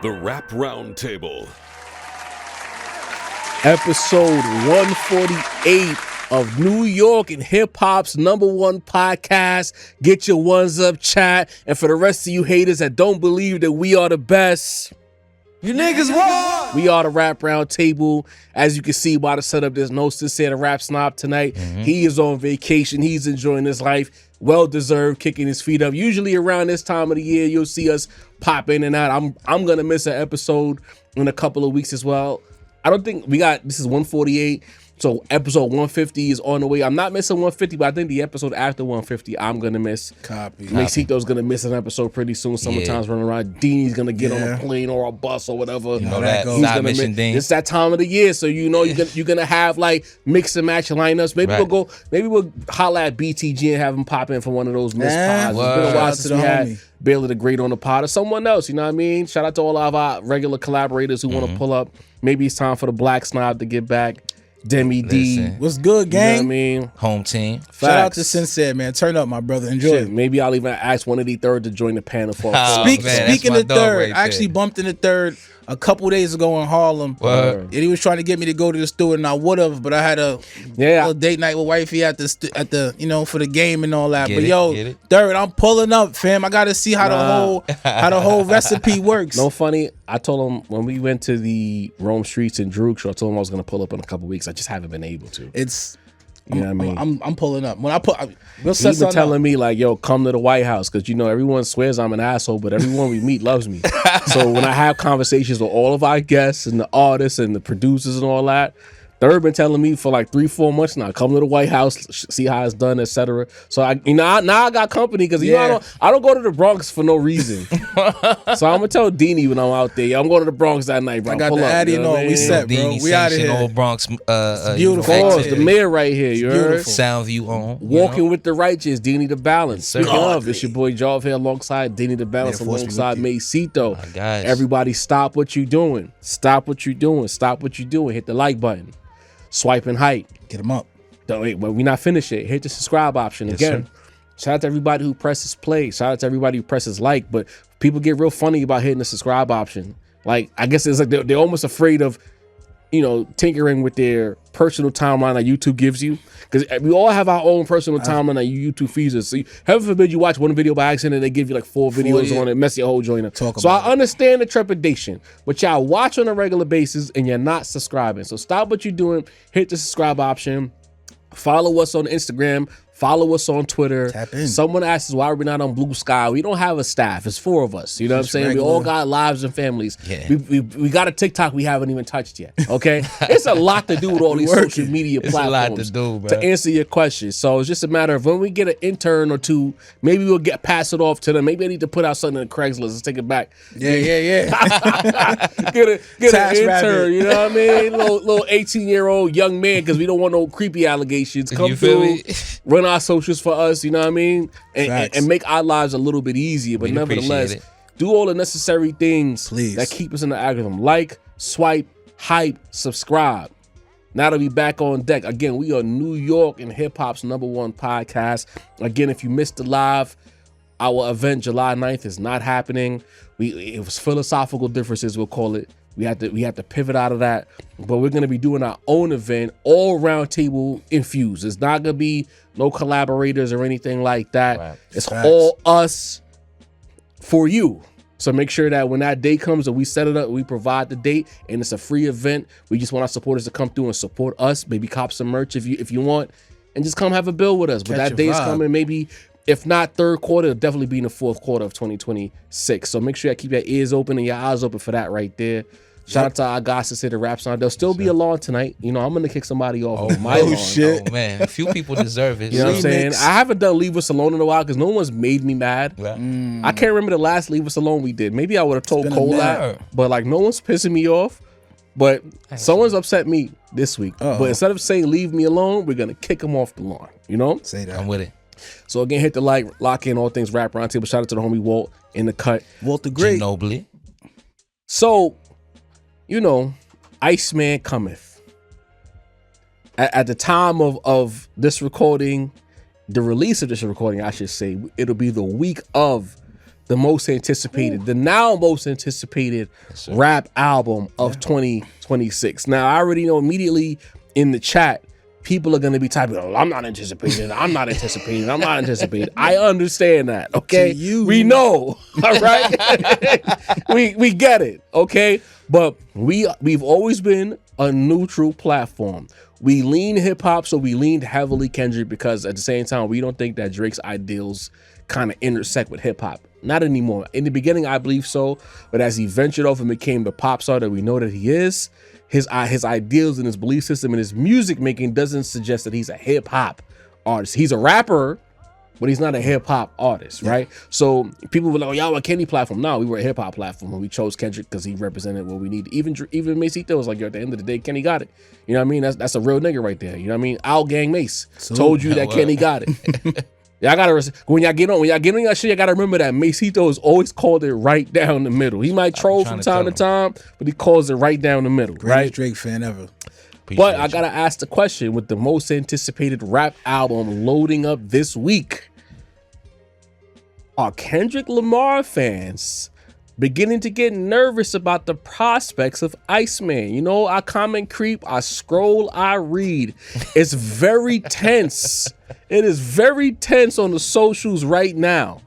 The Rap Roundtable. Episode 148 of New York and hip hop's #1 podcast. Get your ones up, chat. And for the rest of you haters that don't believe that we are the best, you niggas what? We are the Rap Roundtable. As you can see by the setup, there's no Sincere the Rap Snob tonight. He is on vacation. He's enjoying his life. Well-deserved, kicking his feet up. Usually around this time of the year, you'll see us pop in and out. I'm going to miss an episode in a couple of weeks as well. I don't think this is 148. So episode 150 is on the way. I'm not missing 150, but I think the episode after 150, I'm going to miss. Maceto's going to miss an episode pretty soon. Summertime's running around. Deanie's going to get on a plane or a bus or whatever. You know that goes. Not mission Dean. It's that time of the year. So, you know, you're going to have like mix and match lineups. Maybe we'll holla at BTG and have him pop in for one of those missed pods. It's been a while since we had Bailey the Great on the pod or someone else. You know what I mean? Shout out to all of our regular collaborators who want to pull up. Maybe it's time for the Black Snob to get back. Demi D. What's good, gang? You know what I mean? Home team. Facts. Shout out to Sincere, man. Turn up, my brother. Enjoy it. Maybe I'll even ask one of the third to join the panel for Speaking of third, I actually bumped in the third a couple days ago in Harlem. And he was trying to get me to go to the store, and I would have, but I had a little date night with wifey at the you know, for the game and all that. Third, I'm pulling up, fam. I gotta see how the whole recipe works. No funny. I told him when we went to the Rome Streets in Droog show, I told him I was gonna pull up in a couple weeks. I just haven't been able to. You know what I mean? I'm pulling up. When I put, he's been telling me like, "Yo, come to the White House," because you know everyone swears I'm an asshole, but everyone we meet loves me. So when I have conversations with all of our guests and the artists and the producers and all that, they've been telling me for like 3-4 months now, come to the White House, see how it's done, etc. So now I got company because know I don't go to the Bronx for no reason. So I'm gonna tell Deanie when I'm out there, I'm going to the Bronx that night, bro. I got the Addy and all. We set, bro. We out of here. Old Bronx. Beautiful. The mayor right here. You heard? Soundview on. Walking with the righteous, Deanie the Balance. Speaking of, it's your boy Jarv here alongside Deanie the Balance, alongside Macito. Everybody, stop what you doing. Stop what you doing. Stop what you doing. Hit the like button. Swipe and height. Get them up. Don't wait, but we're not finished yet. Hit the subscribe option. Again, shout out to everybody who presses play. Shout out to everybody who presses like. But people get real funny about hitting the subscribe option. Like, I guess it's like they're almost afraid of, you know, tinkering with their personal timeline that YouTube gives you. Because we all have our own personal timeline that YouTube feeds us. So heaven forbid you watch one video by accident and they give you like 4 videos on it, mess your whole joint up. So I understand the trepidation, but y'all watch on a regular basis and you're not subscribing. So stop what you're doing, hit the subscribe option, follow us on Instagram, follow us on Twitter. Tap in. Someone asks us why we're not on Blue Sky. We don't have a staff. It's 4 of us. You know what I'm saying? We all got lives and families. Yeah. We got a TikTok we haven't even touched yet. Okay? It's a lot to do with all these social media platforms. It's a lot to do, bro. To answer your question. So it's just a matter of when we get an intern or two, maybe we'll pass it off to them. Maybe I need to put out something on Craigslist. Let's take it back. Yeah. get an intern, rabbit. You know what I mean? Little 18-year-old young man, because we don't want no creepy allegations. Come through, run our socials for us, you know what I mean? And make our lives a little bit easier. But nevertheless, do all the necessary things that keep us in the algorithm. Like, swipe, hype, subscribe. Now that we back on deck. Again, we are New York and hip hop's #1 podcast. Again, if you missed the live, our event July 9th is not happening. It was philosophical differences, we'll call it. We had to pivot out of that, but we're gonna be doing our own event, all roundtable infused. It's not gonna be no collaborators or anything like that. Right. It's all us for you. So make sure that when that day comes and we set it up, we provide the date, and it's a free event. We just want our supporters to come through and support us. Maybe cop some merch if you want, and just come have a bill with us. But that day's coming, maybe. If not third quarter, it'll definitely be in the fourth quarter of 2026. So make sure you keep your ears open and your eyes open for that right there. Shout out to our guys to say the rap song. There'll still be a lawn tonight. You know, I'm going to kick somebody off on my lawn. Shit. Oh, man. A few people deserve it. You know what I'm saying? I haven't done Leave Us Alone in a while because no one's made me mad. I can't remember the last Leave Us Alone we did. Maybe I would have told Cole that. But like, no one's pissing me off. But someone's upset me this week. But instead of saying leave me alone, we're going to kick them off the lawn. You know? Say that. I'm with it. So again, hit the like, lock in all things Rap Roundtable. Shout out to the homie Walt in the cut. Walt the Great. Ginobili. So, you know, ICEMAN cometh. At the time of this recording, the release of this recording, I should say, it'll be the week of the most anticipated, the now most anticipated rap album of 2026. Now, I already know immediately in the chat, people are going to be typing, oh, I'm not anticipating. I'm not anticipating. I'm not anticipating. I understand that, okay? We know, all right? we get it, okay? But we've always been a neutral platform. We lean hip hop, so we leaned heavily Kendrick because at the same time, we don't think that Drake's ideals kind of intersect with hip hop. Not anymore. In the beginning, I believe so, but as he ventured off and became the pop star that we know that he is, his ideals and his belief system and his music making doesn't suggest that he's a hip hop artist. He's a rapper, but he's not a hip hop artist, right? So people were like, "Oh, y'all a Kenny platform?" No, we were a hip hop platform, and we chose Kendrick because he represented what we need. Even Mase was like, "Yo, at the end of the day, Kenny got it." You know what I mean? That's a real nigga right there. You know what I mean? Owl Gang Mase told you that Kenny got it. Y'all gotta when y'all get on your shit, you gotta remember that Masito has always called it right down the middle. He might troll from time to time, but he calls it right down the middle. Greatest right? Drake fan ever. But I gotta ask the question: with the most anticipated rap album loading up this week, are Kendrick Lamar fans beginning to get nervous about the prospects of ICEMAN? You know, I comment creep, I scroll, I read. It's very tense. It is very tense on the socials right now.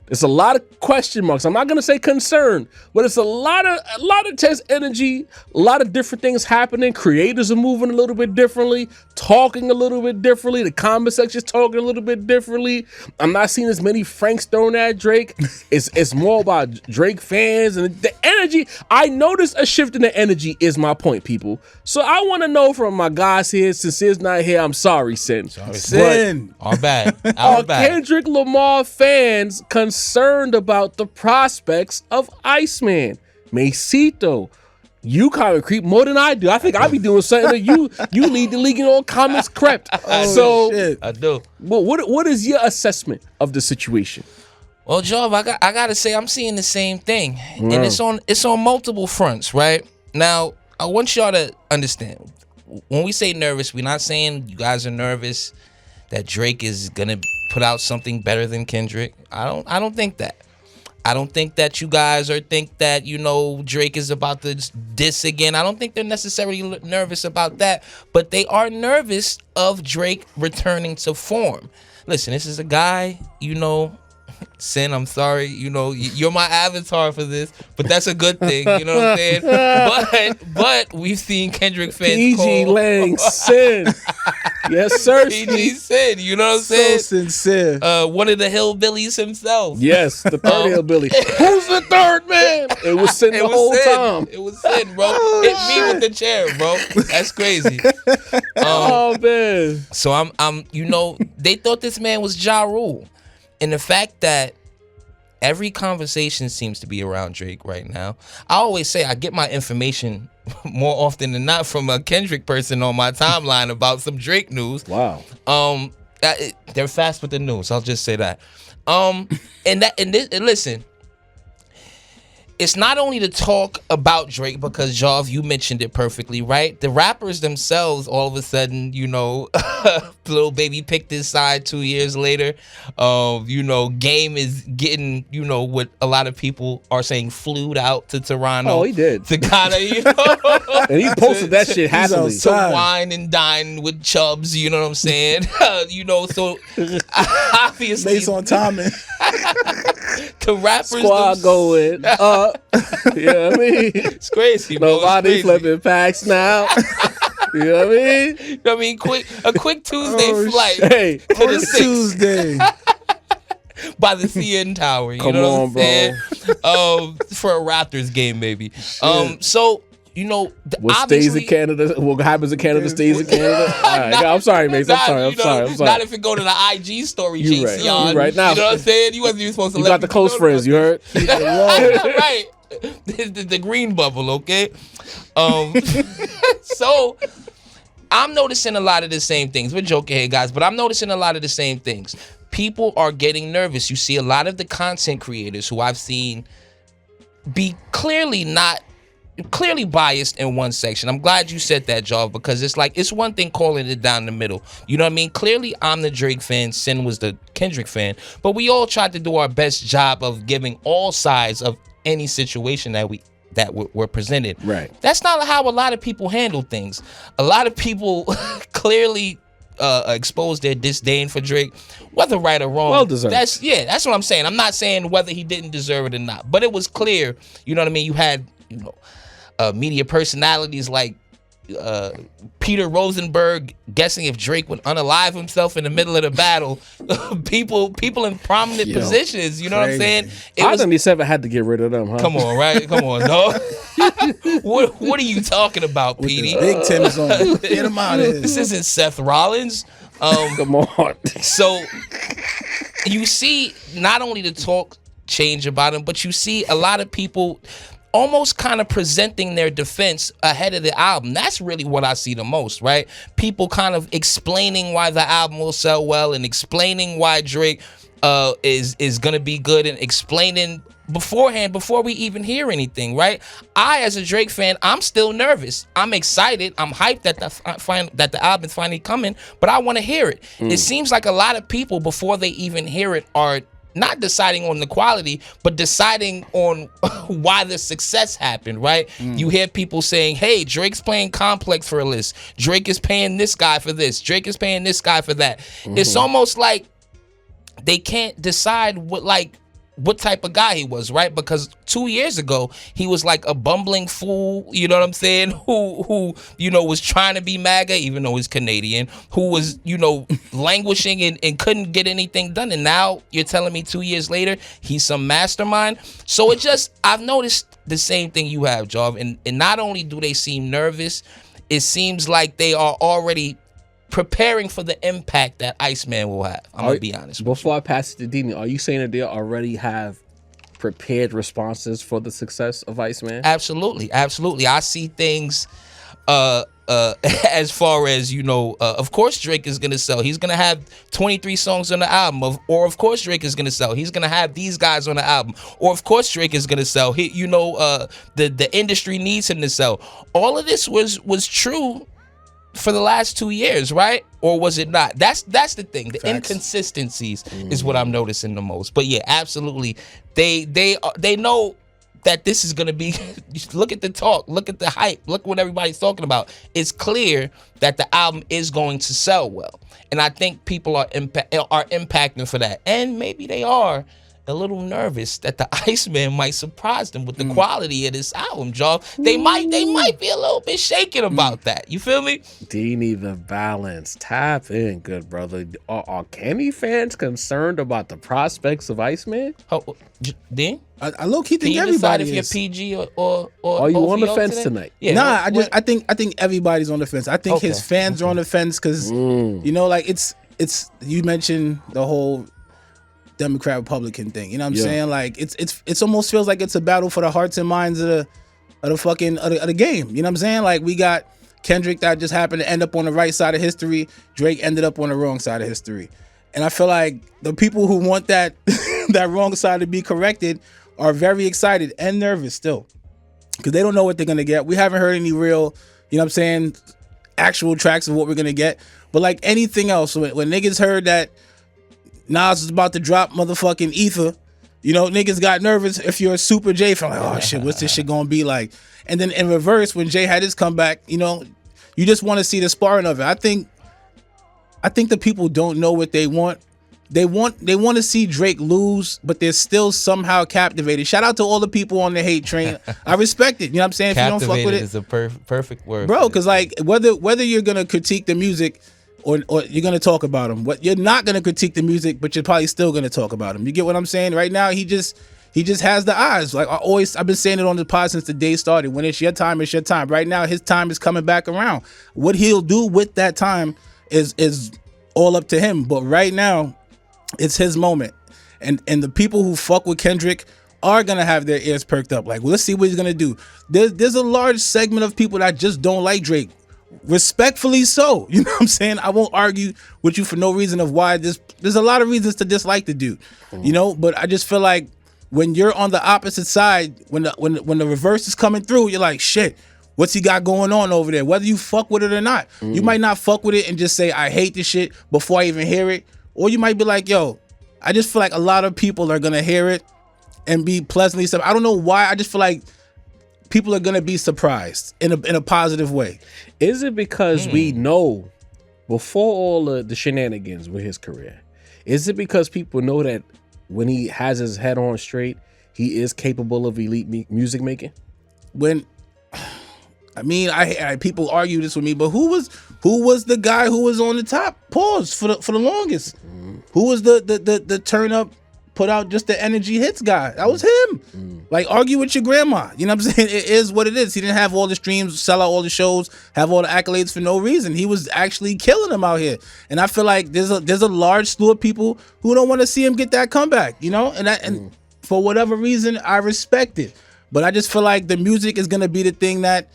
There's a lot of question marks. I'm not gonna say concern, but it's a lot of tense energy, a lot of different things happening. Creators are moving a little bit differently, talking a little bit differently. The comment section's talking a little bit differently. I'm not seeing as many Franks thrown at Drake. It's more about Drake fans and the energy. I noticed a shift in the energy is my point, people. So I want to know from my guys here, since Sid's not here, I'm sorry, Sin. Sin. Our bad. Are Kendrick Lamar fans concerned about the prospects of ICEMAN? Masito, you comment creep more than I do. I think I be doing something that you lead the league in all comments crept. Shit. I do. Well, what is your assessment of the situation? Well, Jarv, I gotta say I'm seeing the same thing, and it's on multiple fronts. Right now, I want y'all to understand. When we say nervous, we're not saying you guys are nervous that Drake is gonna put out something better than Kendrick. I don't think that. I don't think that you guys think that, you know, Drake is about to diss again. I don't think they're necessarily nervous about that, but they are nervous of Drake returning to form. Listen, this is a guy, you know, Sin, I'm sorry, you know, you're my avatar for this, but that's a good thing, you know what I'm saying? But we've seen Kendrick fans PG Lang Sin. Yes, sir. PG Sin, you know what I'm saying? So sincere. One of the hillbillies himself. Yes, the third hillbilly. Who's the third man? It was Sin the whole time. It was Sin, bro. Hit me with the chair, bro. That's crazy. Oh man. So I'm, you know, they thought this man was Ja Rule. And the fact that every conversation seems to be around Drake right now. I always say I get my information more often than not from a Kendrick person on my timeline about some Drake news. Wow. They're fast with the news. I'll just say that. And listen, it's not only to talk about Drake, because Jarv, you mentioned it perfectly, right? The rappers themselves, all of a sudden, you know, Lil Baby picked his side 2 years later. You know, Game is getting, you know, what a lot of people are saying, flued out to Toronto. Oh, he did. To kind of, you know. And he posted that shit happily. To wine and dine with Chubbs, you know what I'm saying? You know, so obviously. Based on timing. The rappers. Squad going up. You know what I mean? It's crazy, bro. Nobody flipping packs now. You know what I mean? You know what I mean? A quick Tuesday flight. Hey, to the Tuesday. By the CN Tower. You know what I'm saying? For a Raptors game, maybe. So, you know, what stays in Canada, what happens in Canada stays in Canada. All right, I'm sorry, Mate. I'm sorry. Not if it go to the IG story, Jason. You right now. You know what I'm saying? You wasn't even supposed to. You got the close friends. You heard? Right. The green bubble. Okay. So I'm noticing a lot of the same things. We're joking here, guys, but I'm noticing a lot of the same things. People are getting nervous. You see a lot of the content creators who I've seen be clearly not clearly biased in one section. I'm glad you said that, Jarv, because it's like, it's one thing calling it down the middle. You know what I mean? Clearly, I'm the Drake fan, Sin was the Kendrick fan, but we all tried to do our best job of giving all sides of any situation that were presented. Right. That's not how a lot of people handle things. A lot of people clearly exposed their disdain for Drake, whether right or wrong. Well deserved. That's what I'm saying. I'm not saying whether he didn't deserve it or not, but it was clear. You know what I mean? You had, media personalities like Peter Rosenberg guessing if Drake would unalive himself in the middle of the battle. people in prominent positions. You know what I'm saying? I-97 had to get rid of them, huh? Come on, right? Come on, dog. What are you talking about, Petey? Big Tim's on. Get him out of here. This isn't Seth Rollins. Come on. So you see not only the talk change about him, but you see a lot of people almost kind of presenting their defense ahead of the album. That's really what I see the most, right? People kind of explaining why the album will sell well and explaining why Drake is gonna be good and explaining beforehand before we even hear anything, right? I, as a Drake fan, I'm still nervous. I'm excited. I'm hyped that the album's finally coming, but I want to hear it. It seems like a lot of people, before they even hear it, are not deciding on the quality, but deciding on why the success happened, right? You hear people saying, hey, Drake's playing Complex for a list. Drake is paying this guy for this. Drake is paying this guy for that. It's almost like they can't decide what type of guy he was, right? Because 2 years ago, he was like a bumbling fool, you know what I'm saying? Who was trying to be MAGA, even though he's Canadian, who was, languishing and couldn't get anything done. And now you're telling me 2 years later, he's some mastermind. So I've noticed the same thing you have, Jarv. And not only do they seem nervous, it seems like they are already preparing for the impact that ICEMAN will have. I'm gonna be honest. Before I pass it to Dini, are you saying that they already have prepared responses for the success of ICEMAN? Absolutely. I see things as far as, of course Drake is gonna sell. He's gonna have 23 songs on the album. Or of course Drake is gonna sell. He's gonna have these guys on the album. Or of course Drake is gonna sell. The industry needs him to sell. All of this was true for the last 2 years, right? Or was it not? That's the thing. The inconsistencies is what I'm noticing the most. But yeah, absolutely. They know that this is gonna be. Look at the talk. Look at the hype. Look what everybody's talking about. It's clear that the album is going to sell well, and I think people are impacting for that, and maybe they are a little nervous that the ICEMAN might surprise them with the quality of this album, Jarv. They might be a little bit shaken about that. You feel me? Dini, the balance. Tap in, good brother. Are Kenny fans concerned about the prospects of ICEMAN? Oh, Dean? I low-key think Can you everybody decide if is. you're PG or are you on the fence today? tonight? Yeah. Nah, I think everybody's on the fence. I think his fans are on the fence because it's you mentioned the whole Democrat Republican thing. You know what I'm saying? Like it's almost feels like it's a battle for the hearts and minds of the game. You know what I'm saying? Like we got Kendrick that just happened to end up on the right side of history. Drake ended up on the wrong side of history. And I feel like the people who want that that wrong side to be corrected are very excited and nervous still. Because they don't know what they're gonna get. We haven't heard any real, you know what I'm saying, actual tracks of what we're gonna get. But like anything else, when niggas heard that Nas is about to drop motherfucking Ether, niggas got nervous. If you're a super J fan, like, oh shit, what's this shit gonna be like? And then in reverse, when Jay had his comeback, you just want to see the sparring of it. I think the people don't know what they want. They want to see Drake lose, but they're still somehow captivated. Shout out to all the people on the hate train. I respect it. You know what I'm saying? If you don't fuck with it, is a perfect word, bro. Because like whether you're gonna critique the music or you're gonna talk about him, you're not gonna critique the music, but you're probably still gonna talk about him. You get what I'm saying? Right now, he just has the eyes. Like I've been saying it on the pod since the day started. When it's your time, it's your time. Right now, his time is coming back around. What he'll do with that time is all up to him. But right now, it's his moment. And the people who fuck with Kendrick are gonna have their ears perked up. Like, well, let's see what he's gonna do. There's a large segment of people that just don't like Drake. Respectfully so. You know what I'm saying? I won't argue with you for no reason of why there's a lot of reasons to dislike the dude. But I just feel like when you're on the opposite side, when the reverse is coming through, you're like, shit, what's he got going on over there? Whether you fuck with it or not. You might not fuck with it and just say, I hate this shit before I even hear it. Or you might be like, yo, I just feel like a lot of people are gonna hear it and be pleasantly surprised. I don't know why. I just feel like people are gonna be surprised in a positive way. Is it because we know before all the shenanigans with his career? Is it because people know that when he has his head on straight, he is capable of elite music making? I people argue this with me, but who was the guy who was on the top? Pause for the longest. Who was the turn up, put out just the energy hits guy? That was him. Like, argue with your grandma. You know what I'm saying? It is what it is. He didn't have all the streams, sell out all the shows, have all the accolades for no reason. He was actually killing them out here. And I feel like there's a large slew of people who don't want to see him get that comeback. You know, and for whatever reason, I respect it. But I just feel like the music is gonna be the thing that.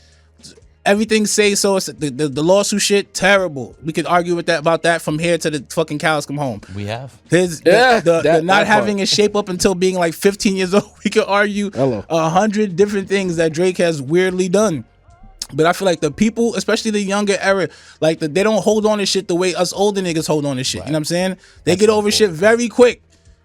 Everything say so. It's the lawsuit shit, terrible. We could argue about that from here to the fucking cows come home. We have. The not having a shape up until being like 15 years old. We could argue 100 different things that Drake has weirdly done. But I feel like the people, especially the younger era, like they don't hold on to shit the way us older niggas hold on to shit. Right. You know what I'm saying? They get over shit very quick.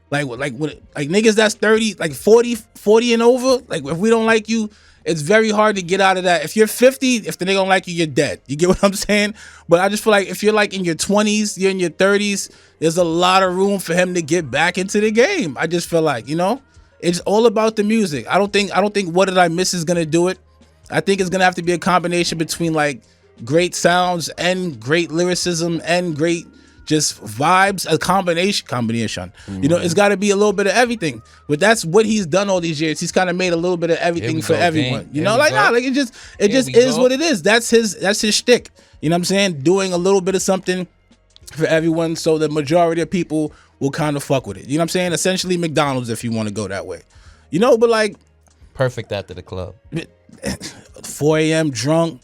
Like niggas that's 30, like 40 and over. Like, if we don't like you, it's very hard to get out of that. If you're 50, if the nigga don't like you, you're dead. You get what I'm saying? But I just feel like if you're like in your 20s, you're in your 30s, there's a lot of room for him to get back into the game. I just feel like, you know, it's all about the music. I don't think What Did I Miss is gonna do it. I think it's gonna have to be a combination between like great sounds and great lyricism and great just vibes, a combination. You know, it's got to be a little bit of everything. But that's what he's done all these years. He's kind of made a little bit of everything for everyone. Gang. You know, like it just is what it is. That's his shtick. You know what I'm saying? Doing a little bit of something for everyone, so the majority of people will kind of fuck with it. You know what I'm saying? Essentially McDonald's, if you want to go that way. You know, but like perfect after the club. 4 a.m. drunk.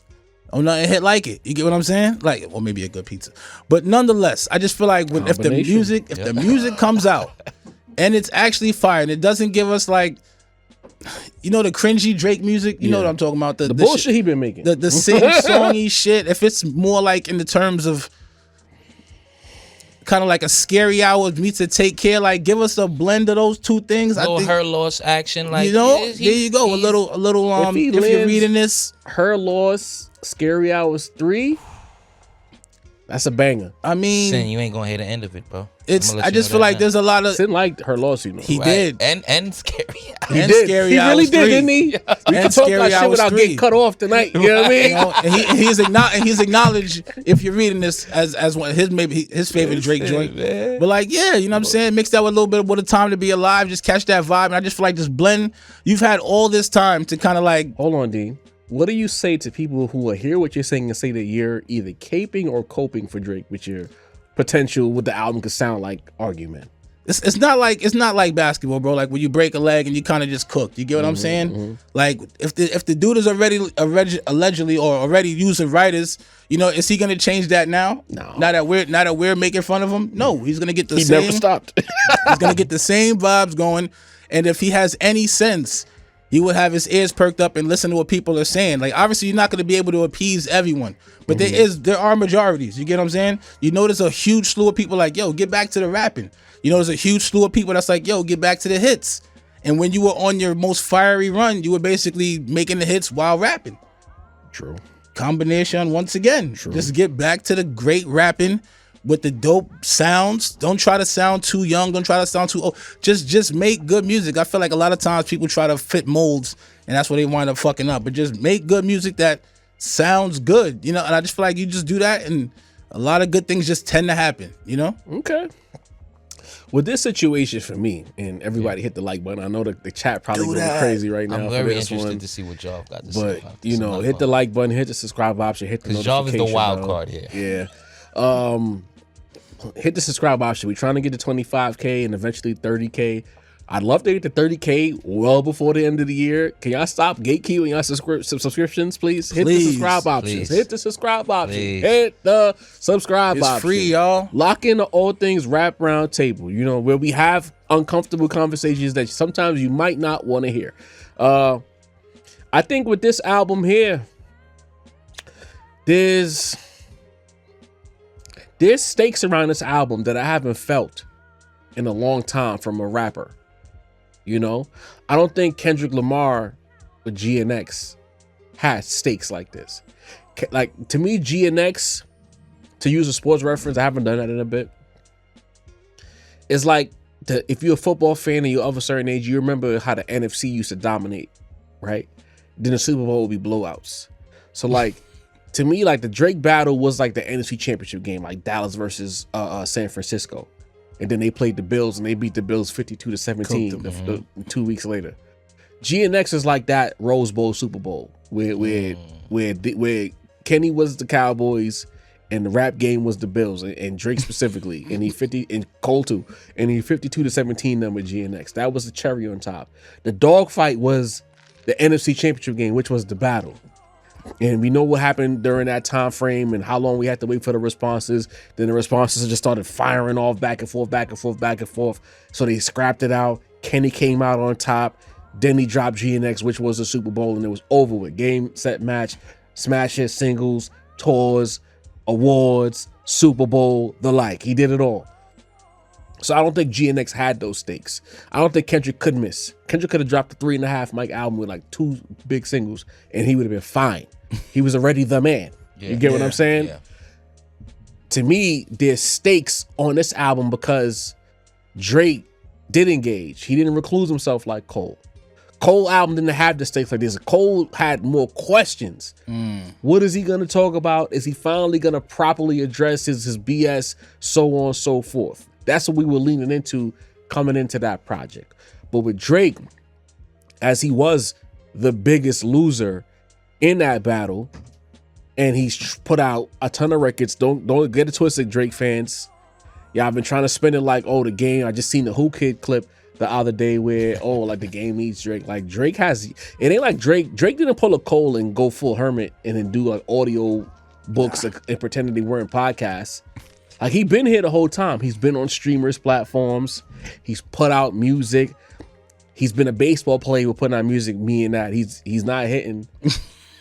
Oh, nothing hit like it. You get what I'm saying? Like, well, maybe a good pizza, but nonetheless, I just feel like if the music comes out and it's actually fire and it doesn't give us like, you know, the cringy Drake music. You know what I'm talking about? The bullshit he been making. The sing-songy shit. If it's more like in the terms of kind of like a Scary Hour meets a Take Care, like give us a blend of those two things. I think Her Loss action, like, you know, there you go. A little. If you're reading this, Her Loss, Scary Hours 3, that's a banger. I mean, Sin, you ain't gonna hear the end of it, bro. I just feel like there's a lot of Sin liked Her Loss, you know. He did, and Scary. He did. Scary Hours really 3. did, didn't he? We can talk about shit without getting cut off tonight. You know what I mean? You know, and he's acknowledged, if you're reading this, as one of his favorite Drake joint. Man. But like, yeah, you know what I'm saying? Mix that with a little bit of What a Time to Be Alive. Just catch that vibe. And I just feel like just blend. You've had all this time to kind of like. Hold on, Dean. What do you say to people who will hear what you're saying and say that you're either caping or coping for Drake with your potential what the album could sound like argument? It's not like basketball, bro. Like when you break a leg and you kind of just cook. You get what I'm saying? Mm-hmm. Like if the dude is allegedly or already using writers, you know, is he gonna change that now? No. Now that we're making fun of him? No, he's gonna get the same. He never stopped. He's gonna get the same vibes going, and if he has any sense, he would have his ears perked up and listen to what people are saying. Like, obviously, you're not going to be able to appease everyone, but there are majorities. You get what I'm saying? You know, there's a huge slew of people like, yo, get back to the rapping. You know, there's a huge slew of people that's like, yo, get back to the hits. And when you were on your most fiery run, you were basically making the hits while rapping. True. Combination once again. True. Just get back to the great rapping with the dope sounds. Don't try to sound too young. Don't try to sound too old. Just make good music. I feel like a lot of times people try to fit molds, and that's where they wind up fucking up. But just make good music that sounds good, you know. And I just feel like you just do that, and a lot of good things just tend to happen, you know. Okay. With this situation for me, and everybody hit the like button. I know the chat probably going crazy right now. I'm very interested to see what Jarv got to say. But you know, hit the like button, hit the subscribe option, hit the notification. Jarv is the wild card here. Yeah. Hit the subscribe option. We're trying to get to 25K and eventually 30K. I'd love to get to 30K well before the end of the year. Can y'all stop gatekeeping y'all subscriptions, please? Hit the subscribe options. Hit the subscribe option. Hit the subscribe option. It's free, y'all. Lock in the All Things Rap Round Table, you know, where we have uncomfortable conversations that sometimes you might not want to hear. I think with this album here, there's stakes around this album that I haven't felt in a long time from a rapper. You know, I don't think Kendrick Lamar with GNX had stakes like this. Like, to me, GNX, to use a sports reference, I haven't done that in a bit. It's like, if you're a football fan and you're of a certain age, you remember how the NFC used to dominate, right? Then the Super Bowl would be blowouts. So, like, to me, like, the Drake battle was like the NFC Championship game, like Dallas versus San Francisco. And then they played the Bills and they beat the Bills 52-17 2 weeks later. GNX is like that Rose Bowl, Super Bowl, where Kenny was the Cowboys and the rap game was the Bills and Drake specifically, and Cole too, and he 52-17 them with GNX. That was the cherry on top. The dogfight was the NFC Championship game, which was the battle. And we know what happened during that time frame and how long we had to wait for the responses. Then the responses just started firing off back and forth. So they scrapped it out. Kenny came out on top. Then he dropped GNX, which was the Super Bowl, and it was over with. Game, set, match, smash hit, singles, tours, awards, Super Bowl, the like. He did it all. So I don't think GNX had those stakes. I don't think Kendrick could miss. Kendrick could have dropped the 3.5 mic album with like 2 big singles and he would have been fine. He was already the man. You get what I'm saying? Yeah. To me, there's stakes on this album because Drake did engage. He didn't recluse himself like Cole. Cole album didn't have the stakes like this. Cole had more questions. What is he going to talk about? Is he finally going to properly address his BS, so on and so forth? That's what we were leaning into coming into that project. But with Drake, as he was the biggest loser in that battle, and he's put out a ton of records. Don't get it twisted, Drake fans. Yeah, I've been trying to spin it like, oh, the game. I just seen the Who Kid clip the other day where, oh, like the game needs Drake. Like Drake has, it ain't like Drake. Drake didn't pull a Cole and go full hermit and then do like audio books and pretend they weren't podcasts. Like, he been here the whole time. He's been on streamers platforms. He's put out music. He's been a baseball player with putting out music, me and that. He's not hitting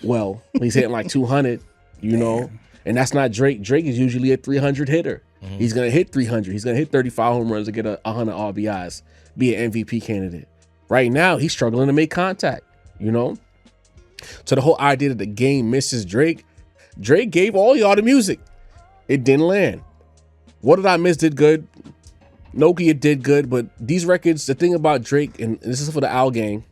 well. He's hitting like 200, you know? And that's not Drake. Drake is usually a 300 hitter. He's going to hit 300. He's going to hit 35 home runs and get 100 RBIs, be an MVP candidate. Right now, he's struggling to make contact, you know? So the whole idea that the game misses Drake gave all y'all the music. It didn't land. What Did I Miss did good. Nokia did good, but these records, the thing about Drake, and this is for the Owl Gang,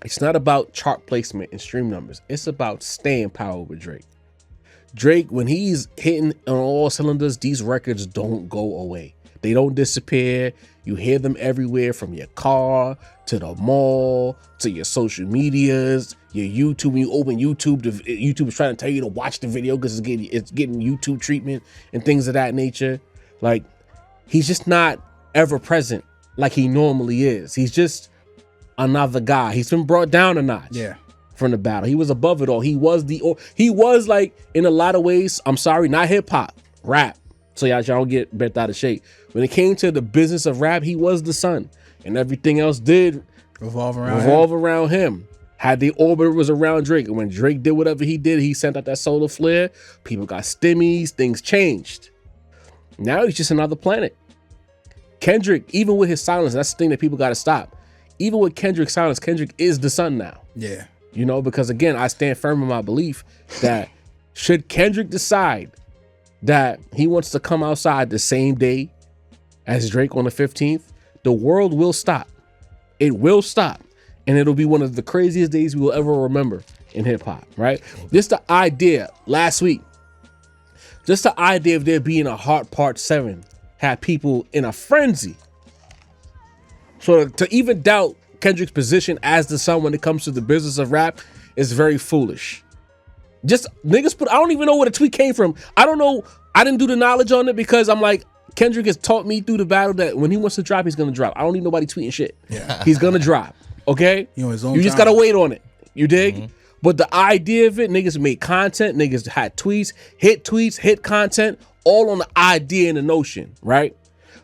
it's not about chart placement and stream numbers. It's about staying power with Drake. Drake, when he's hitting on all cylinders, these records don't go away. They don't disappear. You hear them everywhere, from your car to the mall to your social medias, your YouTube. When you open YouTube, YouTube is trying to tell you to watch the video because it's getting YouTube treatment and things of that nature. Like, he's just not ever present like he normally is. He's just another guy. He's been brought down a notch from the battle. He was above it all. He was like, in a lot of ways, I'm sorry, not hip hop, rap. So y'all don't get bent out of shape. When it came to the business of rap, he was the sun, and everything else did revolve around him. Had the orbit was around Drake, and when Drake did whatever he did, he sent out that solar flare. People got stimmies. Things changed. Now he's just another planet. Kendrick, even with his silence, that's the thing that people got to stop. Even with Kendrick's silence, Kendrick is the sun now. Yeah. You know, because again, I stand firm in my belief that should Kendrick decide that he wants to come outside the same day as Drake on the 15th, the world will stop. It will stop. And it'll be one of the craziest days we will ever remember in hip hop, right? Just the idea last week, just the idea of there being a Heart Part 7 had people in a frenzy. So to even doubt Kendrick's position as the sun when it comes to the business of rap is very foolish. Just niggas I don't even know where the tweet came from. I don't know. I didn't do the knowledge on it because I'm like, Kendrick has taught me through the battle that when he wants to drop, he's gonna drop. I don't need nobody tweeting shit. Yeah. He's gonna drop. Okay? You just gotta wait on it. You dig? Mm-hmm. But the idea of it, niggas made content, niggas had tweets, hit content, all on the idea and the notion, right?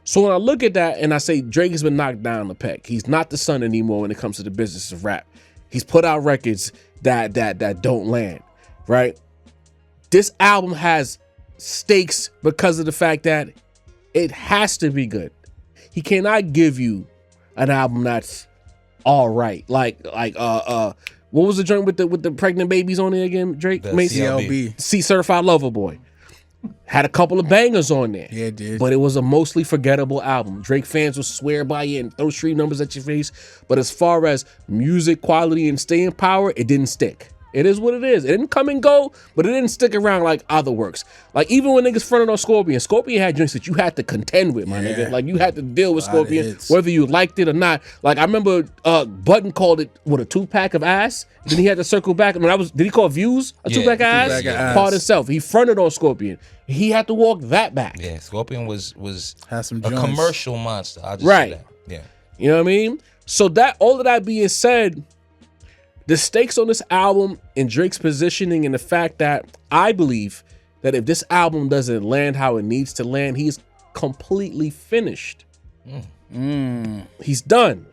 So when I look at that and I say Drake has been knocked down the peg, he's not the son anymore when it comes to the business of rap. He's put out records that don't land, right? This album has stakes because of the fact that it has to be good. He cannot give you an album that's all right. Like what was the joint with the pregnant babies on there again, Drake? CLB. C Certified Lover Boy. Had a couple of bangers on there. Yeah, it did. But it was a mostly forgettable album. Drake fans will swear by it and throw street numbers at your face. But as far as music quality and staying power, it didn't stick. It is what it is. It didn't come and go, but it didn't stick around like other works. Like even when niggas fronted on Scorpion had joints that you had to contend with, my nigga. Like you had to deal with Scorpion, whether you liked it or not. Like I remember Button called it a 2-pack of ass. Then he had to circle back. I mean, did he call Views a 2-pack of ass? Part himself. He fronted on Scorpion. He had to walk that back. Yeah, Scorpion was some a commercial monster. I'll just say that. Yeah. You know what I mean? So that all of that being said, the stakes on this album and Drake's positioning and the fact that I believe that if this album doesn't land how it needs to land, he's completely finished. He's done.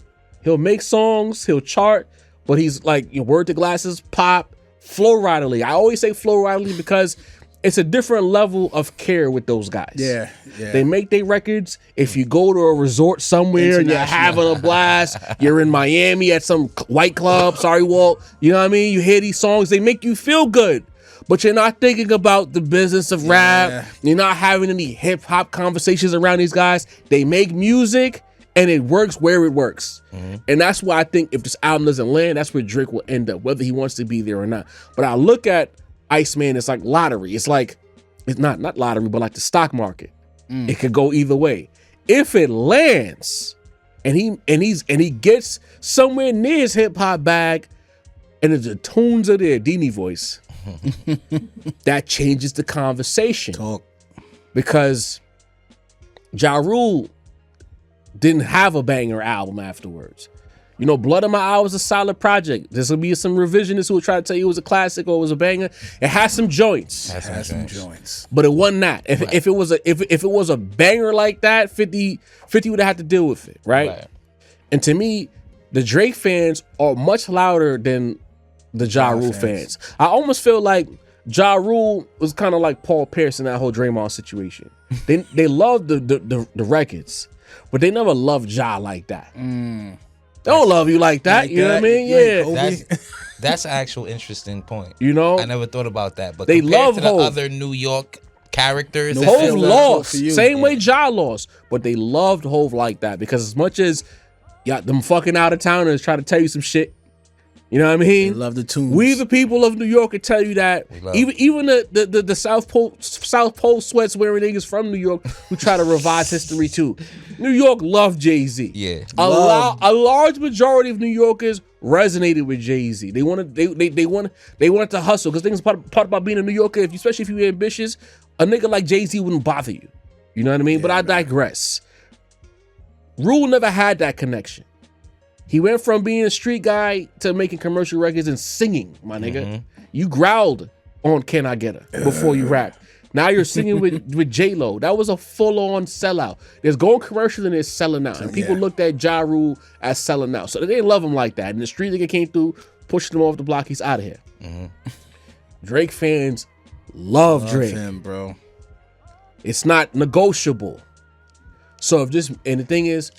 He'll make songs, he'll chart, but he's like, your word to glasses, pop, flow ridily. I always say flow ridily because it's a different level of care with those guys. Yeah. They make their records. If you go to a resort somewhere and you're having a blast, you're in Miami at some white club, sorry, Walt, you know what I mean? You hear these songs, they make you feel good. But you're not thinking about the business of rap. You're not having any hip hop conversations around these guys. They make music and it works where it works. And that's why I think if this album doesn't land, that's where Drake will end up, whether he wants to be there or not. But I look at ICEMAN, it's like lottery. It's like, it's not lottery, but like the stock market. It could go either way. If it lands and he gets somewhere near his hip hop bag and the tunes are there, Dini voice, that changes the conversation. Because Ja Rule didn't have a banger album afterwards. You know, Blood on My Eye was a solid project. There's gonna be some revisionists who will try to tell you it was a classic or it was a banger. It has some joints. But it wasn't that. If it was a banger like that, 50 would have had to deal with it, right? And to me, the Drake fans are much louder than the Ja Rule fans. I almost feel like Ja Rule was kind of like Paul Pierce in that whole Draymond situation. They loved the records, but they never loved Ja like that. They don't love you like that, you know what I mean? Yeah. That's an actual interesting point. You know? I never thought about that. But they love to Hov. The other New York characters. Hov lost. Same way Ja lost. But they loved Hov like that. Because as much as them fucking out of towners try to tell you some shit, you know what I mean? They love the tunes. We the people of New York can tell you that. Even the South Pole sweats wearing niggas from New York who try to revise history too. New York loved Jay-Z. Yeah. A large majority of New Yorkers resonated with Jay-Z. They wanted to hustle because things part about being a New Yorker, especially if you're ambitious, a nigga like Jay-Z wouldn't bother you. You know what I mean? But I digress. Rule never had that connection. He went from being a street guy to making commercial records and singing, my nigga. You growled on Can I Get Her before you rapped. Now you're singing with J-Lo. That was a full-on sellout. There's going commercial and there's selling out. And people looked at Ja Rule as selling out. So they didn't love him like that. And the street nigga came through, pushed him off the block. He's out of here. Drake fans love Drake. Him, bro. It's not negotiable. So and the thing is,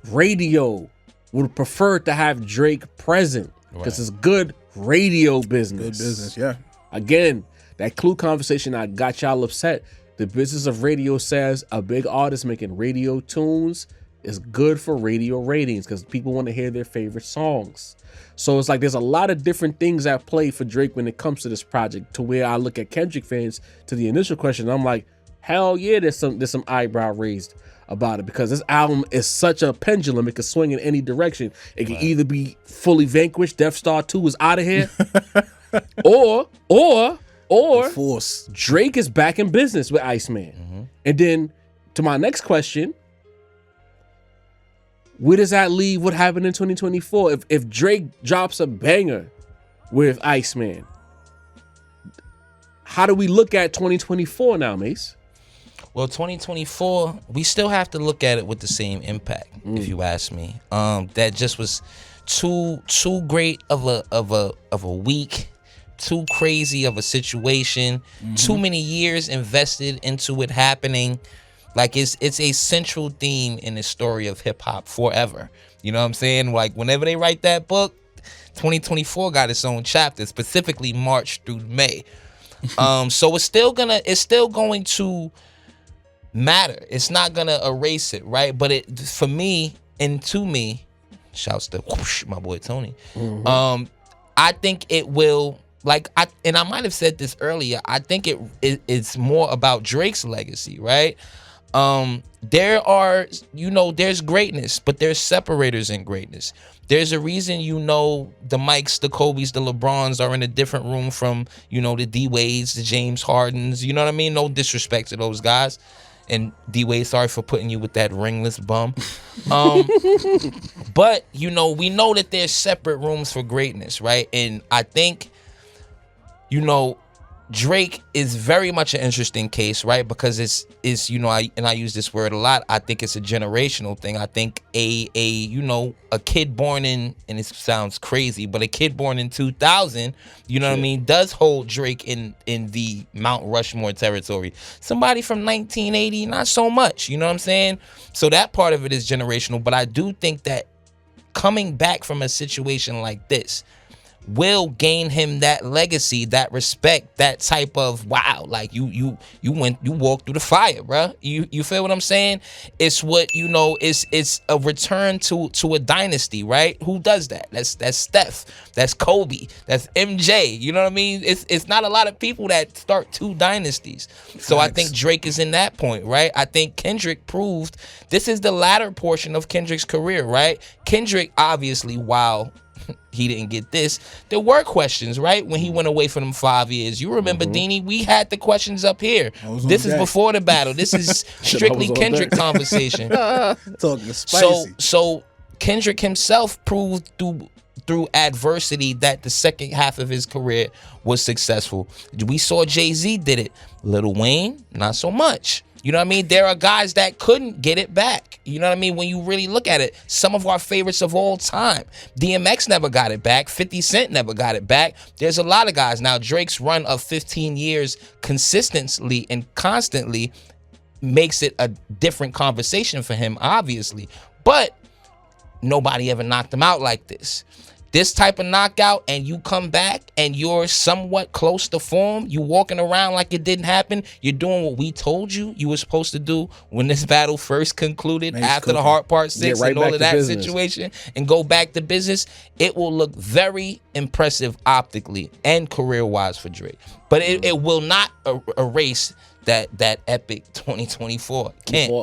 radio would prefer to have Drake present because it's good radio business. Good business, yeah. Again, that Clue conversation I got y'all upset. The business of radio says a big artist making radio tunes is good for radio ratings because people want to hear their favorite songs. So it's like there's a lot of different things at play for Drake when it comes to this project, to where I look at Kendrick fans, to the initial question, I'm like, hell yeah, there's some eyebrow raised about it, because this album is such a pendulum. It can swing in any direction. It can either be fully vanquished, Death Star 2 is out of here, or Force. Drake is back in business with ICEMAN. And then to my next question, where does that leave what happened in 2024? If Drake drops a banger with ICEMAN, how do we look at 2024 now, Mase? Well, 2024, we still have to look at it with the same impact, if you ask me. That just was too great of a week, too crazy of a situation, too many years invested into it happening. Like it's a central theme in the story of hip hop forever. You know what I'm saying? Like whenever they write that book, 2024 got its own chapter, specifically March through May. So it's still going to matter. It's not gonna erase it, right? But it, for me and to me, shouts to my boy Tony. I think it will, like, I might have said this earlier. I think it's more about Drake's legacy, right? There are, there's greatness, but there's separators in greatness. There's a reason, the Mikes, the Kobe's, the LeBrons are in a different room from, the D-Wades, the James Hardens. You know what I mean? No disrespect to those guys. And D-Wade, sorry for putting you with that ringless bum. But, we know that there's separate rooms for greatness, right? And I think, Drake is very much an interesting case, right? Because it's I use this word a lot. I think it's a generational thing. I think a kid born in, and it sounds crazy, but a kid born in 2000, what I mean, does hold Drake in the Mount Rushmore territory. Somebody from 1980, not so much, you know what I'm saying? So that part of it is generational, but I do think that coming back from a situation like this will gain him that legacy, that respect, that type of wow, like you walked through the fire, bruh. You feel what I'm saying? It's what it's a return to a dynasty, right? Who does that? That's Steph, that's Kobe, that's MJ. You know what I mean? It's not a lot of people that start two dynasties. So I think Drake is in that point, right? I think Kendrick proved this is the latter portion of Kendrick's career, right? Kendrick, obviously, while he didn't get this, there were questions, right? When he went away for them 5 years. You remember, Deanie, we had the questions up here. This is before the battle. This is strictly Kendrick conversation. Talking spicy. So Kendrick himself proved through adversity that the second half of his career was successful. We saw Jay-Z did it. Lil Wayne, not so much. You know what I mean? There are guys that couldn't get it back. You know what I mean? When you really look at it, some of our favorites of all time. DMX never got it back. 50 Cent never got it back. There's a lot of guys. Now, Drake's run of 15 years consistently and constantly makes it a different conversation for him, obviously. But nobody ever knocked him out like this. This type of knockout, and you come back and you're somewhat close to form, you walking around like it didn't happen, you're doing what we told you were supposed to do when this battle first concluded after the Hard Part 6 and all of that situation, and go back to business, it will look very impressive optically and career-wise for Drake. But it will not erase that epic 2024.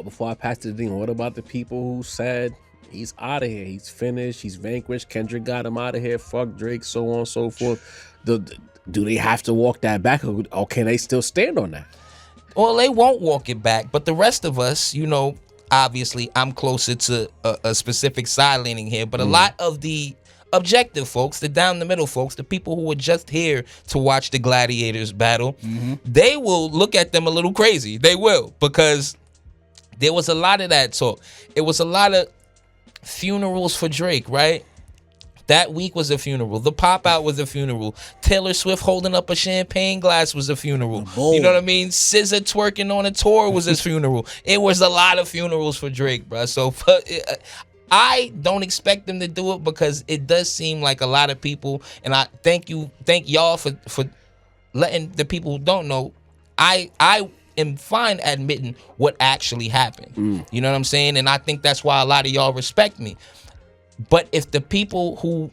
Before I pass the thing, what about the people who said he's out of here, he's finished, he's vanquished, Kendrick got him out of here, fuck Drake, so on and so forth? Do they have to walk that back, or can they still stand on that? Well, they won't walk it back, but the rest of us, obviously I'm closer to a specific side leaning here, but a lot of the objective folks, the down the middle folks, the people who were just here to watch the gladiators battle, they will look at them a little crazy. They will, because there was a lot of that talk. It was a lot of funerals for Drake, right? That week was a funeral. The pop out was a funeral. Taylor Swift holding up a champagne glass was a funeral. You know what I mean? SZA twerking on a tour was his funeral. It was a lot of funerals for Drake, bro. So I don't expect them to do it, because it does seem like a lot of people, and I thank y'all for letting the people who don't know. I am fine admitting what actually happened. You know what I'm saying? And I think that's why a lot of y'all respect me. But if the people who,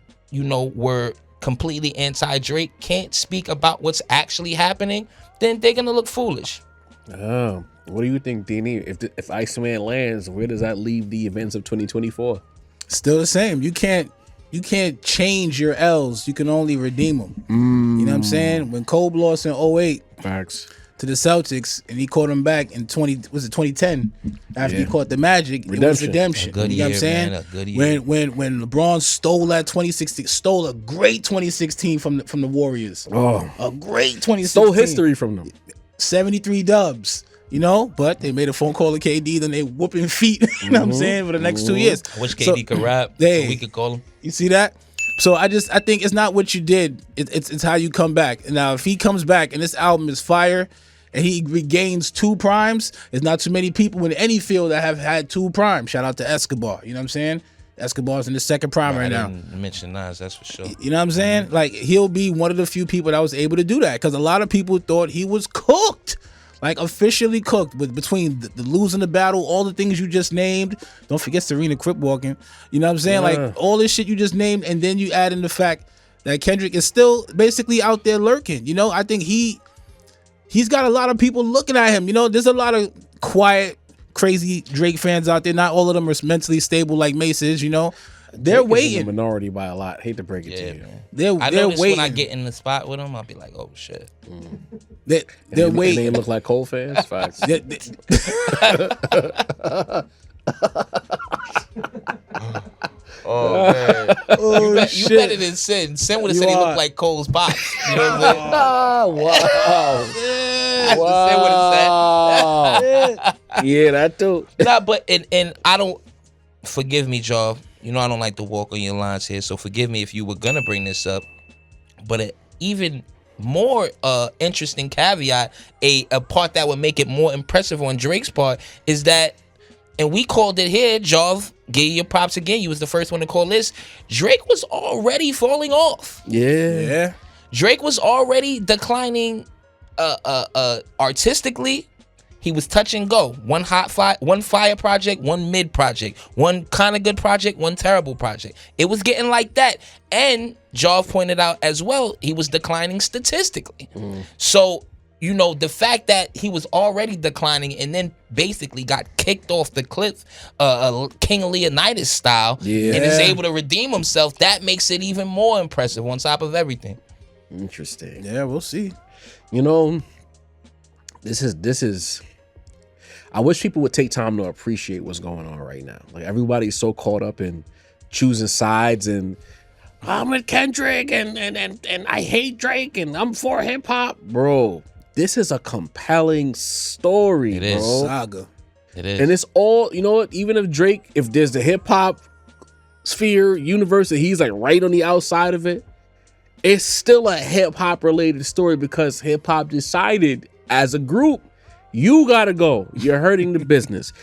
were completely anti-Drake can't speak about what's actually happening, then they're going to look foolish. What do you think, Deanie? If ICEMAN lands, where does that leave the events of 2024? Still the same. You can't change your L's. You can only redeem them. You know what I'm saying? When Kobe lost in 08, facts. to the Celtics, and he caught him back in 2010 after he caught the Magic. It was redemption. A good you know year, what I'm saying? Man, a good year. When LeBron stole a great 2016 from the Warriors. Oh, a great 2016. Stole history from them. 73 dubs. You know, but they made a phone call to KD, then they whooping feet, you know what I'm saying, for the next 2 years. I wish KD could rap, so we could call him. You see that? So I think it's not what you did, it's how you come back. Now, if he comes back and this album is fire, and he regains 2 primes, there's not too many people in any field that have had 2 primes. Shout out to Escobar, you know what I'm saying? Escobar's in the second prime right now. I didn't mention Nas, that's for sure. You know what I'm saying? Like, he'll be one of the few people that was able to do that, because a lot of people thought he was cooked. Like, officially cooked, with between the losing the battle, all the things you just named. Don't forget Serena Crip walking. You know what I'm saying? Like, all this shit you just named, and then you add in the fact that Kendrick is still basically out there lurking. You know, I think he's got a lot of people looking at him. You know, there's a lot of quiet, crazy Drake fans out there. Not all of them are mentally stable like Mase is, you know. They're waiting. In the minority by a lot. Hate to break it to you. Man. They're waiting. When I get in the spot with them, I'll be like, oh shit. They're waiting. They look like Cole fans. Facts. Oh man! You better than Sin. Sin would have said he looked like Cole's box. You know what I'm saying? Wow! Sin would have said. Yeah, that too. Nah, but and I don't. Forgive me, Jarv. You know I don't like to walk on your lines here, so forgive me if you were gonna bring this up. But an even more interesting caveat, a part that would make it more impressive on Drake's part, is that, and we called it here, Jarv, give you your props again. You was the first one to call this. Drake was already falling off. Yeah. Drake was already declining artistically. He was touch and go. One fire project, one mid project, one kind of good project, one terrible project. It was getting like that. And Jarv pointed out as well, he was declining statistically. So, you know, the fact that he was already declining and then basically got kicked off the cliff, King Leonidas style, and is able to redeem himself, that makes it even more impressive on top of everything. Interesting. Yeah, we'll see. You know, this is I wish people would take time to appreciate what's going on right now. Like, everybody's so caught up in choosing sides, and I'm with Kendrick and I hate Drake and I'm for hip hop. Bro, this is a compelling story, It is. bro. Saga. It is. And it's all, you know what, even if Drake, if there's the hip hop sphere universe and he's like right on the outside of it, it's still a hip hop related story, because hip hop decided as a group, you gotta go. You're hurting the business.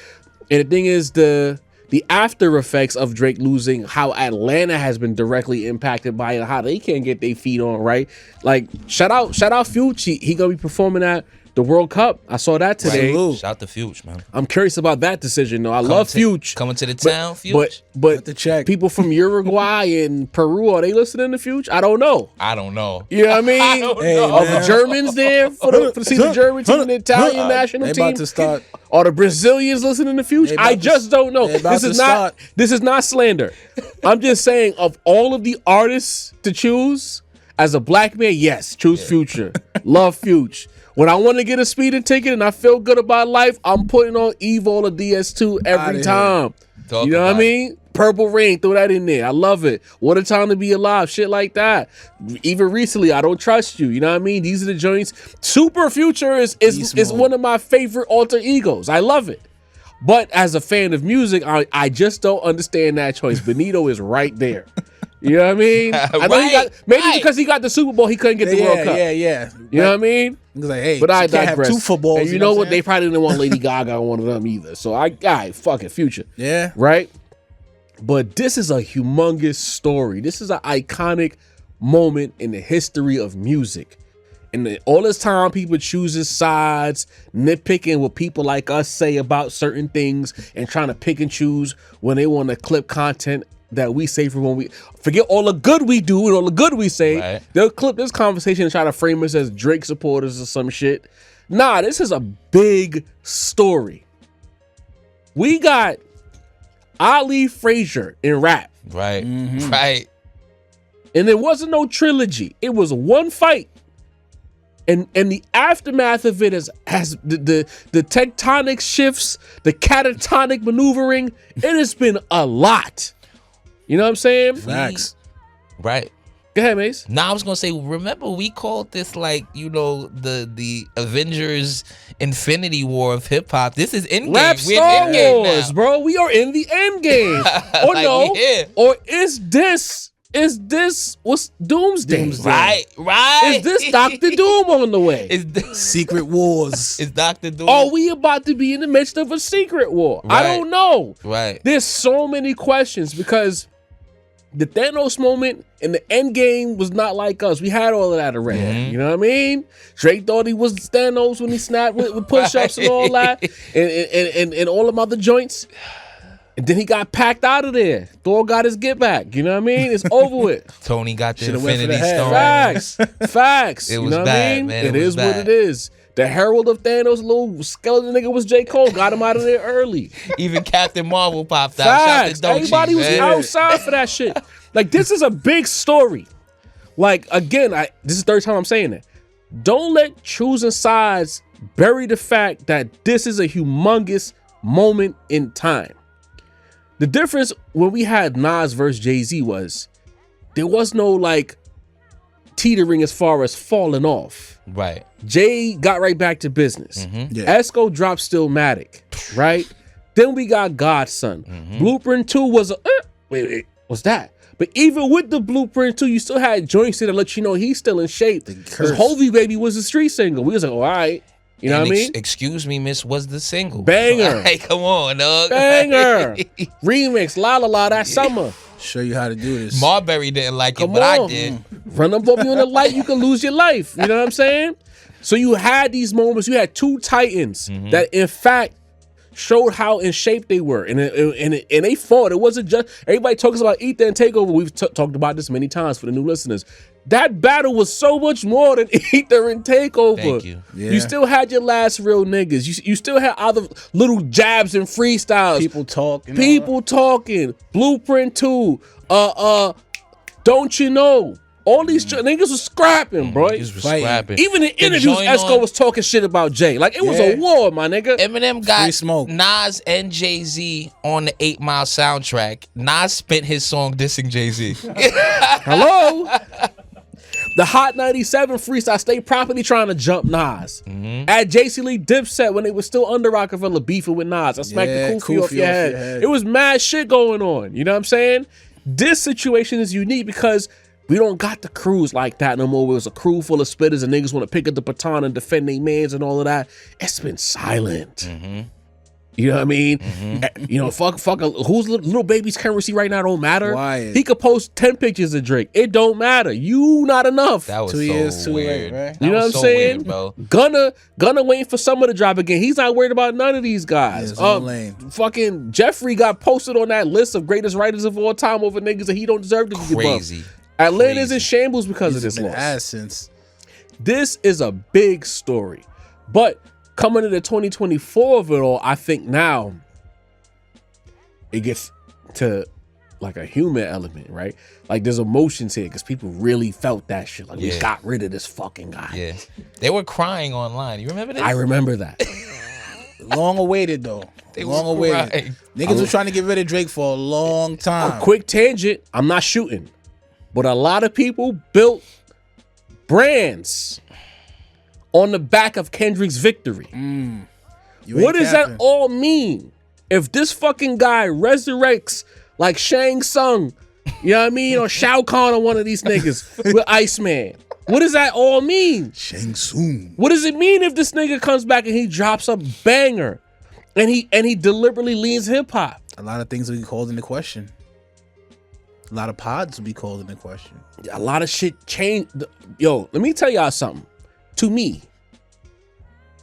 And the thing is, the after effects of Drake losing, how Atlanta has been directly impacted by it, how they can't get their feet on, right? Like, shout out Future. He gonna be performing at the World Cup. I saw that today. Right. Shout to Fuge, man. I'm curious about that decision, though. I love Fuge. Coming to the town, Fuge. But the check. People from Uruguay and Peru, are they listening to Fuge? I don't know. I don't know. You know what I mean? I don't know. Are the Germans there to see the German team, the Italian national They team? about to start. Are the Brazilians listening to Fuge? I just don't know. This is not slander. I'm just saying, of all of the artists to choose, as a black man, yes, choose Future. Love Fuge. When I want to get a speeding ticket and I feel good about life, I'm putting on Evo or DS2 every time. You know what I mean? Purple Rain, throw that in there. I love it. What a time to be alive. Shit like that. Even recently, I Don't Trust You. You know what I mean? These are the joints. Super Future is one of my favorite alter egos. I love it. But as a fan of music, I just don't understand that choice. Benito is right there. You know what I mean? I know because he got the Super Bowl, he couldn't get the World Cup. Yeah. You know what I mean? He was like, hey, but I can't digress. have 2 footballs. And you know what? They probably didn't want Lady Gaga on one of them either. So fuck it, Future. Yeah. Right? But this is a humongous story. This is an iconic moment in the history of music. And all this time, people choosing sides, nitpicking what people like us say about certain things, and trying to pick and choose when they want to clip content that we say for when we forget all the good we do and all the good we say. Right. They'll clip this conversation and try to frame us as Drake supporters or some shit. Nah, this is a big story. We got Ali Frazier in rap. Right. Mm-hmm. Right. And it wasn't no trilogy. It was one fight. And the aftermath of it has the tectonic shifts, the catatonic maneuvering. It has been a lot. You know what I'm saying? Facts. Right. Go ahead, Mase. Now I was gonna say, remember we called this like, the Avengers Infinity War of hip hop. This is Endgame. Rap Star Wars, bro. We are in the end game. Or like no? Or is this what's Doomsday? Right. Is this Dr. Doom on the way? Is this Secret Wars? Is Dr. Doom? Are we about to be in the midst of a secret war? Right. I don't know. Right. There's so many questions because the Thanos moment in the end game was not like us. We had all of that already. Mm-hmm. You know what I mean? Drake thought he was Thanos when he snapped with push-ups and all that, and all them other joints. And then he got packed out of there. Thor got his get back. You know what I mean? It's over with. Tony got the Infinity Stone. Facts. It was bad, man. It is what it is. The herald of Thanos, little skeleton nigga, was J. Cole. Got him out of there early. Even Captain Marvel popped out. Facts. Everybody was outside for that shit. Like, this is a big story. Like, again, this is the third time I'm saying it. Don't let choosing sides bury the fact that this is a humongous moment in time. The difference when we had Nas versus Jay-Z was there was no like teetering as far as falling off. Right. Jay got right back to business. Mm-hmm. Yeah. Esco dropped Stillmatic, right? Then we got Godson. Mm-hmm. Blueprint 2 was wait, what's that? But even with the Blueprint 2, you still had joints that let you know he's still in shape. Because Hovey Baby was a street single. We was like, all right. You know what I mean? Excuse Me, Miss was the single. Banger. Hey, come on, dog. Banger. Remix, La La La that summer. Show you how to do this. Marbury didn't like it, but I did. Run up on you in the light, you can lose your life. You know what I'm saying? So you had these moments. You had two titans that, in fact, showed how in shape they were. And they fought. It wasn't just... Everybody talks about Ether and Takeover. We've talked about this many times for the new listeners. That battle was so much more than Ether and Takeover. Thank you. Yeah. You still had your last real niggas. You still had other little jabs and freestyles. People talking. Blueprint 2. Don't you know? All these niggas was scrapping, bro. Niggas was scrapping. Even in interviews, Esco was talking shit about Jay. Like, it was a war, my nigga. Eminem got Nas and Jay-Z on the 8 Mile soundtrack. Nas spent his song dissing Jay-Z. Hello? The Hot 97 freestyle stayed properly trying to jump Nas. At JC Lee Dipset when they were still under Rockefeller beefing with Nas. I smacked the kufi off your head. It was mad shit going on. You know what I'm saying? This situation is unique because we don't got the crews like that no more. It was a crew full of spitters and niggas want to pick up the baton and defend their mans and all of that. It's been silent. You know what I mean? You know, fuck, whose little baby's currency right now don't matter. Why? He could post 10 pictures of Drake. It don't matter. You not enough. That was 2 years too weird. late, right? You know what I'm saying? Weird, bro. Gunna waiting for someone to drop again. He's not worried about none of these guys. Fucking Jeffrey got posted on that list of greatest writers of all time over niggas that he don't deserve to be crazy. Atlanta's in shambles because of this loss. This is a big story. But coming into 2024 of it all, I think now it gets to like a human element, right? Like there's emotions here because people really felt that shit. Like we got rid of this fucking guy. Yeah. They were crying online. You remember this? I remember that. Long awaited though. Long awaited. Niggas was trying to get rid of Drake for a long time. A quick tangent. I'm not shooting. But a lot of people built brands on the back of Kendrick's victory. What does that all mean? If this fucking guy resurrects like Shang Tsung, you know what I mean? Or Shao Kahn or one of these niggas with ICEMAN. What does that all mean? Shang Tsung. What does it mean if this nigga comes back and he drops a banger and he deliberately leans hip hop? A lot of things will be called into question. A lot of pods will be called into question. A lot of shit changed. Yo, let me tell y'all something. To me,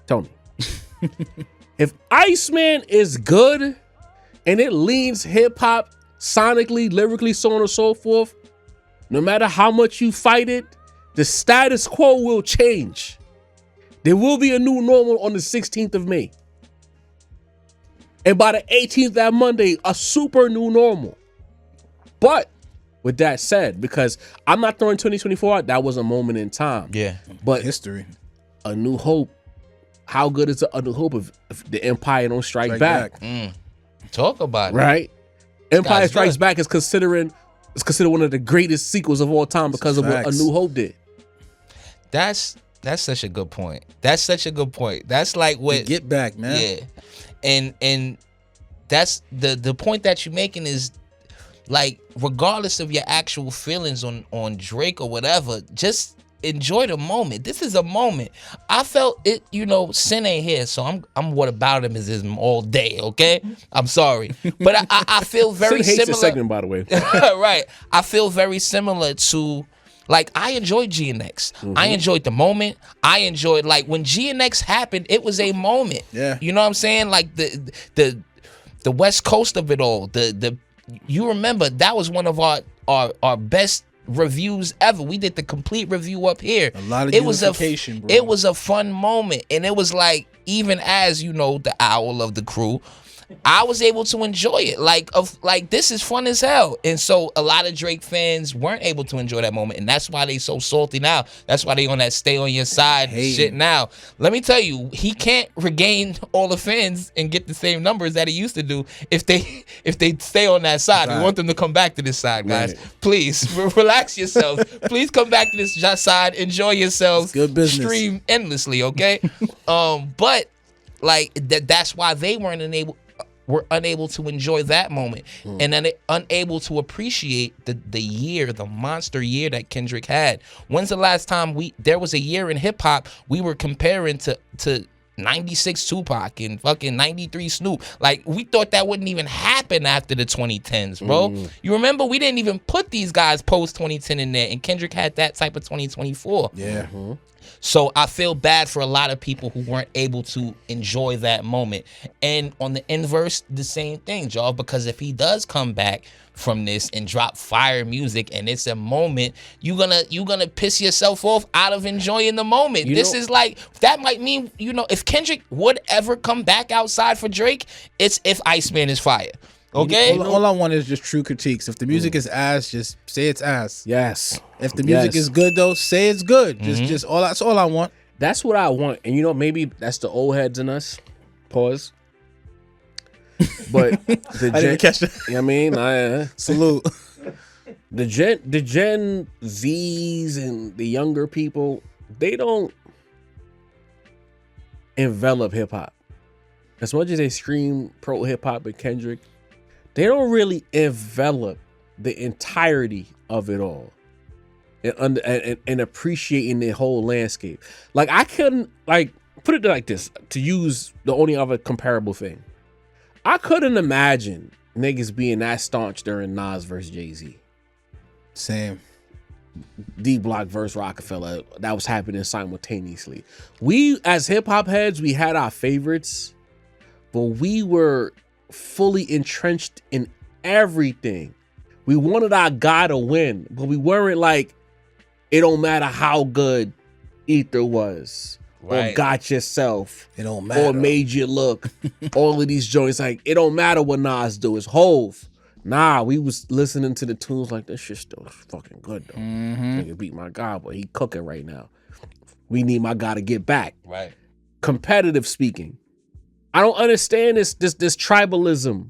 Tony, if ICEMAN is good and it leans hip hop sonically, lyrically, so on and so forth, no matter how much you fight it, the status quo will change. There will be a new normal on the 16th of May. And by the 18th, that Monday, a super new normal. But with that said, because I'm not throwing 2024 out, that was a moment in time. Yeah. But history. A New Hope. How good is A New Hope if the Empire don't strike back? Talk about it. Right? Empire Strikes Back is considered one of the greatest sequels of all time because of what A New Hope did. That's such a good point. That's such a good point. That's like what Get Back, man. Yeah. And that's the point that you're making is like, regardless of your actual feelings on Drake or whatever, just enjoy the moment. This is a moment. I felt it, Sin ain't here, so I'm whataboutism all day, okay? I'm sorry. But I feel very Sin hates similar. the segment, by the way. Right. I feel very similar to, like, I enjoyed GNX. I enjoyed the moment. I enjoyed, like, when GNX happened, it was a moment. Yeah. You know what I'm saying? Like the West Coast of it all. You remember that was one of our best reviews ever. We did the complete review up here. A lot of unification, bro. It was a fun moment, and it was like, even as the owl of the crew, I was able to enjoy it. Like this is fun as hell. And so a lot of Drake fans weren't able to enjoy that moment, and that's why they so salty now. That's why they on that stay on your side shit now. Let me tell you, he can't regain all the fans and get the same numbers that he used to do if they stay on that side. We want them to come back to this side, guys. Right. Please relax yourselves. Please come back to this side. Enjoy yourselves. Good business. Stream endlessly, okay? But like that's why they were unable to enjoy that moment, and then unable to appreciate the monster year that Kendrick had. When's the last time there was a year in hip hop we were comparing to 96 Tupac and fucking 93 Snoop? Like, we thought that wouldn't even happen after the 2010s, bro. You remember we didn't even put these guys post 2010 in there, and Kendrick had that type of 2024. Yeah. So I feel bad for a lot of people who weren't able to enjoy that moment. And on the inverse, the same thing, Jarv, because if he does come back from this and drop fire music and it's a moment, you're gonna piss yourself off out of enjoying the moment. This is like, that might mean, if Kendrick would ever come back outside for Drake, it's if ICEMAN is fire. Okay. All I want is just true critiques. If the music is ass, just say it's ass. Yes. If the music is good, though, say it's good. That's all I want. That's what I want. And maybe that's the old heads in us. Pause. But I didn't catch that. You know what I mean? Salute. The Gen Zs and the younger people, they don't envelop hip hop. As much as they scream pro hip hop and Kendrick, they don't really envelop the entirety of it all and appreciating the whole landscape. Like, I couldn't, like, put it like this, to use the only other comparable thing. I couldn't imagine niggas being that staunch during Nas versus Jay-Z. Same. D-Block versus Rockefeller, that was happening simultaneously. We, as hip-hop heads, we had our favorites, but we were fully entrenched in everything. We wanted our guy to win, but we weren't like, it don't matter how good Ether was, or Got Yourself, it don't matter, or Made You Look. All of these joints, like, it don't matter what Nas do. It's Hove. Nah, we was listening to the tunes like, this shit still fucking good though. Nigga beat my guy, but he cooking right now. We need my guy to get back. Right. Competitive speaking. I don't understand this tribalism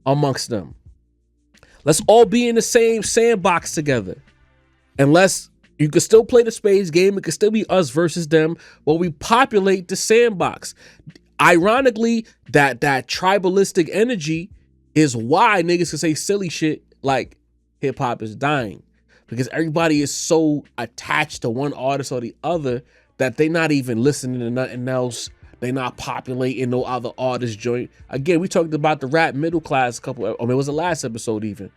amongst them. Let's all be in the same sandbox together. Unless you could still play the spades game, it could still be us versus them, but we populate the sandbox. Ironically, that tribalistic energy is why niggas can say silly shit like hip hop is dying. Because everybody is so attached to one artist or the other that they not even listening to nothing else. They not populating no other artist joint. Again, we talked about the rap middle class it was the last episode even.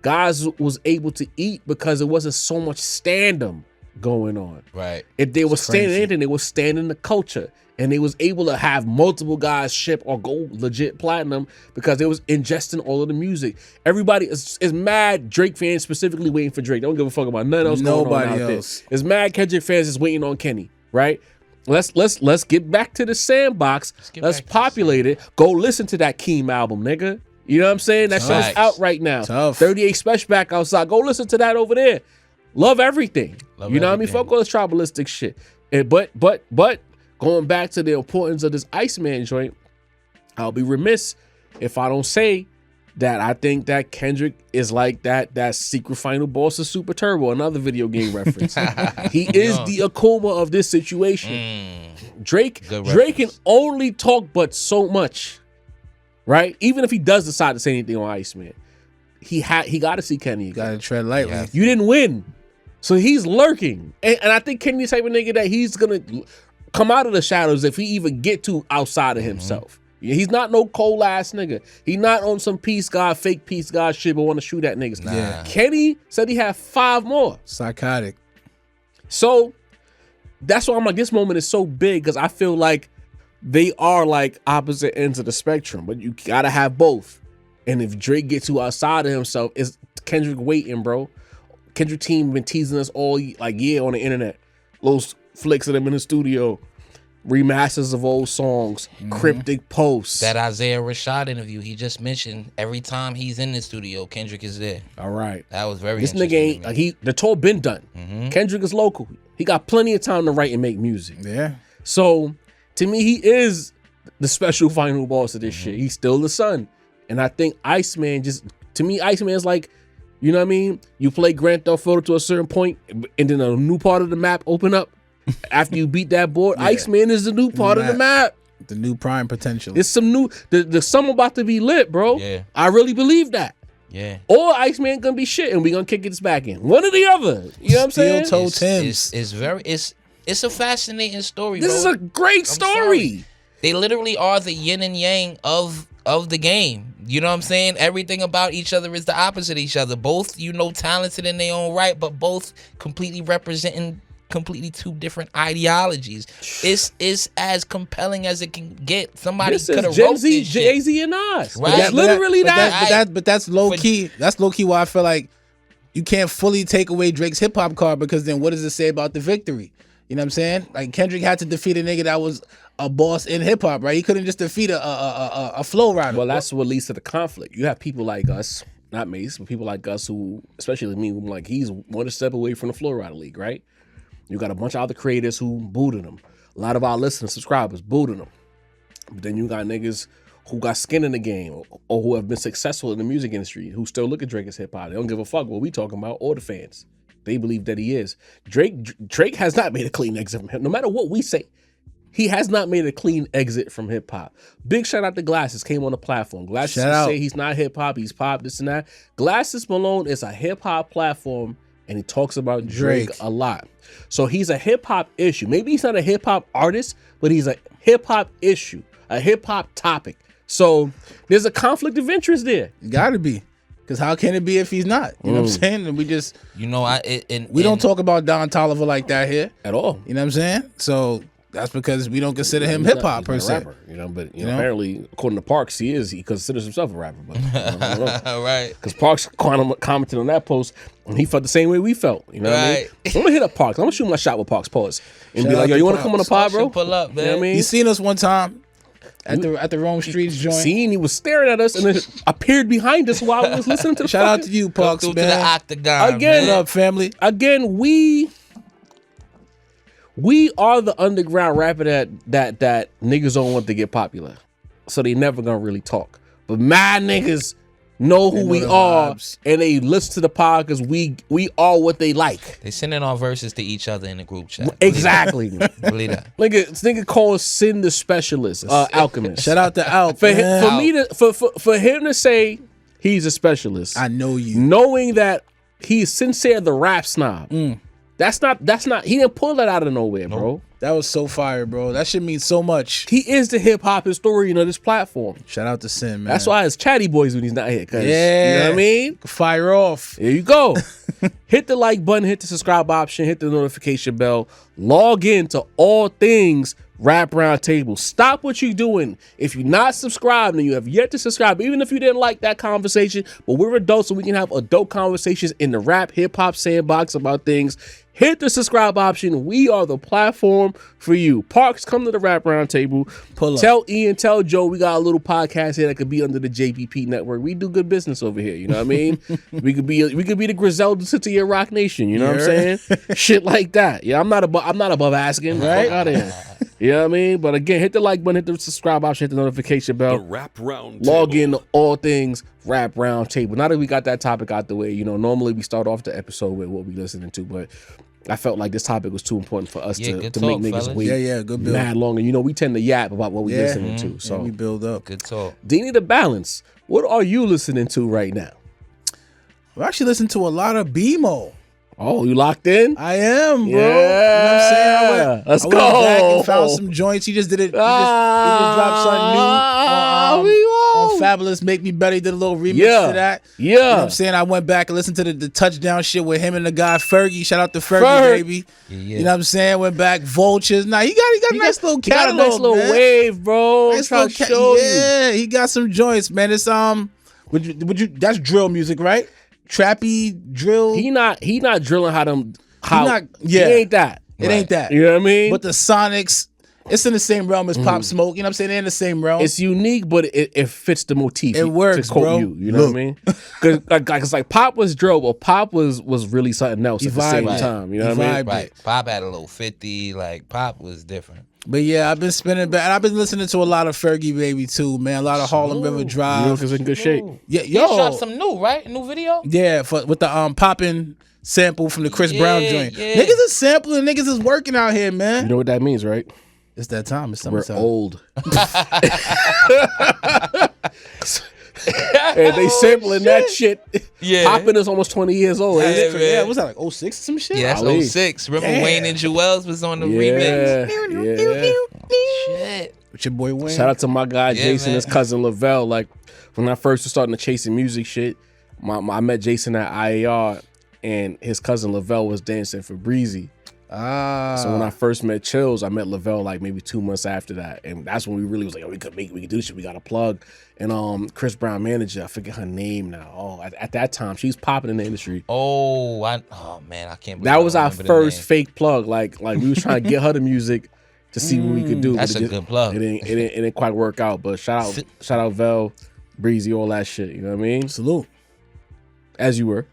Guys was able to eat because there wasn't so much stand-em going on. Right. If they were standing anything, they were standing the culture. And they was able to have multiple guys ship or go legit platinum because they was ingesting all of the music. Everybody is mad Drake fans specifically waiting for Drake. They don't give a fuck about nothing else going on out there. It's mad Kendrick fans is waiting on Kenny, right? Let's get back to the sandbox. Let's populate it. Go listen to that Keem album, nigga. You know what I'm saying? That shit's out right now. 38 Special back outside. Go listen to that over there. Love everything. You know what I mean? Fuck all this tribalistic shit. But going back to the importance of this ICEMAN joint, I'll be remiss if I don't say that I think that Kendrick is like that secret final boss of Super Turbo, another video game reference. He is the Akuma of this situation. Drake can only talk but so much, right? Even if he does decide to say anything on ICEMAN, he got to see Kenny. Got to tread lightly. Yeah. You didn't win, so he's lurking, and I think Kenny's the type of nigga that he's gonna come out of the shadows if he even get to outside of himself. He's not no cold ass nigga. He not on some peace god, fake peace god shit, but want to shoot at niggas. Nah. Kenny said he had 5 more. Psychotic. So that's why I'm like, this moment is so big because I feel like they are like opposite ends of the spectrum, but you gotta have both. And if Drake gets too outside of himself, is Kendrick waiting, bro? Kendrick team been teasing us all like on the internet. Those flicks of them in the studio. Remasters of old songs, cryptic posts. That Isaiah Rashad interview he just mentioned, every time he's in the studio, Kendrick is there. All right. That was very This nigga ain't, like the tour been done. Kendrick is local. He got plenty of time to write and make music. Yeah. So, to me, he is the special final boss of this shit. He's still the son. And I think ICEMAN to me, ICEMAN is like, you know what I mean? You play Grand Theft Auto to a certain point, and then a new part of the map open up. After you beat that board, ICEMAN is the new part of the map. The new prime potential. It's some new, the summer about to be lit, bro. Yeah. I really believe that. Yeah. Or ICEMAN gonna be shit and we gonna kick its back in. One or the other. You know what I'm saying? Steel toe Timbs. It's a fascinating story, This is a great story. They literally are the yin and yang of the game. You know what I'm saying? Everything about each other is the opposite of each other. Both, talented in their own right, but both completely representing completely 2 different ideologies. It's as compelling as it can get. Somebody could have wrote this shit. Jay-Z and Nas. Right? That's literally that. But that's low key. That's low key why I feel like you can't fully take away Drake's hip hop card, because then what does it say about the victory? You know what I'm saying? Like Kendrick had to defeat a nigga that was a boss in hip hop, right? He couldn't just defeat a flow rider. Well, that's what leads to the conflict. You have people like us, not Mase, but people like us who, especially me, who like he's one step away from the flow rider league, right? You got a bunch of other creators who booted him. A lot of our listeners, subscribers, booted him. But then you got niggas who got skin in the game or who have been successful in the music industry who still look at Drake as hip hop. They don't give a fuck what we talking about or the fans. They believe that he is. Drake has not made a clean exit from him. No matter what we say, he has not made a clean exit from hip hop. Big shout out to Glasses, came on the platform. Glasses say he's not hip hop, he's pop, this and that. Glasses Malone is a hip hop platform and he talks about Drake a lot. So he's a hip hop issue. Maybe he's not a hip hop artist, but he's a hip hop issue, a hip hop topic. So there's a conflict of interest there. Gotta be. Because how can it be if he's not? You know what I'm saying? And we just, we don't talk about Don Toliver like that here at all. You know what I'm saying? So that's because we don't consider him hip hop per se. Rapper, but apparently, according to Parks, he considers himself a rapper. But I don't know. Right? Because Parks commented on that post, and he felt the same way we felt. You know what I mean? I'm gonna hit up Parks. I'm gonna shoot my shot with Parks. Pause and be like, "Yo, you want to come on the pod, bro? Pull up, man." You know what I mean? He seen us one time at the Rome Streets joint. He was staring at us and then appeared behind us while we was listening to the Shout out to you, Parks, man. To the octagon. Again, what up, family? Again, we are the underground rapper that niggas don't want to get popular. So they never gonna really talk. But my niggas know who we are and they listen to the pod because we are what they like. They sending our verses to each other in the group chat. Exactly. Believe that. This nigga called Sin the Specialist, Alchemist. Shout out to Al. For him to say he's a specialist. I know you. Knowing that he's Sincere the rap snob. That's not he didn't pull that out of nowhere, bro. That was so fire, bro. That shit means so much. He is the hip hop historian of this platform. Shout out to Sin, man. That's why it's chatty boys when he's not here. You know what I mean? Fire off. There you go. Hit the like button, hit the subscribe option, hit the notification bell. Log in to all things Rap Roundtable. Stop what you're doing. If you're not subscribed and you have yet to subscribe, even if you didn't like that conversation, but we're adults so we can have adult conversations in the rap hip hop sandbox about things. hit the subscribe option. We are the platform for you. Parks, come to the Rap Roundtable. Pull up. Tell Ian, tell Joe, we got a little podcast here that could be under the JPP network. We do good business over here. You know what I mean? we could be the Griselda City of your Rock Nation. You know what I'm saying? Shit like that. Yeah, I'm not above asking. Right out there. You know what I mean? But again, hit the like button, hit the subscribe option, hit the notification bell. The Rap Roundtable. Log in to all things Rap Roundtable. Now that we got that topic out the way, you know, normally we start off the episode with what we listening to, but I felt like this topic was too important for us to talk, make niggas fellas. wait good build. mad longer. You know, we tend to yap about what we listening to. So we build up. Good talk. Dini the Balance, what are you listening to right now? We're actually listening to a lot of BMO. Oh, you locked in? I am, bro. Yeah. You know what I'm saying? Let's I go. went back and found some joints. He just did it. He just dropped something new on Fabulous Make Me Better. He did a little remix to that. Yeah. You know what I'm saying? I went back and listened to the touchdown shit with him and the guy Fergie. Shout out to Fergie, baby. Yeah. You know what I'm saying? Went back Vultures. Nah, he got a nice little catalog, He got a nice little wave, bro. Nice little he got some joints, man. It's would you that's drill music, right? Trappy drill. He not drilling he ain't that. It ain't that. You know what I mean? But the Sonics, it's in the same realm as Pop Smoke. You know what I'm saying? They're in the same realm. It's unique, but it fits the motif. It works, to quote bro. You know what I mean? Because like Pop was drill, but Pop was really something else at the same time. You know what I mean? Right. Pop had a little 50. Like Pop was different. But yeah, I've been spinning back. And I've been listening to a lot of Fergie Baby too, man. A lot of Harlem River Drive. New York is in good shape. Yeah, He dropped some new, right? A new video? Yeah, with the popping sample from the Chris Brown joint. Yeah. Niggas is sampling, niggas is working out here, man. You know what that means, right? It's that time. It's We're summertime. old. And they sampling that shit. Yeah. Poppin' is almost 20 years old. Yeah, what's that, like 06 or some shit? Yeah, that's 06. Remember Wayne and Jewels was on the remix? Shit. With your boy Wayne. Shout out to my guy Jason, man. his cousin Lavelle. Like when I first was starting to chasing music shit, I met Jason at IAR and his cousin Lavelle was dancing for Breezy. So when I first met Chills, I met Lavelle like maybe 2 months after that, and that's when we really was like, oh, we could do this shit. We got a plug. And Chris Brown manager, I forget her name now. Oh, at that time she was popping in the industry. Oh man, I can't believe that was our first fake plug. Like we was trying to get her the music to see what we could do. That's a good plug. It didn't quite work out, but shout out Vel, Breezy, all that shit. You know what I mean? Salute. As you were.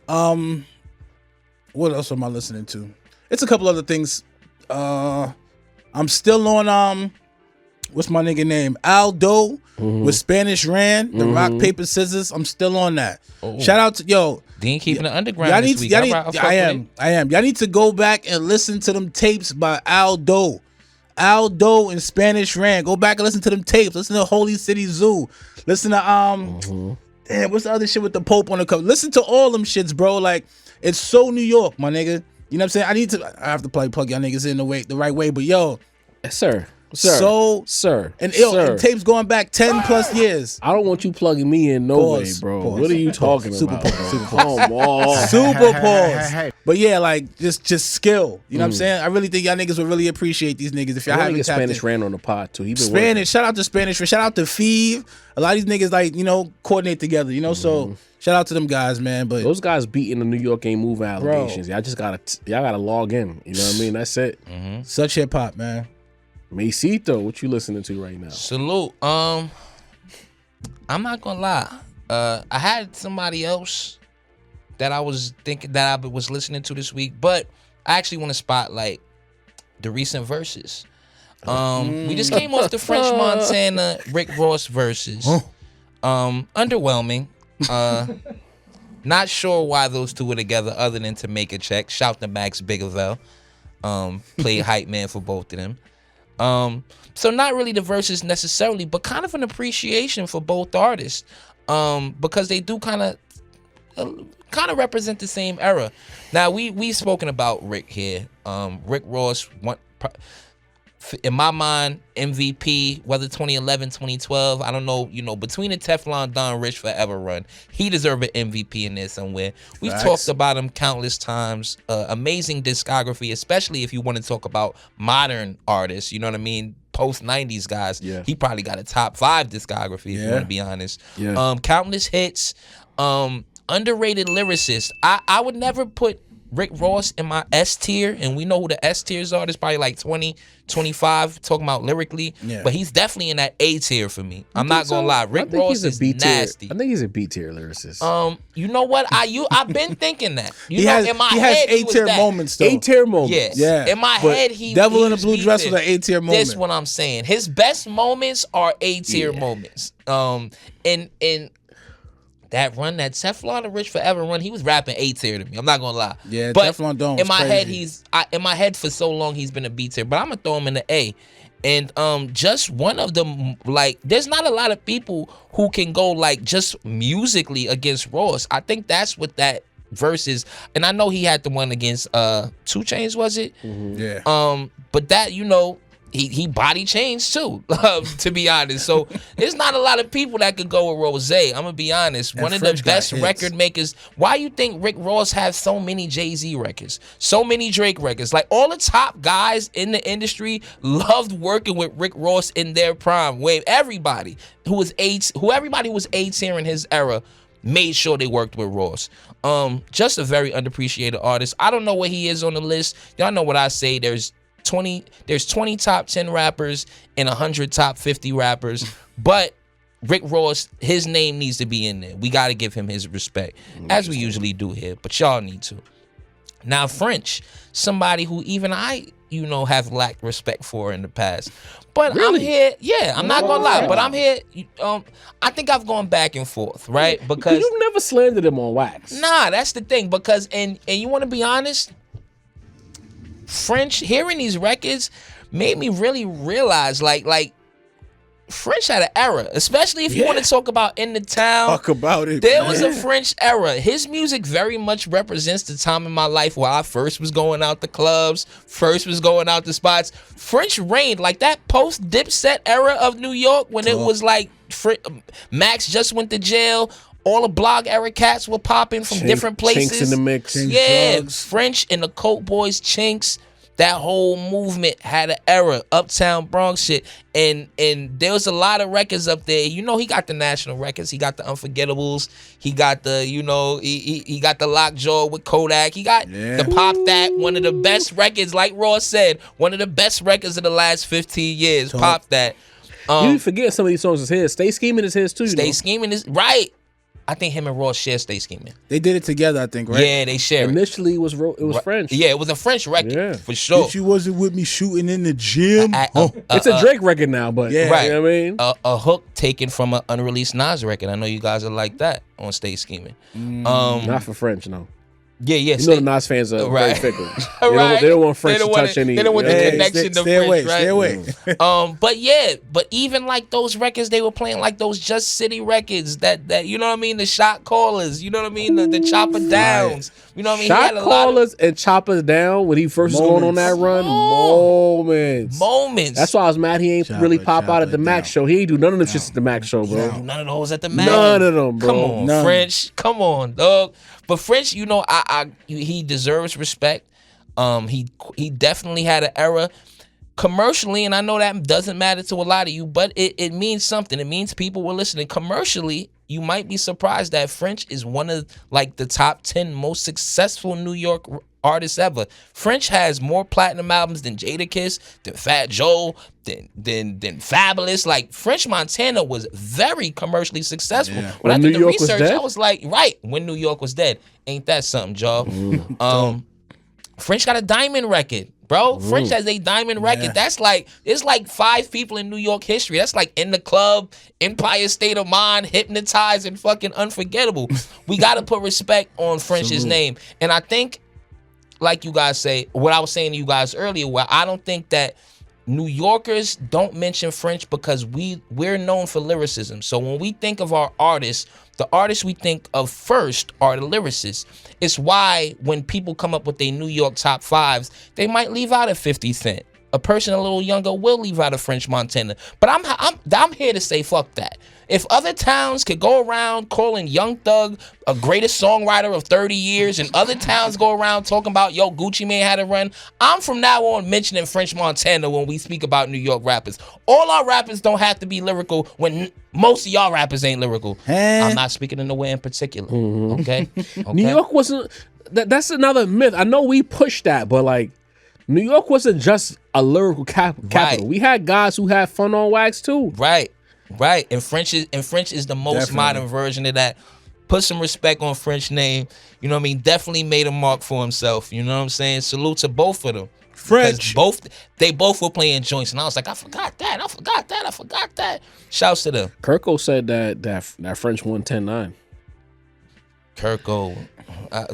What else am I listening to? It's a couple other things. I'm still on what's my nigga name? Aldo with Spanish Ran, the Rock Paper Scissors. I'm still on that. Shout out to Dean keeping the underground this week. I am. Y'all need to go back and listen to them tapes by Aldo and Spanish Ran. Go back and listen to them tapes. Listen to Holy City Zoo. Listen to damn, what's the other shit with the Pope on the cover? Listen to all them shits, bro. Like it's so New York, my nigga. You know what I'm saying? I have to plug y'all niggas in the right way, but yo, yes, sir. And tapes going back 10 plus years. I don't want you plugging me in way, bro. Pause. What are you talking about? Super pause. Hey. But yeah, like just skill. You know what I'm saying? I really think y'all niggas would really appreciate these niggas if y'all haven't get Spanish Ran on the pod too. He been Spanish. working. Shout out to Spanish. Shout out to Feeve. A lot of these niggas like coordinate together. So shout out to them guys, man. But those guys beating the New York ain't moving allegations. Y'all gotta log in. You know what I mean? That's it. Such hip hop, man. Masito, what you listening to right now? Salute. I'm not gonna lie. I had somebody else that I was thinking that I was listening to this week, but I actually want to spotlight the recent verses. We just came off the French Montana Rick Ross verses. Underwhelming. Not sure why those two were together other than to make a check. Shout to Max Bigelow. Played hype man for both of them. So not really the verses necessarily, but kind of an appreciation for both artists, because they do kind of represent the same era. Now we've spoken about Rick here. Rick Ross, in my mind, MVP, whether 2011, 2012, I don't know, between the Teflon Don Rich Forever run, he deserved an MVP in there somewhere. We've talked about him countless times. Amazing discography, especially if you want to talk about modern artists, you know what I mean? Post-90s guys. Yeah. He probably got a top 5 discography, if you want to be honest. Yeah. Countless hits, underrated lyricist. I would never put Rick Ross in my S tier, and we know who the S tiers are. There's probably like 20, 25 talking about lyrically, but he's definitely in that A tier for me. I'm not gonna lie. Rick Ross is nasty. I think he's a B tier lyricist. You know what? I've been thinking that. In my head, he has A tier moments though. A tier moments. Yeah. In my head, he Devil in a Blue Dress was an A tier moment. That's what I'm saying. His best moments are A tier moments. And that run, that Teflon and Rich Forever run, he was rapping A tier to me. I'm not gonna lie. Yeah, but Teflon Don was in my crazy. head, in my head for so long he's been a B tier, but I'm gonna throw him in the A. And just one of them, like, there's not a lot of people who can go like just musically against Ross. I think that's what that verse is. And I know he had the one against 2 Chainz, was it? Mm-hmm. Yeah. But that, you know, he body changed too, to be honest. So there's not a lot of people that could go with Rose. I'm gonna be honest. And one of French the best got record makers. Why you think Rick Ross has so many Jay-Z records, so many Drake records? Like all the top guys in the industry loved working with Rick Ross in their prime. Where everybody who was A tier in his era made sure they worked with Ross. Just a very underappreciated artist. I don't know where he is on the list. Y'all know what I say. There's 20 top 10 rappers and 100 top 50 rappers, but Rick Ross, his name needs to be in there. We got to give him his respect, as we usually do here, but y'all need to. Now, French, somebody who even I, have lacked respect for in the past. But really? I'm here, I'm not gonna lie, but I'm here. I think I've gone back and forth, right? Because you never slandered him on wax. Nah, that's the thing. Because and you want to be honest, French, hearing these records made me really realize like French had an era, especially if you want to talk about In the Town. Talk about it. There was a French era. His music very much represents the time in my life where I first was going out the clubs, first was going out the spots. French reigned, like that post Dipset era of New York when it was like Max just went to jail. All the blog era cats were popping from different places. Chinks in the mix. Drugs. French and the Coke Boys, Chinks. That whole movement had an era, Uptown Bronx shit, and there was a lot of records up there. He got the national records, he got the Unforgettables, he got the he got the Lockjaw with Kodak, he got the Pop That, one of the best records, like Ross said, one of the best records of the last 15 years. Pop That. You forget some of these songs is his. Stay Scheming is his too. Stay Scheming is right. I think him and Ross share Stay Scheming. They did it together, I think, right? Yeah, they share it. Initially, it was French. Yeah, it was a French record, for sure. Bitch, you wasn't with me shooting in the gym. It's a Drake record now, but right. You know what I mean? A hook taken from an unreleased Nas record. I know you guys are like that on Stay Scheming. Not for French, no. Yeah. You know the Nas fans are very fickle. They don't want French to touch any. They don't want the connection to French, right? Stay away. But even like those records they were playing, like those Just City records, that you know what I mean, the Shot Callers, you know what I mean, the Chopper Downs, you know what I mean. Shot Callers and Choppers Down when he first was going on that run. Moments. That's why I was mad he ain't really pop out at the Max show. He ain't do none of them shits at the Max show, bro. None of those at the Max. None of them, bro. Come on, French. Come on, dog. But French, he deserves respect. He definitely had an era commercially, and I know that doesn't matter to a lot of you, but it means something. It means people were listening. Commercially, you might be surprised that French is one of like the top 10 most successful New York artists ever. French has more platinum albums than Jadakiss, than Fat Joe, than Fabulous. Like French Montana was very commercially successful. Yeah. When I did the research, I was like, right, when New York was dead. Ain't that something, Jarv? French got a diamond record, bro. French has a diamond record. Yeah. That's like, it's like 5 people in New York history. That's like In the Club, Empire State of Mind, Hypnotized, and fucking Unforgettable. We got to put respect on French's name. And I think, like you guys say, what I was saying to you guys earlier, where I don't think that New Yorkers don't mention French because we're known for lyricism. So when we think of our artists, the artists we think of first are the lyricists. It's why when people come up with their New York top 5s, they might leave out a 50 Cent. A person a little younger will leave out a French Montana. But I'm here to say fuck that. If other towns could go around calling Young Thug a greatest songwriter of 30 years and other towns go around talking about, yo, Gucci Mane had a run, I'm from now on mentioning French Montana when we speak about New York rappers. All our rappers don't have to be lyrical when most of y'all rappers ain't lyrical. I'm not speaking in the way in particular. Okay? New York wasn't... that's another myth. I know we pushed that, but like New York wasn't just a lyrical capital. Right. We had guys who had fun on wax too. Right. And French is the most modern version of that. Put some respect on French name. You know what I mean? Definitely made a mark for himself. You know what I'm saying? Salute to both of them. French. They both were playing joints, and I was like, I forgot that. Shouts to them. Kirko said that French won 10-9. Kirko,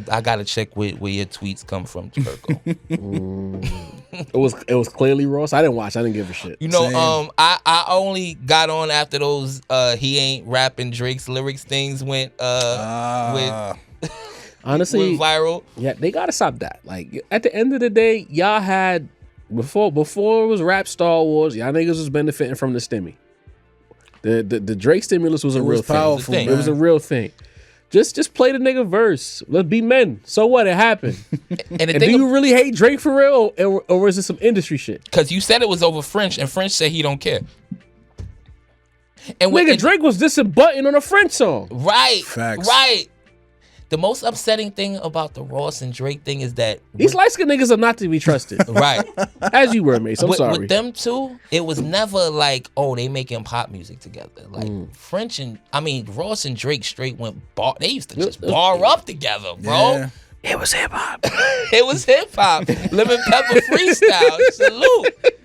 I gotta check where your tweets come from, Kirko. It was clearly Ross. I didn't watch. I didn't give a shit. You know, I only got on after those he ain't rapping Drake's lyrics things went with. Honestly, went viral. Yeah, they gotta stop that. Like at the end of the day, y'all had before it was rap Star Wars. Y'all niggas was benefiting from the stimmy. The Drake stimulus was a real powerful thing. It was a real thing. Just play the nigga verse. Let's be men. So what? It happened. and do you really hate Drake for real, or is it some industry shit? Because you said it was over French, and French said he don't care. And Drake was dissing Button on a French song. Right. Facts. Right. The most upsetting thing about the Ross and Drake thing is that these light-skinned niggas are not to be trusted. Right. As you were, Mace. I'm sorry. With them two, it was never like, oh, they making pop music together. Like Ross and Drake straight went bar. They used to just bar up together, bro. Yeah. It was hip hop. It was hip hop. Lemon Pepper freestyle.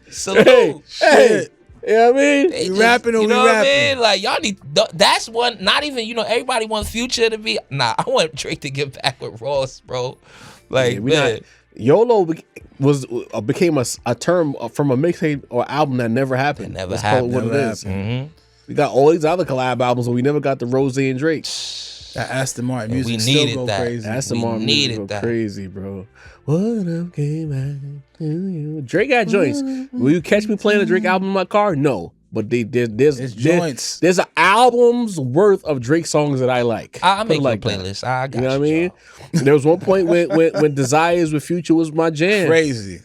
Salute. Hey. You know what I mean? You rapping or we rapping? What I mean? Like, y'all need, that's one, not even, everybody wants Future to be, I want Drake to get back with Ross, bro. Like, YOLO became a term from a mixtape or album that never happened. It never happened. What it is. Mm-hmm. We got all these other collab albums, but we never got the Rose and Drake. That Aston Martin music still go crazy. Aston Martin music go crazy, bro. What up came back to you? Drake got joints. Will you catch me playing a Drake album in my car? No. But there's joints. There's an album's worth of Drake songs that I like. I make a playlist. I got you know what I mean? There was one point when Desires with Future was my jam. Crazy.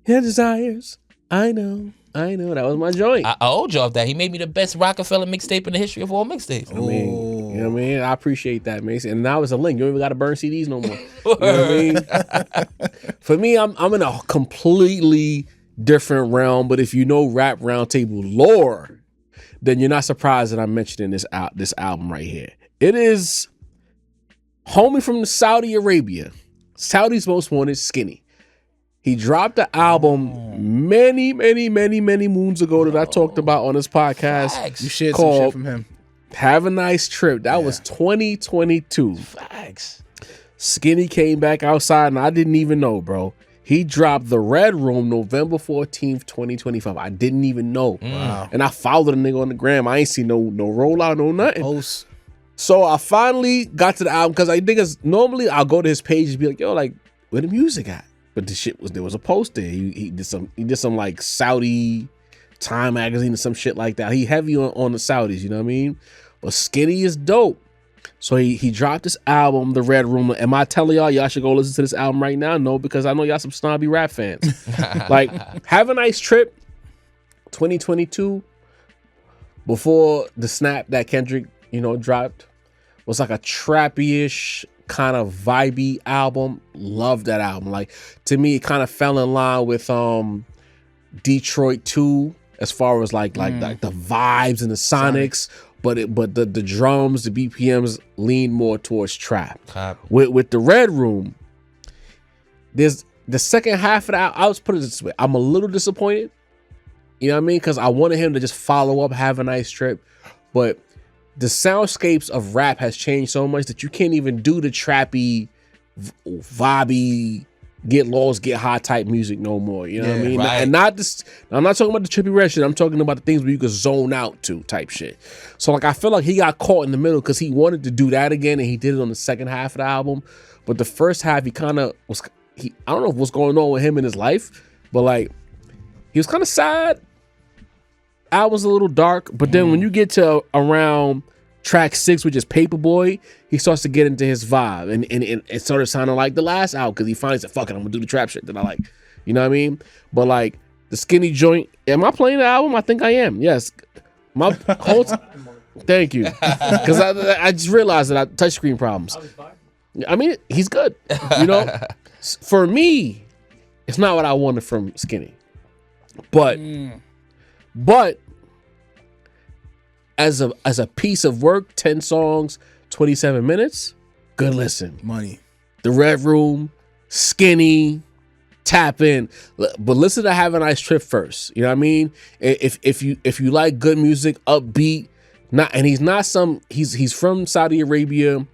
Yeah, Desires. I know. That was my joint. I owed y'all that. He made me the best Rockefeller mixtape in the history of all mixtapes. I mean, you know what I mean? I appreciate that, Mason. And now it's a link. You don't even got to burn CDs no more. You know what I mean? For me, I'm in a completely different realm. But if you know Rap Roundtable lore, then you're not surprised that I'm mentioning this album right here. It is homie from Saudi Arabia. Saudi's Most Wanted, Skinny. He dropped the album many moons ago that I talked about on this podcast. Facts. You shared some shit from him. Have a Nice Trip. That was 2022. Facts. Skinny came back outside and I didn't even know, bro. He dropped The Red Room November 14th, 2025. I didn't even know. Wow. And I followed the nigga on the gram. I ain't see no rollout, no nothing. Post. So I finally got to the album because I think normally I'll go to his page and be like, yo, like, where the music at? But there was a post there. He did some like Saudi Time magazine or some shit like that. He heavy on the Saudis, you know what I mean? But Skinny is dope. So he dropped this album, The Red Room. Am I telling y'all should go listen to this album right now? No, because I know y'all some snobby rap fans. Like, Have a Nice Trip, 2022, before the snap that Kendrick, dropped, was like a trappy-ish kind of vibey album. Love that album. Like, to me, it kind of fell in line with Detroit 2 as far as like the vibes and the sonics, but the drums, the BPMs lean more towards trap. With The Red Room, there's the second half of that. I'll just put it this way: I'm a little disappointed. You know what I mean? Because I wanted him to just follow up Have a Nice Trip, but the soundscapes of rap has changed so much that you can't even do the trappy, vibey, get lost, get high type music no more. You know what I mean? Right. And not this. I'm not talking about the trippy red shit. I'm talking about the things where you could zone out to type shit. So like, I feel like he got caught in the middle because he wanted to do that again, and he did it on the second half of the album. But the first half, he kind of was. I don't know what's going on with him in his life, but like, he was kind of sad. Album's a little dark, but then when you get to around track 6, which is Paperboy, he starts to get into his vibe, and it started sounding like the last album because he finally said, "Fuck it, I'm gonna do the trap shit that I like." You know what I mean? But like the Skinny joint, am I playing the album? I think I am. Yes, my whole. Thank you, because I just realized that I touchscreen problems. I mean, he's good. You know, for me, it's not what I wanted from Skinny, but as a piece of work, 10 songs, 27 minutes, good listen. Money. The Red Room, Skinny, tap in, but listen to Have a Nice Trip first. You know what I mean? If you like good music, upbeat, he's from Saudi Arabia,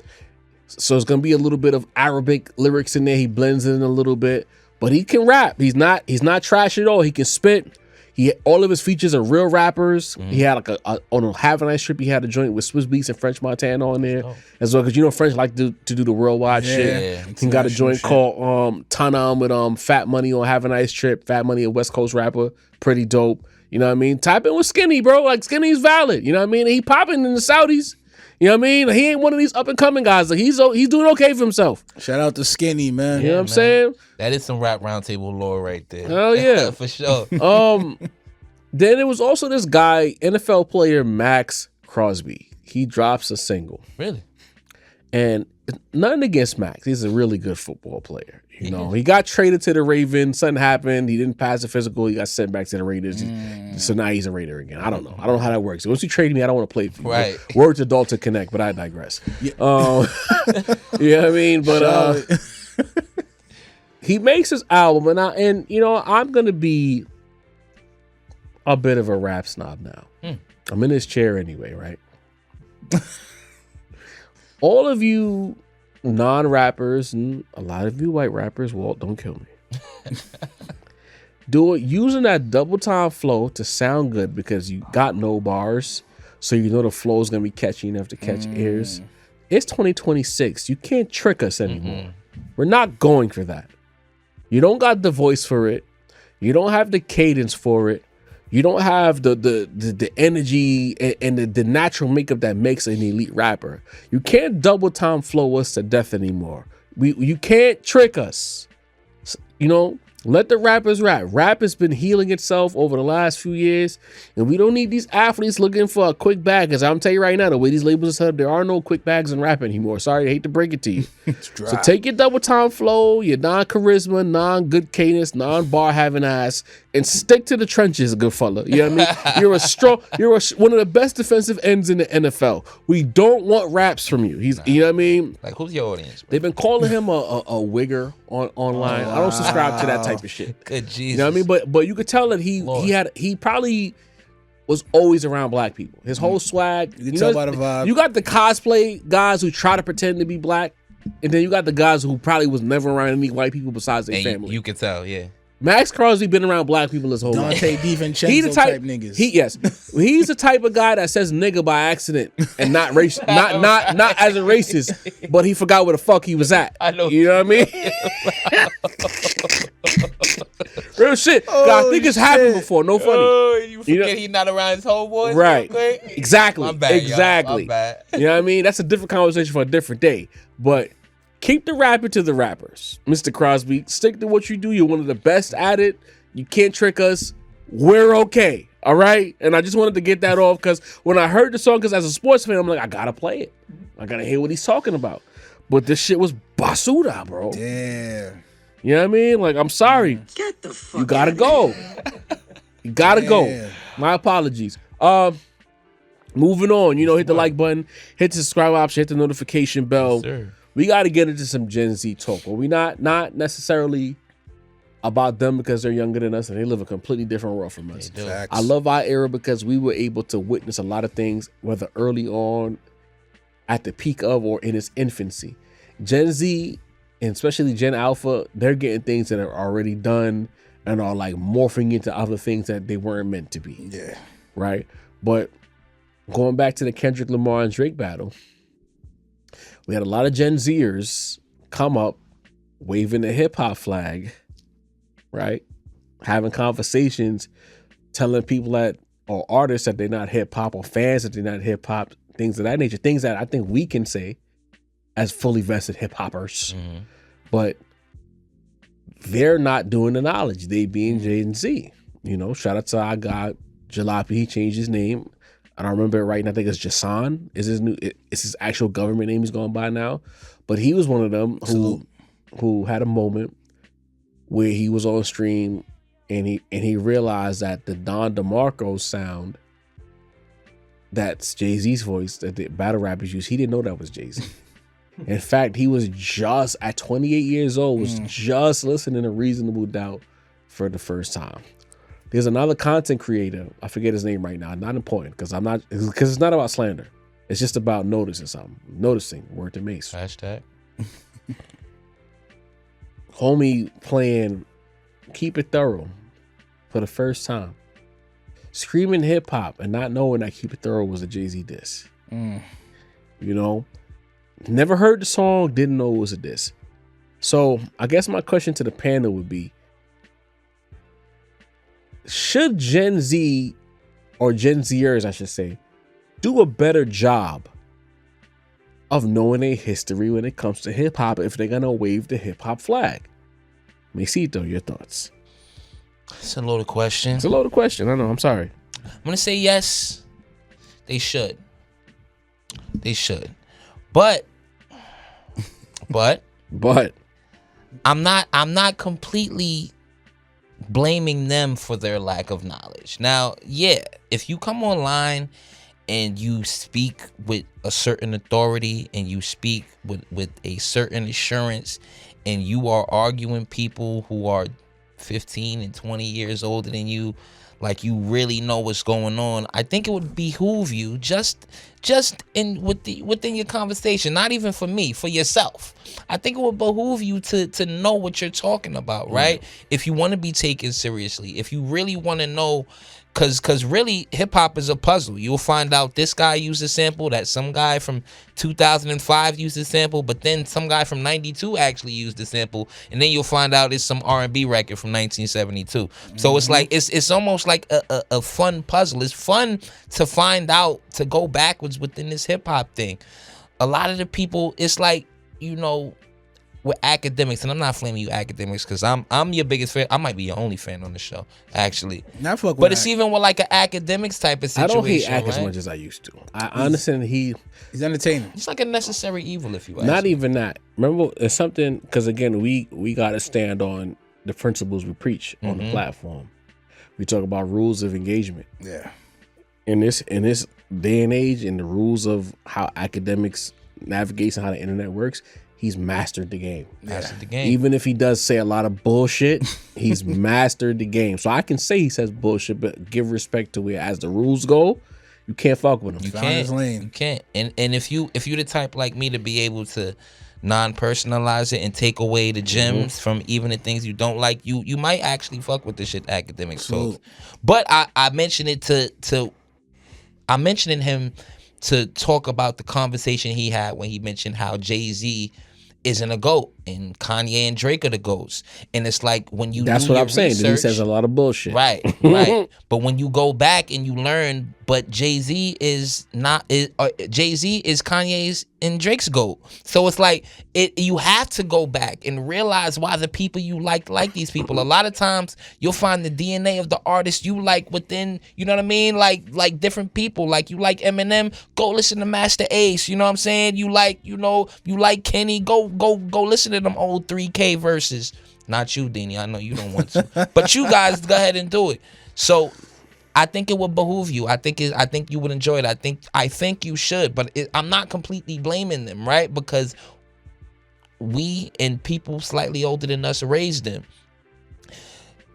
so it's gonna be a little bit of Arabic lyrics in there. He blends in a little bit, but he can rap. He's not trash at all. He can spit. All of his features are real rappers. He had like on Have a Nice Trip, he had a joint with Swiss Beats and French Montana on there as well, because you know French like to do the worldwide shit. He got a joint called Tanam with Fat Money on Have a Nice Trip. Fat Money, a West Coast rapper, pretty dope. You know what I mean? Type in with Skinny, bro. Like Skinny's valid. You know what I mean? He popping in the Saudis. You know what I mean? He ain't one of these up and coming guys. Like he's doing okay for himself. Shout out to Skinny, man. You know what I'm saying? That is some rap roundtable lore right there. Hell yeah, for sure. Then there was also this guy, NFL player Max Crosby. He drops a single. Really? And nothing against Max. He's a really good football player. You know, he got traded to the Ravens. Something happened. He didn't pass the physical. He got sent back to the Raiders. So now he's a Raider again. I don't know. I don't know how that works. Once you trade me, I don't want to play for you. Right. Word to Dalton Connect, but I digress. You know what I mean? But he makes his album, and you know, I'm gonna be a bit of a rap snob now. I'm in this chair anyway, right? All of you non-rappers and a lot of you white rappers, Walt, don't kill me. Do it using that double time flow to sound good because you got no bars, so you know the flow is gonna be catchy enough to catch ears. It's 2026. You can't trick us anymore. We're not going for that. You don't got the voice for it. You don't have the cadence for it. You don't have the energy and the natural makeup that makes an elite rapper. You can't double time flow us to death anymore. You can't trick us. You know, let the rappers rap. Rap has been healing itself over the last few years, and we don't need these athletes looking for a quick bag. Because I'm telling you right now, the way these labels are set up, there are no quick bags in rap anymore. Sorry, I hate to break it to you. So take your double time flow, your non-charisma, non-good cadence, non-bar having ass, and stick to the trenches, good fella. You know what I mean? You're one of the best defensive ends in the NFL. We don't want raps from you. You know what I mean? Like, who's your audience, bro? They've been calling him a wigger online. I don't subscribe to that type of shit. Good Jesus. You know what I mean? But you could tell that he probably was always around black people. His whole swag. You can tell by the vibe. You got the cosplay guys who try to pretend to be black, and then you got the guys who probably was never around any white people besides their family. You could tell, yeah. Max Crosby been around black people his whole life. Dante DiVincenzo type niggas. He's the type of guy that says nigga by accident and not race, not as a racist, but he forgot where the fuck he was at. I know. You know what I mean? Real shit. I think it's happened before. No funny. Oh, you forget he's not around his homeboys? Right. Exactly. My bad, exactly. My bad. You know what I mean? That's a different conversation for a different day. But keep the rapping to the rappers, Mr. Crosby. Stick to what you do. You're one of the best at it. You can't trick us. We're okay. All right? And I just wanted to get that off because when I heard the song, because as a sports fan, I'm like, I got to play it. I got to hear what he's talking about. But this shit was basura, bro. Damn. You know what I mean? Like, I'm sorry. Get the fuck You got to go. You got to go. My apologies. Moving on. You know, hit the like button. Hit the subscribe option. Hit the notification bell. Yes, sir. We got to get into some Gen Z talk. But we not necessarily about them because they're younger than us and they live a completely different world from us. I love our era because we were able to witness a lot of things, whether early on, at the peak of, or in its infancy. Gen Z, and especially Gen Alpha, they're getting things that are already done and are like morphing into other things that they weren't meant to be. Yeah. Right? But going back to the Kendrick Lamar and Drake battle, we had a lot of Gen Zers come up waving the hip hop flag, right? Having conversations, telling people that, or artists that they're not hip hop, or fans that they're not hip hop, things of that nature, things that I think we can say as fully vested hip hoppers, but they're not doing the knowledge. They being Gen Z, you know. Shout out to our guy Jalopy. He changed his name. I don't remember it right now. I think it's Jason. Is his actual government name he's going by now. But he was one of them who had a moment where he was on stream and he realized that the Don DeMarco sound, that's Jay-Z's voice that the battle rappers use, he didn't know that was Jay-Z. In fact, he was just at 28 years old, was just listening to Reasonable Doubt for the first time. There's another content creator, I forget his name right now, not important because it's not about slander. It's just about noticing something. Noticing, word to Mase. Hashtag. Homie playing Keep It Thorough for the first time. Screaming hip hop and not knowing that Keep It Thorough was a Jay-Z diss. You know? Never heard the song, didn't know it was a diss. So I guess my question to the panel would be, should Gen Z, or Gen Zers I should say, do a better job of knowing their history when it comes to hip hop if they're gonna wave the hip hop flag? Mesito, your thoughts? It's a loaded question. It's a loaded question. I know. I'm sorry. I'm gonna say yes. They should. They should. But I'm not completely blaming them for their lack of knowledge. Now, yeah, if you come online and you speak with a certain authority and you speak with a certain assurance and you are arguing people who are 15 and 20 years older than you, like you really know what's going on, I think it would behoove you just within your conversation, not even for me, for yourself. I think it would behoove you to know what you're talking about, right? If you want to be taken seriously, if you really want to know, because really hip hop is a puzzle. You'll find out this guy used a sample, that some guy from 2005 used a sample, but then some guy from 92 actually used a sample, and then you'll find out it's some R&B record from 1972. So it's like it's almost like a fun puzzle. It's fun to find out, to go backwards within this hip hop thing. A lot of the people, it's like, you know, with academics, and I'm not flaming you academics because I'm your biggest fan. I might be your only fan on the show, actually. But it's even with like an academics type of situation. I don't hate Ack right? as much as I used to. I understand he's entertaining. It's like a necessary evil, if you ask Not me. even that. Remember, it's something, because again, we got to stand on the principles we preach on the platform. We talk about rules of engagement. Yeah. In this day and age, in the rules of how academics navigates and how the internet works, he's mastered the game. Mastered the game. Even if he does say a lot of bullshit, he's mastered the game. So I can say he says bullshit, but give respect to where, as the rules go, you can't fuck with him. You can't. And if you're the type like me to be able to non-personalize it and take away the gems from even the things you don't like, you might actually fuck with this shit academics folks. But I mentioned it I'm mentioning him to talk about the conversation he had when he mentioned how Jay-Z isn't a GOAT and Kanye and Drake are the GOATs. And it's like when you That's do what your I'm saying. He says a lot of bullshit. Right. But when you go back and you learn, but Jay-Z is Kanye's and Drake's GOAT. So it's like you have to go back and realize why the people you like these people. A lot of times you'll find the DNA of the artist you like within, you know what I mean? Like different people. Like you like Eminem, go listen to Master Ace. You know what I'm saying? You like Kenny, go listen to them old 3K verses. Not you, Deanie. I know you don't want to. But you guys go ahead and do it. So I think it would behoove you. I think you would enjoy it. I think you should, but I'm not completely blaming them, right? Because we and people slightly older than us raised them.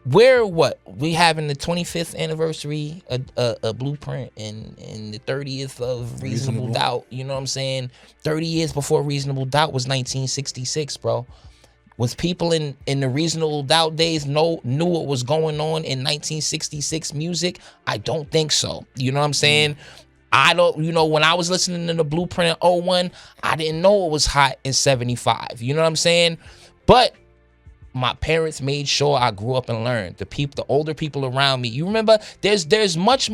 We having the 25th anniversary a Blueprint and the 30th of Reasonable Doubt. You know what I'm saying? 30 years before Reasonable Doubt was 1966, bro. Was people in the Reasonable Doubt days knew what was going on in 1966 music? I don't think so. You know what I'm saying? When I was listening to the Blueprint in 01, I didn't know it was hot in 75. You know what I'm saying? But my parents made sure I grew up and learned. The older people around me. You remember, there's much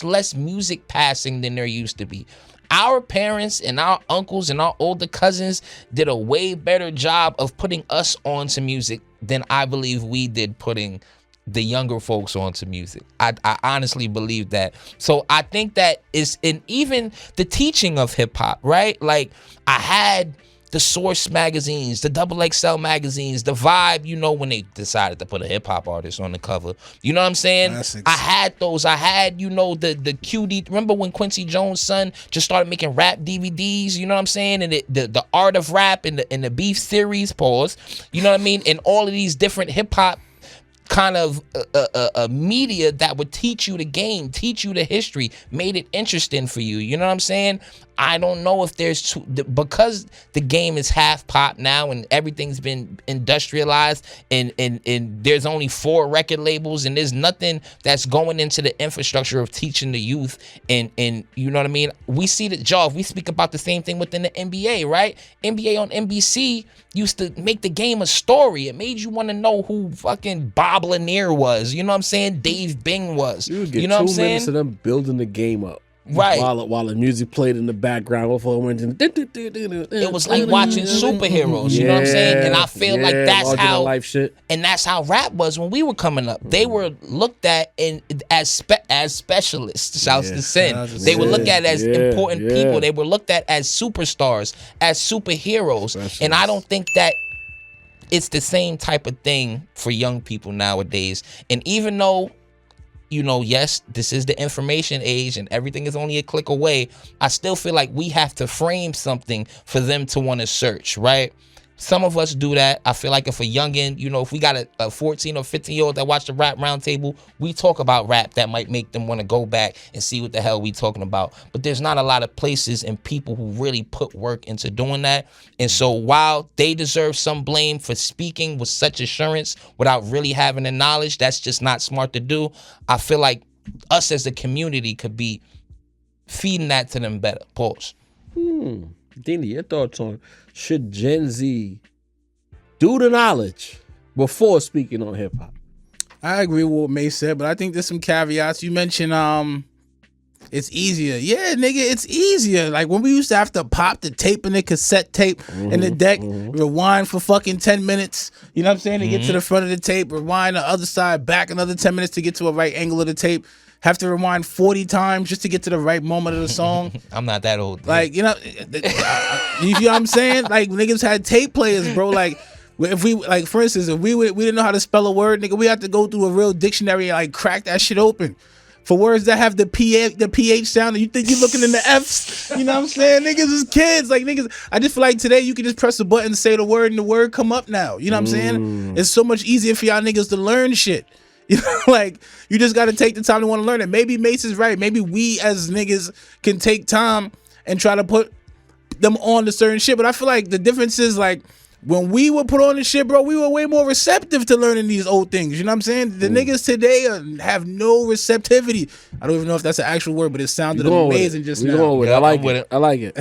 less music passing than there used to be. Our parents and our uncles and our older cousins did a way better job of putting us onto music than I believe we did putting the younger folks onto music. I honestly believe that. So I think that is in even the teaching of hip hop, right? Like I had the Source magazines, the Double XL magazines, the Vibe, you know, when they decided to put a hip-hop artist on the cover. You know what I'm saying? I had those. I had, you know, the QD. Remember when Quincy Jones' son just started making rap DVDs, you know what I'm saying? And the Art of Rap and the Beef Series, pause. You know what I mean? And all of these different hip-hop kind of media that would teach you the game, teach you the history, made it interesting for you. You know what I'm saying? I don't know if there's because the game is half pop now and everything's been industrialized and there's only 4 record labels and there's nothing that's going into the infrastructure of teaching the youth and you know what I mean? We see that, Jarv, we speak about the same thing within the NBA, right? NBA on NBC used to make the game a story. It made you want to know who fucking Bob Lanier was. You know what I'm saying? Dave Bing was. You would get you know 2 what I'm saying? minutes of them building the game up. Right. While the music played in the background. It was like watching superheroes, you know what I'm saying? And I feel like that's how life shit. And that's how rap was when we were coming up. They were looked at as specialists. Shouts to Sin. They were looked at as important people. They were looked at as superstars, as superheroes. And I don't think that it's the same type of thing for young people nowadays. And even though, you know, yes, this is the information age and everything is only a click away, I still feel like we have to frame something for them to want to search, right? Some of us do that. I feel like if a youngin', you know, if we got a 14 or 15-year-old that watch the Rap Roundtable, we talk about rap that might make them want to go back and see what the hell we talking about. But there's not a lot of places and people who really put work into doing that. And so while they deserve some blame for speaking with such assurance without really having the knowledge, that's just not smart to do. I feel like us as a community could be feeding that to them better. Pause. Dini, your thoughts on should Gen Z do the knowledge before speaking on hip hop? I agree with what Mase said, but I think there's some caveats. You mentioned it's easier. Yeah, nigga, it's easier. Like when we used to have to pop the tape in the cassette tape in the deck, rewind for fucking 10 minutes, you know what I'm saying, to get to the front of the tape, rewind the other side, back another 10 minutes to get to a right angle of the tape. Have to rewind 40 times just to get to the right moment of the song. I'm not that old. Like, you know, you know what I'm saying? Like, niggas had tape players, bro. Like, if we, like, for instance, if we didn't know how to spell a word, nigga, we had to go through a real dictionary and, like, crack that shit open. For words that have the PH sound, and you think you're looking in the F's, you know what I'm saying? Niggas is kids. Like, niggas, I just feel like today you can just press a button, say the word, and the word come up now. You know what I'm saying? It's so much easier for y'all niggas to learn shit. You know, like, you just got to take the time to want to learn it. Maybe Mase is right. Maybe we as niggas can take time and try to put them on to certain shit. But I feel like the difference is, like, when we were put on the shit, bro, we were way more receptive to learning these old things. You know what I'm saying? The niggas today have no receptivity. I don't even know if that's an actual word, but it sounded amazing just now. Going with it. I like it. I like it.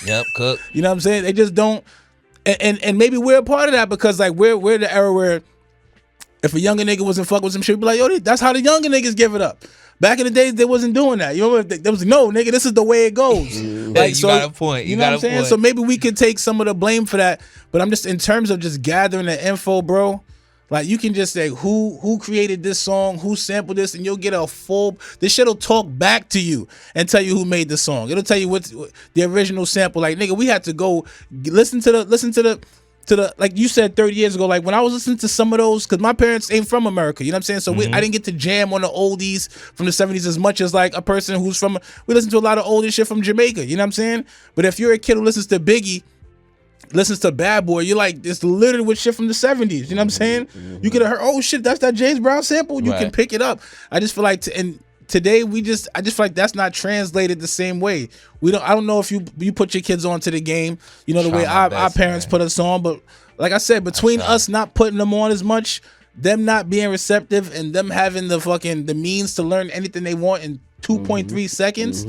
Yep, cook. You know what I'm saying? They just don't. And maybe we're a part of that because, like, we're the era where if a younger nigga wasn't fucking with some shit, we'd be like, yo, that's how the younger niggas give it up. Back in the days, they wasn't doing that. You know, there was no, nigga, this is the way it goes. Like, you got a point. You know what I'm saying? So maybe we could take some of the blame for that. But I'm just, in terms of just gathering the info, bro, like, you can just say who created this song, who sampled this, and you'll get a full, this shit'll talk back to you and tell you who made the song. It'll tell you what the original sample. Like, nigga, we had to go listen to the like you said 30 years ago, like when I was listening to some of those, because my parents ain't from America, you know what I'm saying? So I didn't get to jam on the oldies from the 70s as much as like a person who's from, we listen to a lot of older shit from Jamaica, you know what I'm saying? But if you're a kid who listens to Biggie, listens to Bad Boy, you're like, it's literally with shit from the 70s, you know what I'm saying? You could have heard, oh shit, that's that James Brown sample, you can pick it up. I just feel like, and today I just feel like that's not translated the same way. I don't know if you put your kids onto the game, you know, the way our parents put us on, but like I said, between us not putting them on as much, them not being receptive, and them having the means to learn anything they want in 2.3 seconds,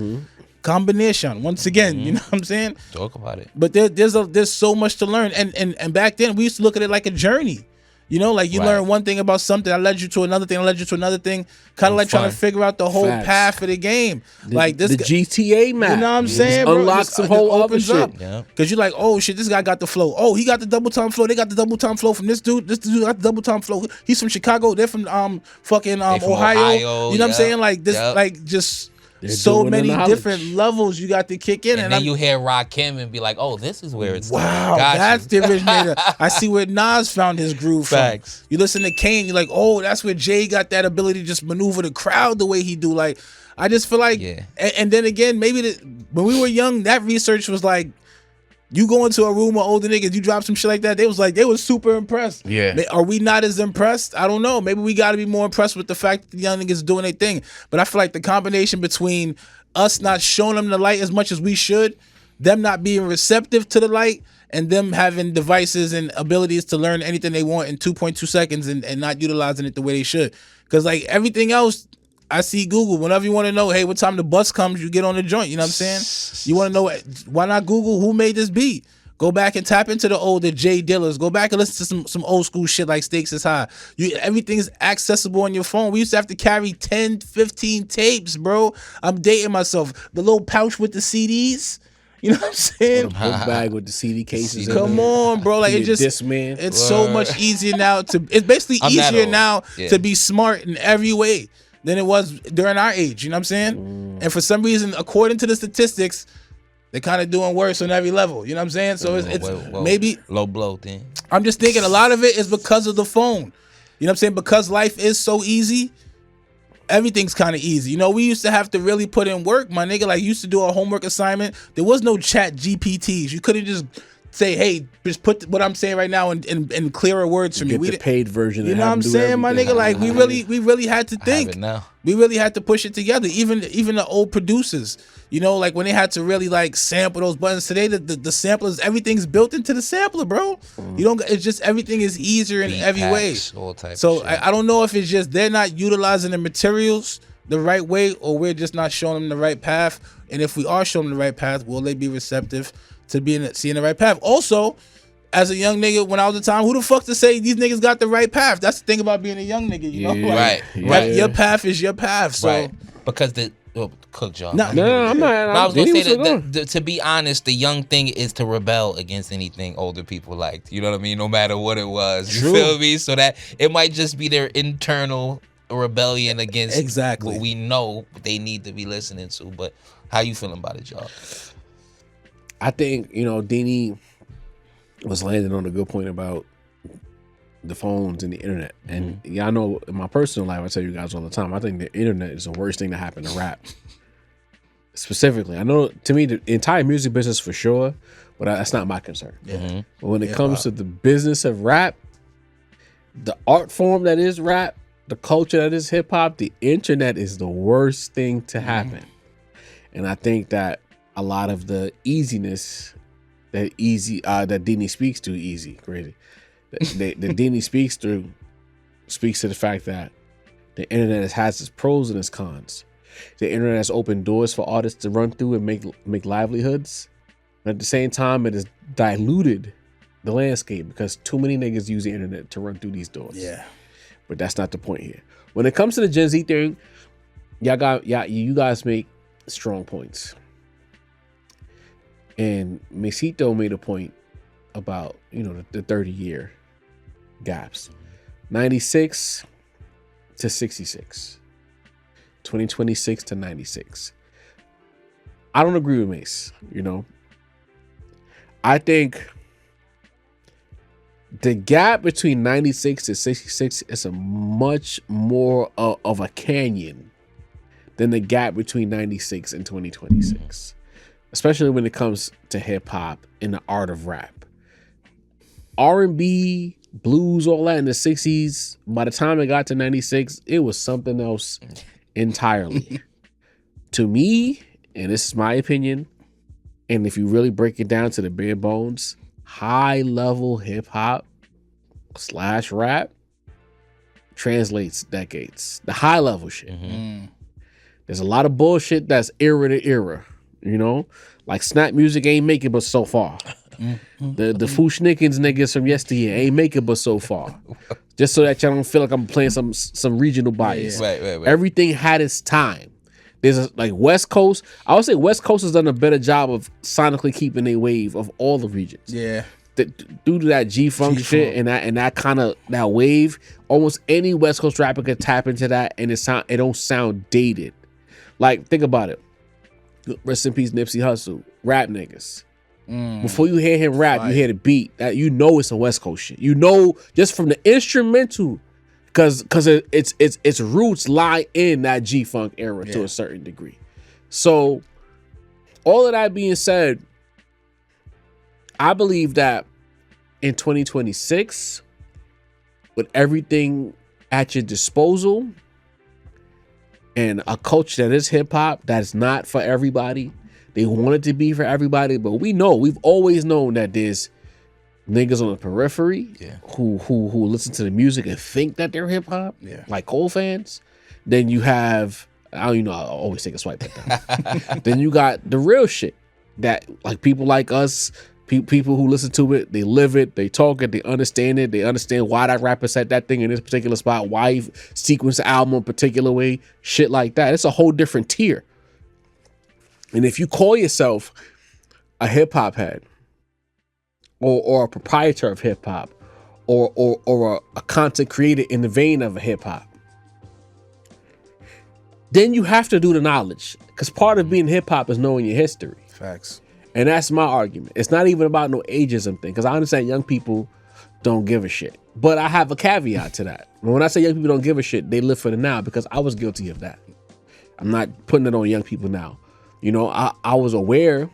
combination once again, you know what I'm saying? Talk about it. But there's so much to learn, and back then we used to look at it like a journey. You know, like you learn one thing about something, I led you to another thing, kind of like trying to figure out the whole path of the game. Like this, the GTA map. You know what I'm saying, bro? Unlocks some whole opens up. Because you're like, oh shit, this guy got the flow. Oh, he got the double time flow. They got the double time flow from this dude. This dude got the double time flow. He's from Chicago. They're from fucking Ohio. You know what I'm saying? Like this, like just so many different levels you got to kick in. And then you hear Rakim and be like, oh, this is where it's wow, that's the originator. I see where Nas found his groove Facts. from. You listen to Kane, you're like, oh, that's where Jay got that ability to just maneuver the crowd the way he do. Like, I just feel like, and then again, maybe when we were young, that research was like, you go into a room with older niggas, you drop some shit like that, they was super impressed. Yeah. Are we not as impressed? I don't know. Maybe we got to be more impressed with the fact that the young niggas doing their thing. But I feel like the combination between us not showing them the light as much as we should, them not being receptive to the light, and them having devices and abilities to learn anything they want in 2.2 seconds and not utilizing it the way they should. Because like everything else, I see Google. Whenever you want to know, hey, what time the bus comes, you get on the joint. You know what I'm saying? You want to know, why not Google who made this beat? Go back and tap into the older J Dillers. Go back and listen to some old school shit like Stakes is High. Everything is accessible on your phone. We used to have to carry 10, 15 tapes, bro. I'm dating myself. The little pouch with the CDs. You know what I'm saying? Book bag with the CD cases. Come on, bro. Like it just, it's so much easier now it's basically easier now to be smart in every way than it was during our age. You know what I'm saying? And for some reason, according to the statistics, they're kind of doing worse on every level. You know what I'm saying? So it's maybe low blow thing. I'm just thinking a lot of it is because of the phone. You know what I'm saying? Because life is so easy, everything's kind of easy. You know, we used to have to really put in work, my nigga. Like, used to do a homework assignment. There was no chat GPTs. You couldn't just say, hey, just put what I'm saying right now in clearer words for me. We the paid version. You know what I'm saying, my nigga? Like, we really had to think. We really had to push it together. Even the old producers, you know, like when they had to really like sample those buttons. Today, the samplers, everything's built into the sampler, bro. You don't. It's just everything is easier in every way. So I don't know if it's just they're not utilizing the materials the right way, or we're just not showing them the right path. And if we are showing them the right path, will they be receptive to seeing the right path? Also, as a young nigga, when I was at the time, who the fuck to say these niggas got the right path? That's the thing about being a young nigga, you know? Like, right. Your path is your path. So because cook John. No, I'm not. I was gonna say that to be honest, the young thing is to rebel against anything older people liked. You know what I mean? No matter what it was. You feel me? So that it might just be their internal rebellion against what we know they need to be listening to. But how you feeling about it, y'all? I think, you know, Dini was landing on a good point about the phones and the internet. And y'all know in my personal life, I tell you guys all the time, I think the internet is the worst thing to happen to rap. Specifically, I know to me the entire music business for sure, but that's not my concern. But when it comes to the business of rap, the art form that is rap, the culture that is hip hop, the internet is the worst thing to happen. And I think that a lot of the easiness that Dini speaks to, that Dini speaks to the fact that the internet has its pros and its cons. The internet has opened doors for artists to run through and make livelihoods. But at the same time, it has diluted the landscape because too many niggas use the internet to run through these doors. Yeah. But that's not the point here. When it comes to the Gen Z thing, you guys make strong points. And Masito made a point about, you know, the 30-year gaps. 96 to 66. 2026 to 96. I don't agree with Mase, you know. I think the gap between 96 to 66 is a much more of a canyon than the gap between 96 and 2026. Especially when it comes to hip hop and the art of rap. R&B, blues, all that in the 60s, by the time it got to 96, it was something else entirely. To me, and this is my opinion, and if you really break it down to the bare bones, high level hip hop / rap translates decades. The high level shit. There's a lot of bullshit that's era to era. You know, like Snap Music ain't make it but so far. The Fushnikins niggas from yesteryear ain't make it but so far. Just so that y'all don't feel like I'm playing some regional bias. Right. Everything had its time. There's like West Coast. I would say West Coast has done a better job of sonically keeping a wave of all the regions. Yeah. Due to that G-Funk shit and that kind of that wave, almost any West Coast rapper could tap into that and it don't sound dated. Like, think about it. Rest in peace, Nipsey Hussle. Rap niggas. Before you hear him rap, you hear the beat. That you know it's a West Coast shit. You know just from the instrumental, because its roots lie in that G-Funk era to a certain degree. So, all of that being said, I believe that in 2026, with everything at your disposal and a culture that is hip-hop, that's not for everybody. They want it to be for everybody, but we've always known that there's niggas on the periphery who listen to the music and think that they're hip-hop, like Cole fans. Then you have, I always take a swipe at that. Then you got the real shit that, like, people like us, people who listen to it, they live it, they talk it, they understand why that rapper said that thing in this particular spot, why he sequenced the album a particular way, shit like that. It's a whole different tier. And if you call yourself a hip-hop head or a proprietor of hip-hop or a content creator in the vein of a hip-hop, then you have to do the knowledge, because part of being hip-hop is knowing your history. Facts. And that's my argument. It's not even about no ageism thing, because I understand young people don't give a shit. But I have a caveat to that. When I say young people don't give a shit, they live for the now, because I was guilty of that. I'm not putting it on young people now. I was aware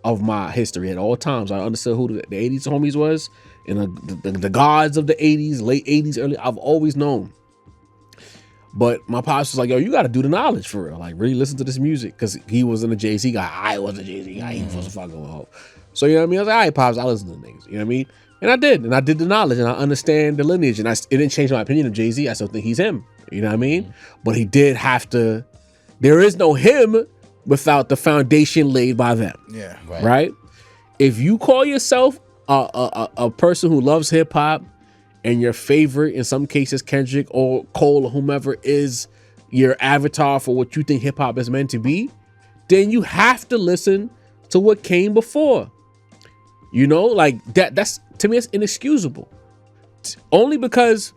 of my history at all times. I understood who the 80s homies was, and the gods of the 80s, late 80s, early. I've always known. But my pops was like, yo, you got to do the knowledge for real. Like, really listen to this music, because he wasn't a Jay-Z guy. I was a Jay-Z guy. He was supposed to fuck go off. So, you know what I mean? I was like, all right, pops, I listen to the niggas. You know what I mean? And I did. And I did the knowledge, and I understand the lineage. And it didn't change my opinion of Jay-Z. I still think he's him. You know what I mean? But he did have to. There is no him without the foundation laid by them. Yeah. Right? If you call yourself a person who loves hip-hop, and your favorite, in some cases, Kendrick or Cole or whomever, is your avatar for what you think hip-hop is meant to be, then you have to listen to what came before. Like that's, to me, it's inexcusable. Only because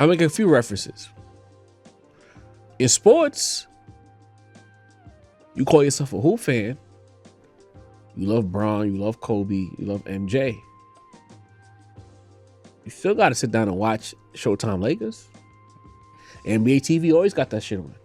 I make a few references. In sports, you call yourself a hoop fan. You love Bron, you love Kobe, you love MJ. You still got to sit down and watch Showtime Lakers. NBA TV always got that shit on.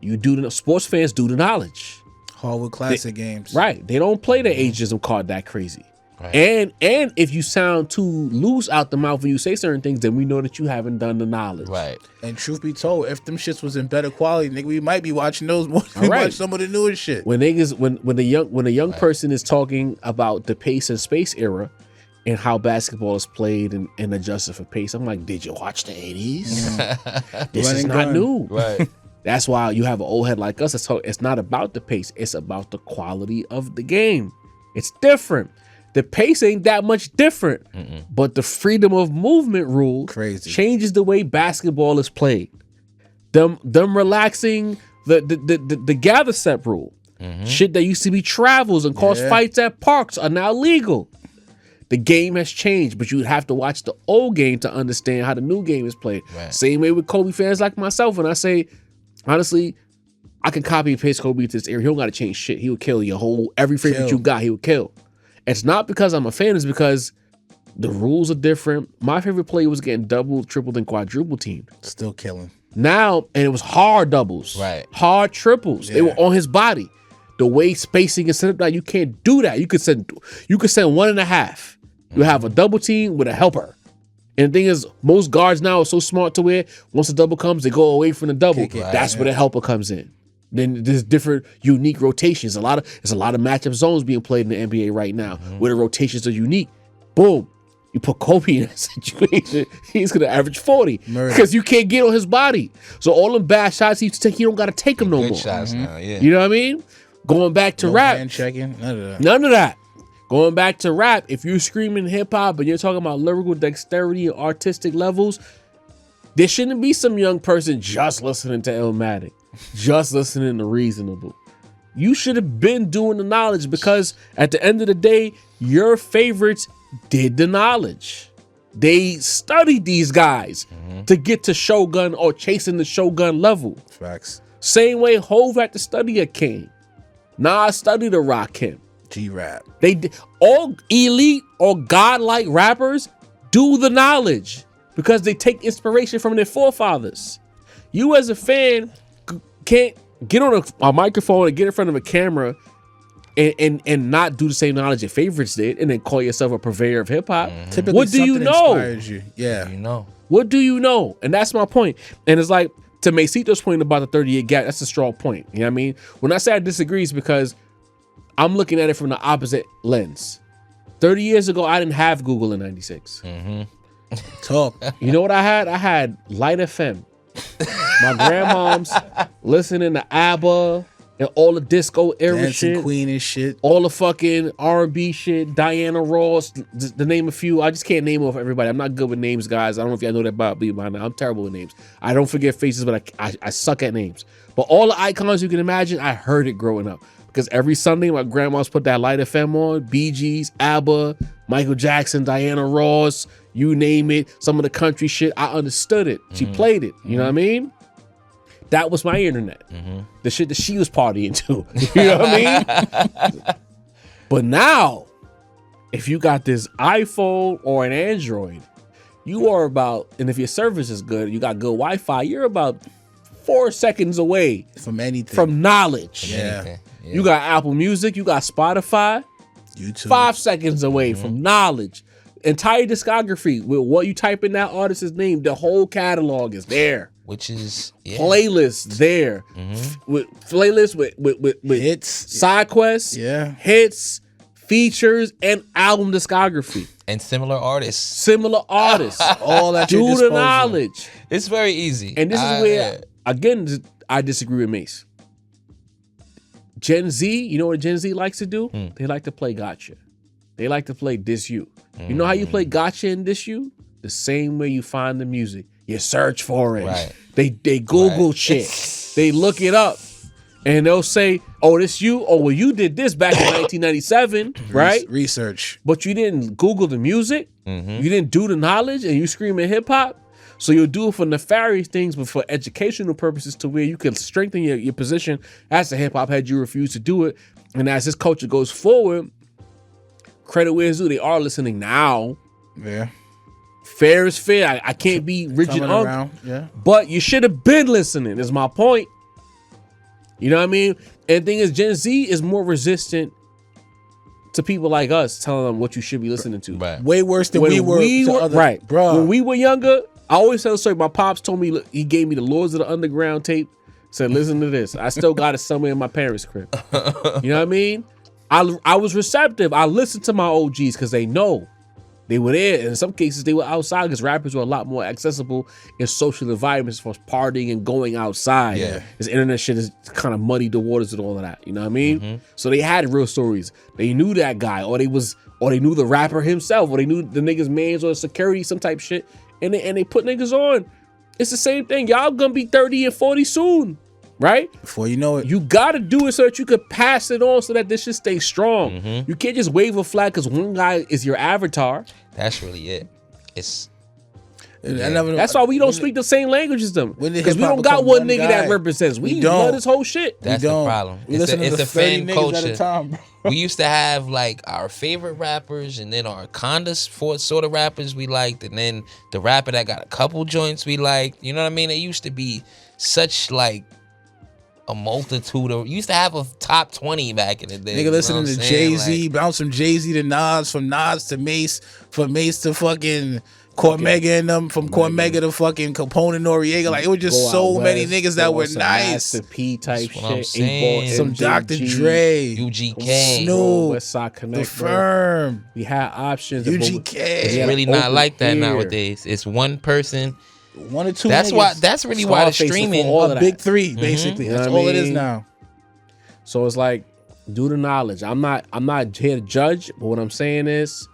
You do the sports fans do the knowledge. Hardwood Classic games. Right. They don't play the ageism card that crazy. Right. And if you sound too loose out the mouth when you say certain things, then we know that you haven't done the knowledge. Right. And truth be told, if them shits was in better quality, nigga, we might be watching those more than we watch some of the newest shit. When a young person is talking about the pace and space era, and how basketball is played and adjusted for pace, I'm like, did you watch the 80s? This is not new. Right. That's why you have an old head like us. It's not about the pace. It's about the quality of the game. It's different. The pace ain't that much different. But the freedom of movement rule changes the way basketball is played. Them relaxing the gather set rule. Shit that used to be travels and cause fights at parks are now legal. The game has changed, but you'd have to watch the old game to understand how the new game is played. Right. Same way with Kobe fans like myself. And I say, honestly, I can copy and paste Kobe to this area. He don't got to change shit. He would kill your every favorite you got, he would kill. It's not because I'm a fan, it's because the rules are different. My favorite player was getting double, tripled, and quadruple teamed. Still killing. Now, and it was hard doubles. Right. Hard triples. They were on his body. The way spacing is set up now, you can't do that. You could send 1.5. You have a double team with a helper. And the thing is, most guards now are so smart to where once the double comes, they go away from the double. That's where the helper comes in. Then there's different unique rotations. There's a lot of matchup zones being played in the NBA right now where the rotations are unique. Boom. You put Kobe in that situation, he's going to average 40 because you can't get on his body. So all them bad shots he used to take, you don't got to take them no more. Good shots now, yeah. You know what I mean? Going back to rap. Hand checking, none of that. Going back to rap, if you're screaming hip hop and you're talking about lyrical dexterity and artistic levels, there shouldn't be some young person just listening to Illmatic, just listening to Reasonable. You should have been doing the knowledge, because at the end of the day, your favorites did the knowledge. They studied these guys to get to Shogun or chasing the Shogun level. Facts. Same way Hov had to study a King. Nas studied a Rakim. G-Rap. All elite or godlike rappers do the knowledge because they take inspiration from their forefathers. You as a fan can't get on a microphone and get in front of a camera and not do the same knowledge your favorites did and then call yourself a purveyor of hip-hop. What do you know? You. Yeah. You know. What do you know? And that's my point. And it's like, to Masito's point about the 30-year gap, that's a strong point. You know what I mean? When I say I disagree, it's because I'm looking at it from the opposite lens. 30 years ago, I didn't have Google in 96. Talk. You know what I had? I had Light FM. My grandmom's listening to ABBA and all the disco era Dancing shit. Queen and shit. All the fucking R&B shit. Diana Ross, to name a few. I just can't name off everybody. I'm not good with names, guys. I don't know if y'all know that about me by now. I'm terrible with names. I don't forget faces, but I suck at names. But all the icons you can imagine, I heard it growing up. Because every Sunday, my grandma's put that Light FM on. Bee Gees, ABBA, Michael Jackson, Diana Ross, you name it. Some of the country shit, I understood it. She played it. You know what I mean? That was my internet. The shit that she was partying to. You know what I mean? But now, if you got this iPhone or an Android, you are about, and if your service is good, you got good Wi-Fi, you're about 4 seconds away from anything. From knowledge. Yeah. You got Apple Music, you got Spotify. YouTube. 5 seconds away from knowledge. Entire discography with what you type in that artist's name, the whole catalog is there. Which is playlists there. With playlists with hits, side quests, hits, features, and album discography. And similar artists. All that do the knowledge. It's very easy. And this is where again I disagree with Mase. Gen Z, you know what Gen Z likes to do? They like to play gotcha. They like to play diss you. You know how you play gotcha and diss you? The same way you find the music. You search for it. Right. They Google shit. They look it up. And they'll say, oh, this you? Oh, well, you did this back in 1997, right? Research. But you didn't Google the music. You didn't do the knowledge, and you screaming hip hop. So you'll do it for nefarious things, but for educational purposes to where you can strengthen your position as a hip hop head, you refuse to do it. And as this culture goes forward, credit where it's due, they are listening now. Yeah. Fair is fair. I can't be rigid on. Yeah. But you should have been listening, is my point. You know what I mean? And the thing is, Gen Z is more resistant to people like us telling them what you should be listening to. Right. Way worse than we were. Right. Bro. When we were younger, I always tell the story. My pops told me, he gave me the Lords of the Underground tape. Said, listen to this. I still got it somewhere in my parents' crib. You know what I mean? I was receptive. I listened to my OGs because they know. They were there. And in some cases, they were outside because rappers were a lot more accessible in social environments for partying and going outside. Yeah. This internet shit has kind of muddied the waters and all of that. You know what I mean? So they had real stories. They knew that guy, or they knew the rapper himself, or they knew the niggas' mans or security, some type shit. And they put niggas on. It's the same thing. Y'all gonna be 30 and 40 soon. Right? Before you know it. You gotta do it so that you could pass it on so that this shit stays strong. You can't just wave a flag because one guy is your avatar. That's really it. That's why we don't speak the same language as them. Because we don't got one nigga that represents. We love this whole shit. That's the problem. It's a fan culture. We used to have like our favorite rappers and then our kinda sort of rappers we liked, and then the rapper that got a couple joints we liked. You know what I mean? It used to be such like a multitude of. You used to have a top 20 back in the day. Nigga listening to Jay-Z, bounce from Jay-Z to Nas, from Nas to Mase, from Mase to fucking Cormega and them, from Cormega to fucking Capone and Noriega. Like, it was just so many niggas that were nice. Master P type shit. Some Dr. Dre, UGK, Snoop, West Side Connect, The Firm. We had options. UGK. It's really not like that nowadays. It's one person. One or two. That's niggas. That's really why the streaming. A big three, basically. That's all it is now. So it's like, do the knowledge. I'm not here to judge, but what I'm saying is,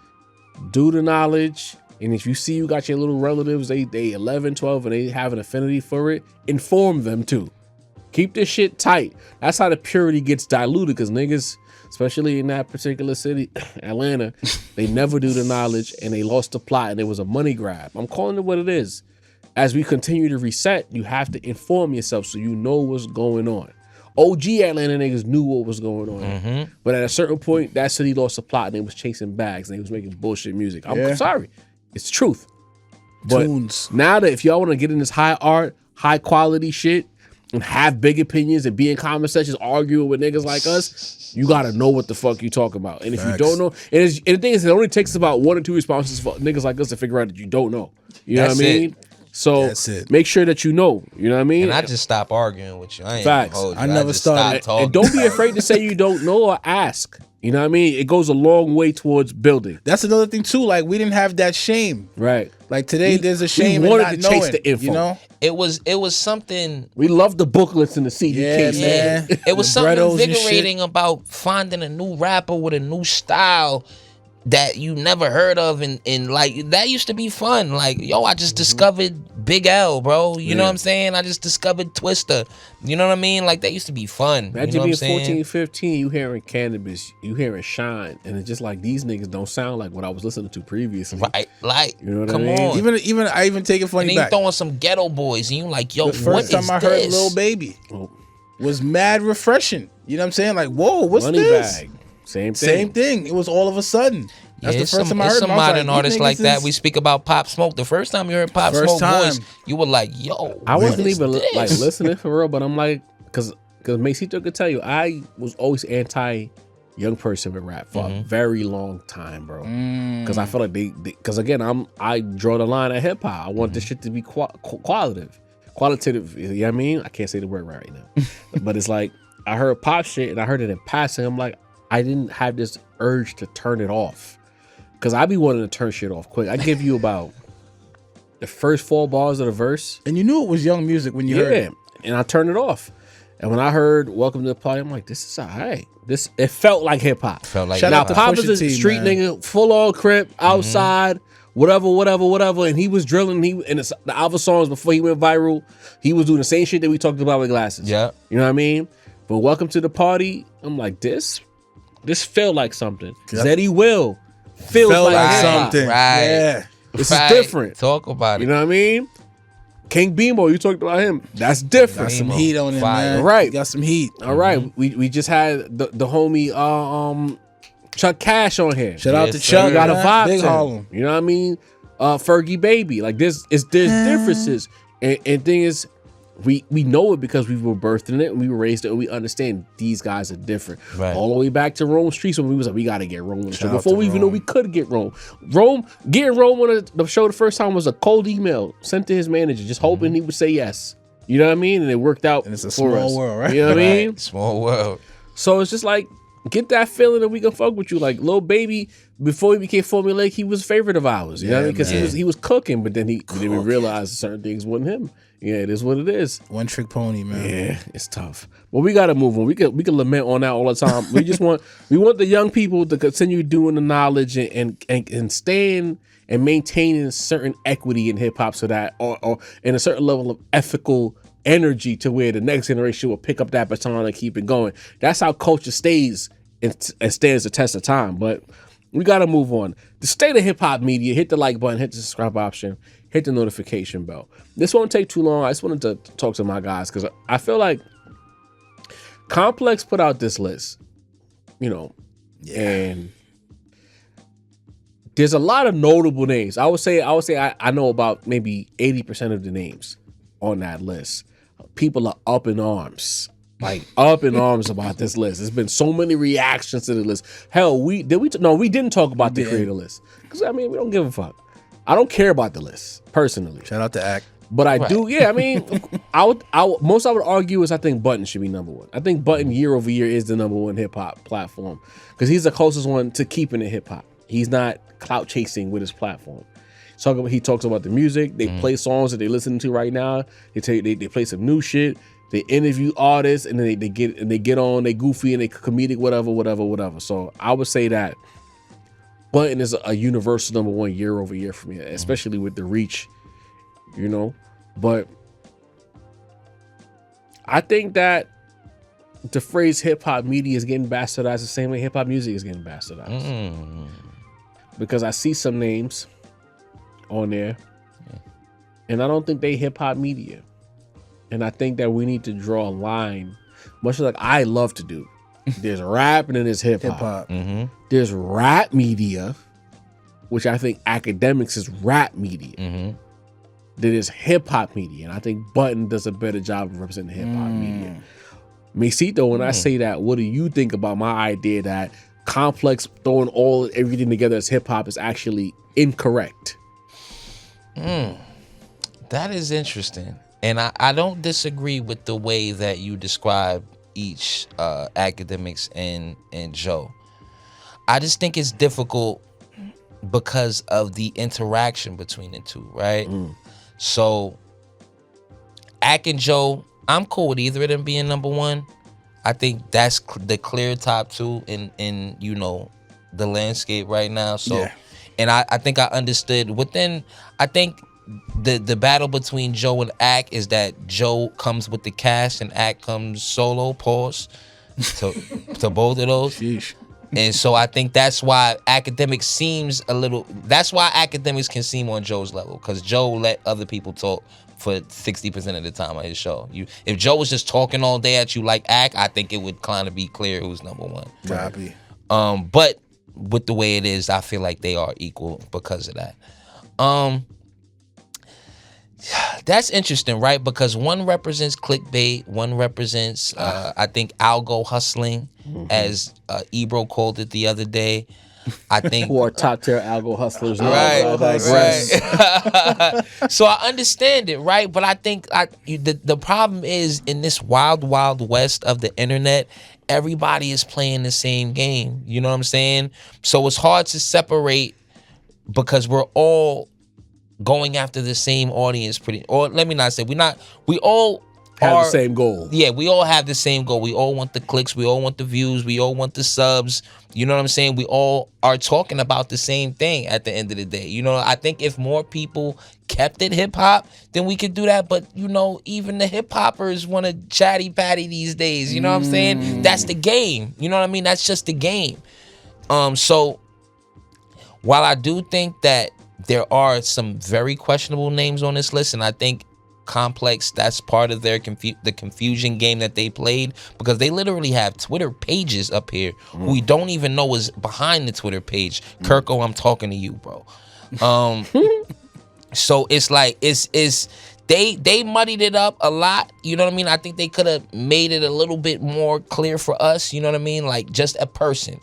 do the knowledge. And if you see you got your little relatives, they 11, 12, and they have an affinity for it, inform them too. Keep this shit tight. That's how the purity gets diluted, because niggas, especially in that particular city, Atlanta. They never do the knowledge, and they lost the plot, and it was a money grab. I'm calling it what it is. As we continue to reset, you have to inform yourself so you know what's going on. OG Atlanta niggas knew what was going on. But at a certain point, that city lost the plot and they was chasing bags and they was making bullshit music. I'm sorry. It's truth. But now that if y'all want to get in this high art, high quality shit and have big opinions and be in comment sections arguing with niggas like us, you got to know what the fuck you talking about. And if you don't know, and the thing is, it only takes about 1 or 2 responses for niggas like us to figure out that you don't know. You know what I mean? So make sure that you know what I mean? And I just stop arguing with you. I ain't Facts. Hold you. I never started. And don't be afraid to say you don't know or ask. You know what I mean? It goes a long way towards building. That's another thing too. Like we didn't have that shame. Right. Like today, there's a shame we in wanted not to knowing, chase the info. You know? It was something. We love the booklets and the CD case. Man. It was something invigorating about finding a new rapper with a new style that you never heard of, and like that used to be fun. Like, yo, I just discovered Big L, bro. You know what I'm saying? I just discovered Twister. You know what I mean? Like that used to be fun. Imagine being 14, 15, you hearing Cannabis, you hearing Shine, and it's just like these niggas don't sound like what I was listening to previously. Right? Like, you know what come I mean? on. I even take it funny and then back. You throwing some Ghetto Boys, and you like, yo, the first time I heard Lil Baby was mad refreshing. You know what I'm saying? Like, whoa, what's this? Bag. Same thing. It was all of a sudden. That's the first time I heard some modern artists like that. We speak about Pop Smoke. The first time you heard Pop Smoke voice, you were like, yo, I wasn't even like listening for real, but I'm like, because Masito could tell you, I was always anti young person with rap for a very long time, bro. Because I feel like because again, I draw the line at hip hop. I want this shit to be qualitative. You know what I mean? I can't say the word right now, but it's like I heard pop shit and I heard it in passing. I'm like, I didn't have this urge to turn it off. Cause I be wanting to turn shit off quick. I give you about the first 4 bars of the verse, and you knew it was young music when you heard it. And I turned it off. And when I heard "Welcome to the Party," I'm like, "This is alright." It felt like hip hop. Now Pop is a street nigga, full on crip, outside, whatever. And he was drilling. The Alpha songs before he went viral, he was doing the same shit that we talked about with Glasses. Yeah, you know what I mean. But "Welcome to the Party," I'm like, this felt like something. Zeddy Will. Feels like something. Right. Yeah. This is different. Talk about it. You know what I mean? King Bimo, you talked about him. That's different. Got some heat on him, man. All right. Got some heat. All right. We just had the homie Chuck Cash on here. Shout out to Chuck. We got a vibe Big to Harlem. him. You know what I mean? Fergie Baby. Like there's differences. And thing is, we know it because we were birthed in it and we were raised it and we understand these guys are different. Right. All the way back to Rome Streets when we was like, we got to get Rome on the show. Before we even know we could get Rome. Getting Rome on the show the first time was a cold email sent to his manager, just hoping he would say yes. You know what I mean? And it worked out. And it's a small world, right? You know what I mean? Small world. So it's just like, get that feeling that we can fuck with you. Like Lil Baby, before he became formulaic, he was a favorite of ours. You know what I mean? Because he was cooking, but then we realized certain things wasn't him. Yeah, it is what it is. One trick pony, man. Yeah, it's tough. But we gotta move on. We can lament on that all the time. We just want the young people to continue doing the knowledge and staying and maintaining certain equity in hip hop, so that or in a certain level of ethical energy to where the next generation will pick up that baton and keep it going. That's how culture stays and stands the test of time. But we gotta move on. The state of hip hop media. Hit the like button. Hit the subscribe option. Hit the notification bell. This won't take too long. I just wanted to talk to my guys because I feel like Complex put out this list, and there's a lot of notable names. I would say I know about maybe 80% of the names on that list. People are up in arms. Like up in arms about this list. There's been so many reactions to the list. Hell, we didn't talk about the creator list. Because we don't give a fuck. I don't care about the list personally. Shout out to Act. But I do, I would argue is I think Button should be number 1. I think Button year over year is the number 1 hip hop platform because he's the closest one to keeping it hip hop. He's not clout chasing with his platform. He talks about the music. They play songs that they listen to right now. They play some new shit. They interview artists and then they get on. They goofy and they comedic, whatever. So I would say that Button is a universal number 1 year over year for me, especially with the reach, But I think that the phrase hip hop media is getting bastardized the same way hip hop music is getting bastardized. Because I see some names on there, and I don't think they hip hop media. And I think that we need to draw a line, much like I love to do. There's rap and then there's hip hop. There's rap media, which I think academics is rap media. There is hip hop media, and I think Button does a better job of representing hip hop media. Masito, when I say that, what do you think about my idea that Complex throwing everything together as hip hop is actually incorrect? That is interesting, and I don't disagree with the way that you describe each academics and Joe. I just think it's difficult because of the interaction between the two, right? So, Ak and Joe, I'm cool with either of them being number one. I think that's the clear top two in you know, the landscape right now. So, and I think I understood within. I think the battle between Joe and Ak is that Joe comes with the cast and Ak comes solo. Pause to both of those. Sheesh. And so I think that's why academics seems a little. That's why academics can seem on Joe's level, because Joe let other people talk for 60% of the time on his show. If Joe was just talking all day at you like Ak, I think it would kind of be clear who's number one. Copy. But with the way it is, I feel like they are equal because of that. That's interesting, right? Because one represents clickbait, one represents, I think, algo hustling, as Ebro called it the other day. I think who are top tier algo hustlers. Right. So I understand it, right? But I think the problem is in this wild, wild west of the internet, everybody is playing the same game. You know what I'm saying? So it's hard to separate because we're all going after the same audience, or let me not say we all have the same goal. Yeah, we all have the same goal. We all want the clicks, we all want the views, we all want the subs. You know what I'm saying? We all are talking about the same thing at the end of the day. You know, I think if more people kept it hip hop, then we could do that. But you know, even the hip hoppers want to chatty patty these days. You know what I'm saying? That's the game. You know what I mean? That's just the game. So while I do think that there are some very questionable names on this list, and I think Complex, that's part of their the confusion game that they played, because they literally have Twitter pages up here who we don't even know is behind the Twitter page. Kirko, I'm talking to you, bro. So it's like they muddied it up a lot. You know what I mean? I think they could have made it a little bit more clear for us. You know what I mean? Like just a person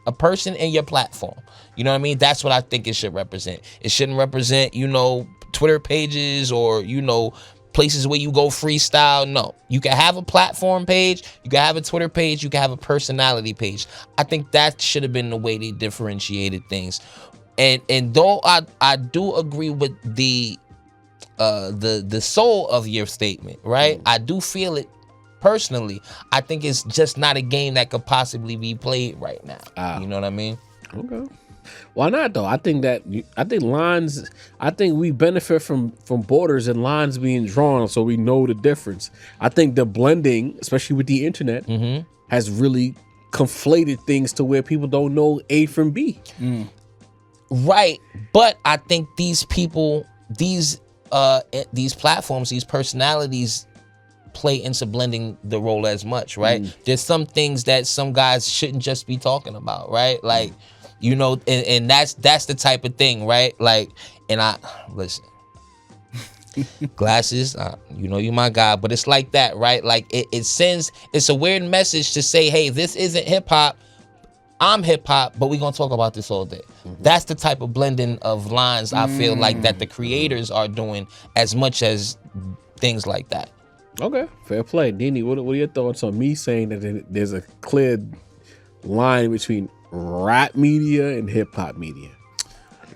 in your platform. You know what I mean? That's what I think it should represent. It shouldn't represent, you know, Twitter pages or, you know, places where you go freestyle. No, you can have a platform page, you can have a Twitter page, you can have a personality page. I think that should have been the way they differentiated things. And though I do agree with the soul of your statement, right? I do feel it personally. I think it's just not a game that could possibly be played right now. You know what I mean? Okay. Why not though? I think we benefit from borders and lines being drawn, so we know the difference. I think the blending, especially with the internet, has really conflated things to where people don't know A from B. Right, but I think these people, these platforms, these personalities play into blending the role as much, right? There's some things that some guys shouldn't just be talking about, right? Like, you know, and that's the type of thing, right? Like, and listen, Glasses, you know you my guy, but it's like that, right? Like it sends, it's a weird message to say, hey, this isn't hip hop, I'm hip hop, but we're gonna talk about this all day. That's the type of blending of lines I feel like that the creators are doing as much as things like that. Okay, fair play. Dini, what are your thoughts on me saying that there's a clear line between rap media and hip hop media?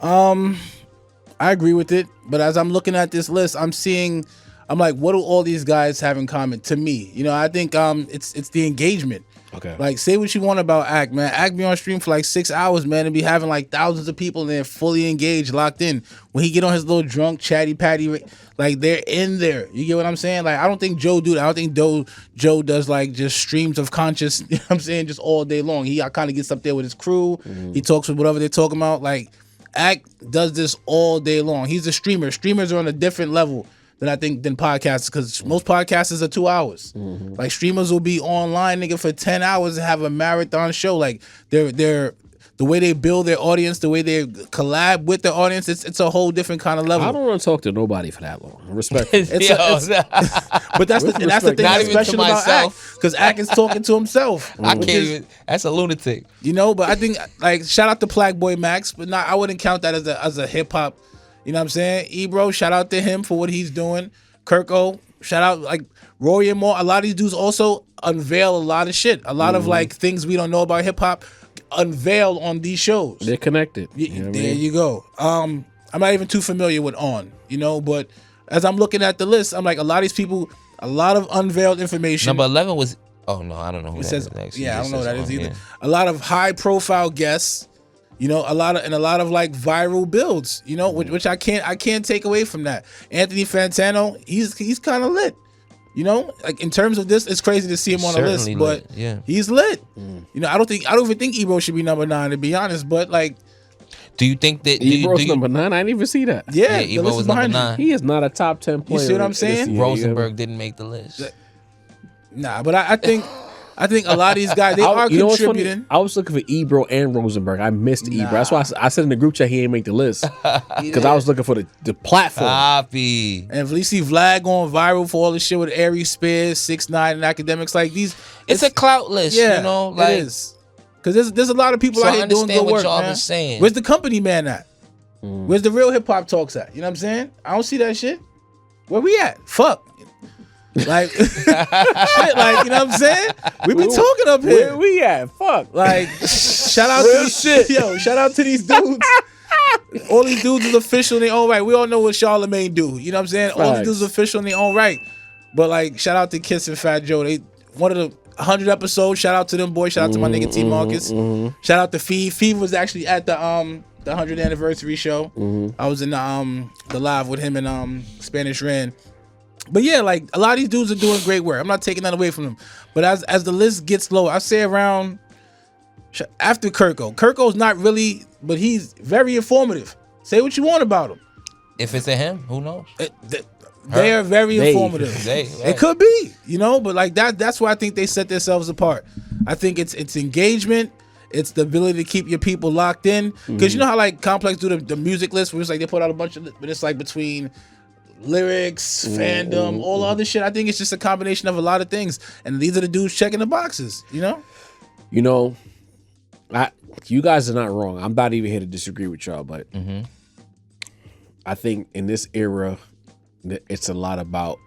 I agree with it, but as I'm looking at this list, I'm like, what do all these guys have in common to me? You know, I think it's the engagement. Okay. Like, say what you want about Act, man. Act be on stream for like 6 hours, man, and be having like thousands of people in there fully engaged, locked in. When he get on his little drunk, chatty patty, like they're in there. You get what I'm saying? Like, I don't think Joe do that. I don't think Joe does like just streams of conscious, you know what I'm saying, just all day long. He kind of gets up there with his crew. Mm-hmm. He talks with whatever they're talking about. Like, Act does this all day long. He's a streamer. Streamers are on a different level than podcasters, because most podcasters are 2 hours. Mm-hmm. Like, streamers will be online, nigga, for 10 hours and have a marathon show. Like, they're the way they build their audience, the way they collab with the audience, it's a whole different kind of level. I don't want to talk to nobody for that long. Respect. But that's the thing that's special about Act, because Act is talking to himself. I can't even. That's a lunatic. You know, but I think, like, shout out to Plaque Boy Max, but I wouldn't count that as a hip hop. You know what I'm saying? Ebro, shout out to him for what he's doing. Kirko, shout out, like, Rory and more. A lot of these dudes also unveil a lot of shit. A lot of, like, things we don't know about hip hop unveiled on these shows. They're connected. There you go. I'm not even too familiar with On, you know, but as I'm looking at the list, I'm like, a lot of these people, a lot of unveiled information. Number 11 was, oh no, I don't know who it that says, is. Actually. Yeah, I don't know who that is either. Yeah. A lot of high profile guests. You know, a lot of like viral builds, you know, which I can't take away from that. Anthony Fantano, he's kind of lit. You know, like, in terms of this, it's crazy to see him on the list, but he's lit. You know, I don't even think Ebro should be number 9, to be honest. But, like, do you think that Ebro's number 9? I didn't even see that. Yeah, Ebro was number 9. He is not a top 10 player. You see what I'm saying? Rosenberg didn't make the list. Nah, but I think a lot of these guys, they are contributing. I was looking for Ebro and Rosenberg. I missed Ebro. That's why I said in the group chat he ain't make the list, because I was looking for the platform. Copy. And if you see Vlad going viral for all this shit with Aries Spears, 6ix9ine, and academics like these, it's a clout list. Yeah, you know, like, it is. Because there's a lot of people out here doing good work, man. Saying. Where's the company man at? Where's the real hip hop talks at? You know what I'm saying? I don't see that shit. Where we at? Fuck. Like, shit, like, you know what I'm saying? We been talking up here. Where we at? Fuck. Like, shout out to these shit. Yo, shout out to these dudes. All these dudes is official in their own right. We all know what Charlamagne do. You know what I'm saying? All these dudes is official in their own right. But, like, shout out to Kiss and Fat Joe. They one of the 100 episodes. Shout out to them boys. Shout out to my nigga T Marcus. Shout out to Feed. Feed was actually at the 100th anniversary show. I was in the live with him and Spanish Ren. But yeah, like, a lot of these dudes are doing great work. I'm not taking that away from them. But as the list gets lower, I say around after Kirko. Kirko's not really, but he's very informative. Say what you want about him. If it's a him, who knows? They are very informative. It could be, you know, but like that's why I think they set themselves apart. I think it's engagement. It's the ability to keep your people locked in. Because you know how, like, Complex do the music list where it's like they put out a bunch of, but it's like between lyrics, fandom, all the other shit. I think it's just a combination of a lot of things, and these are the dudes checking the boxes. You know, you guys are not wrong. I'm not even here to disagree with y'all, but I think in this era, it's a lot about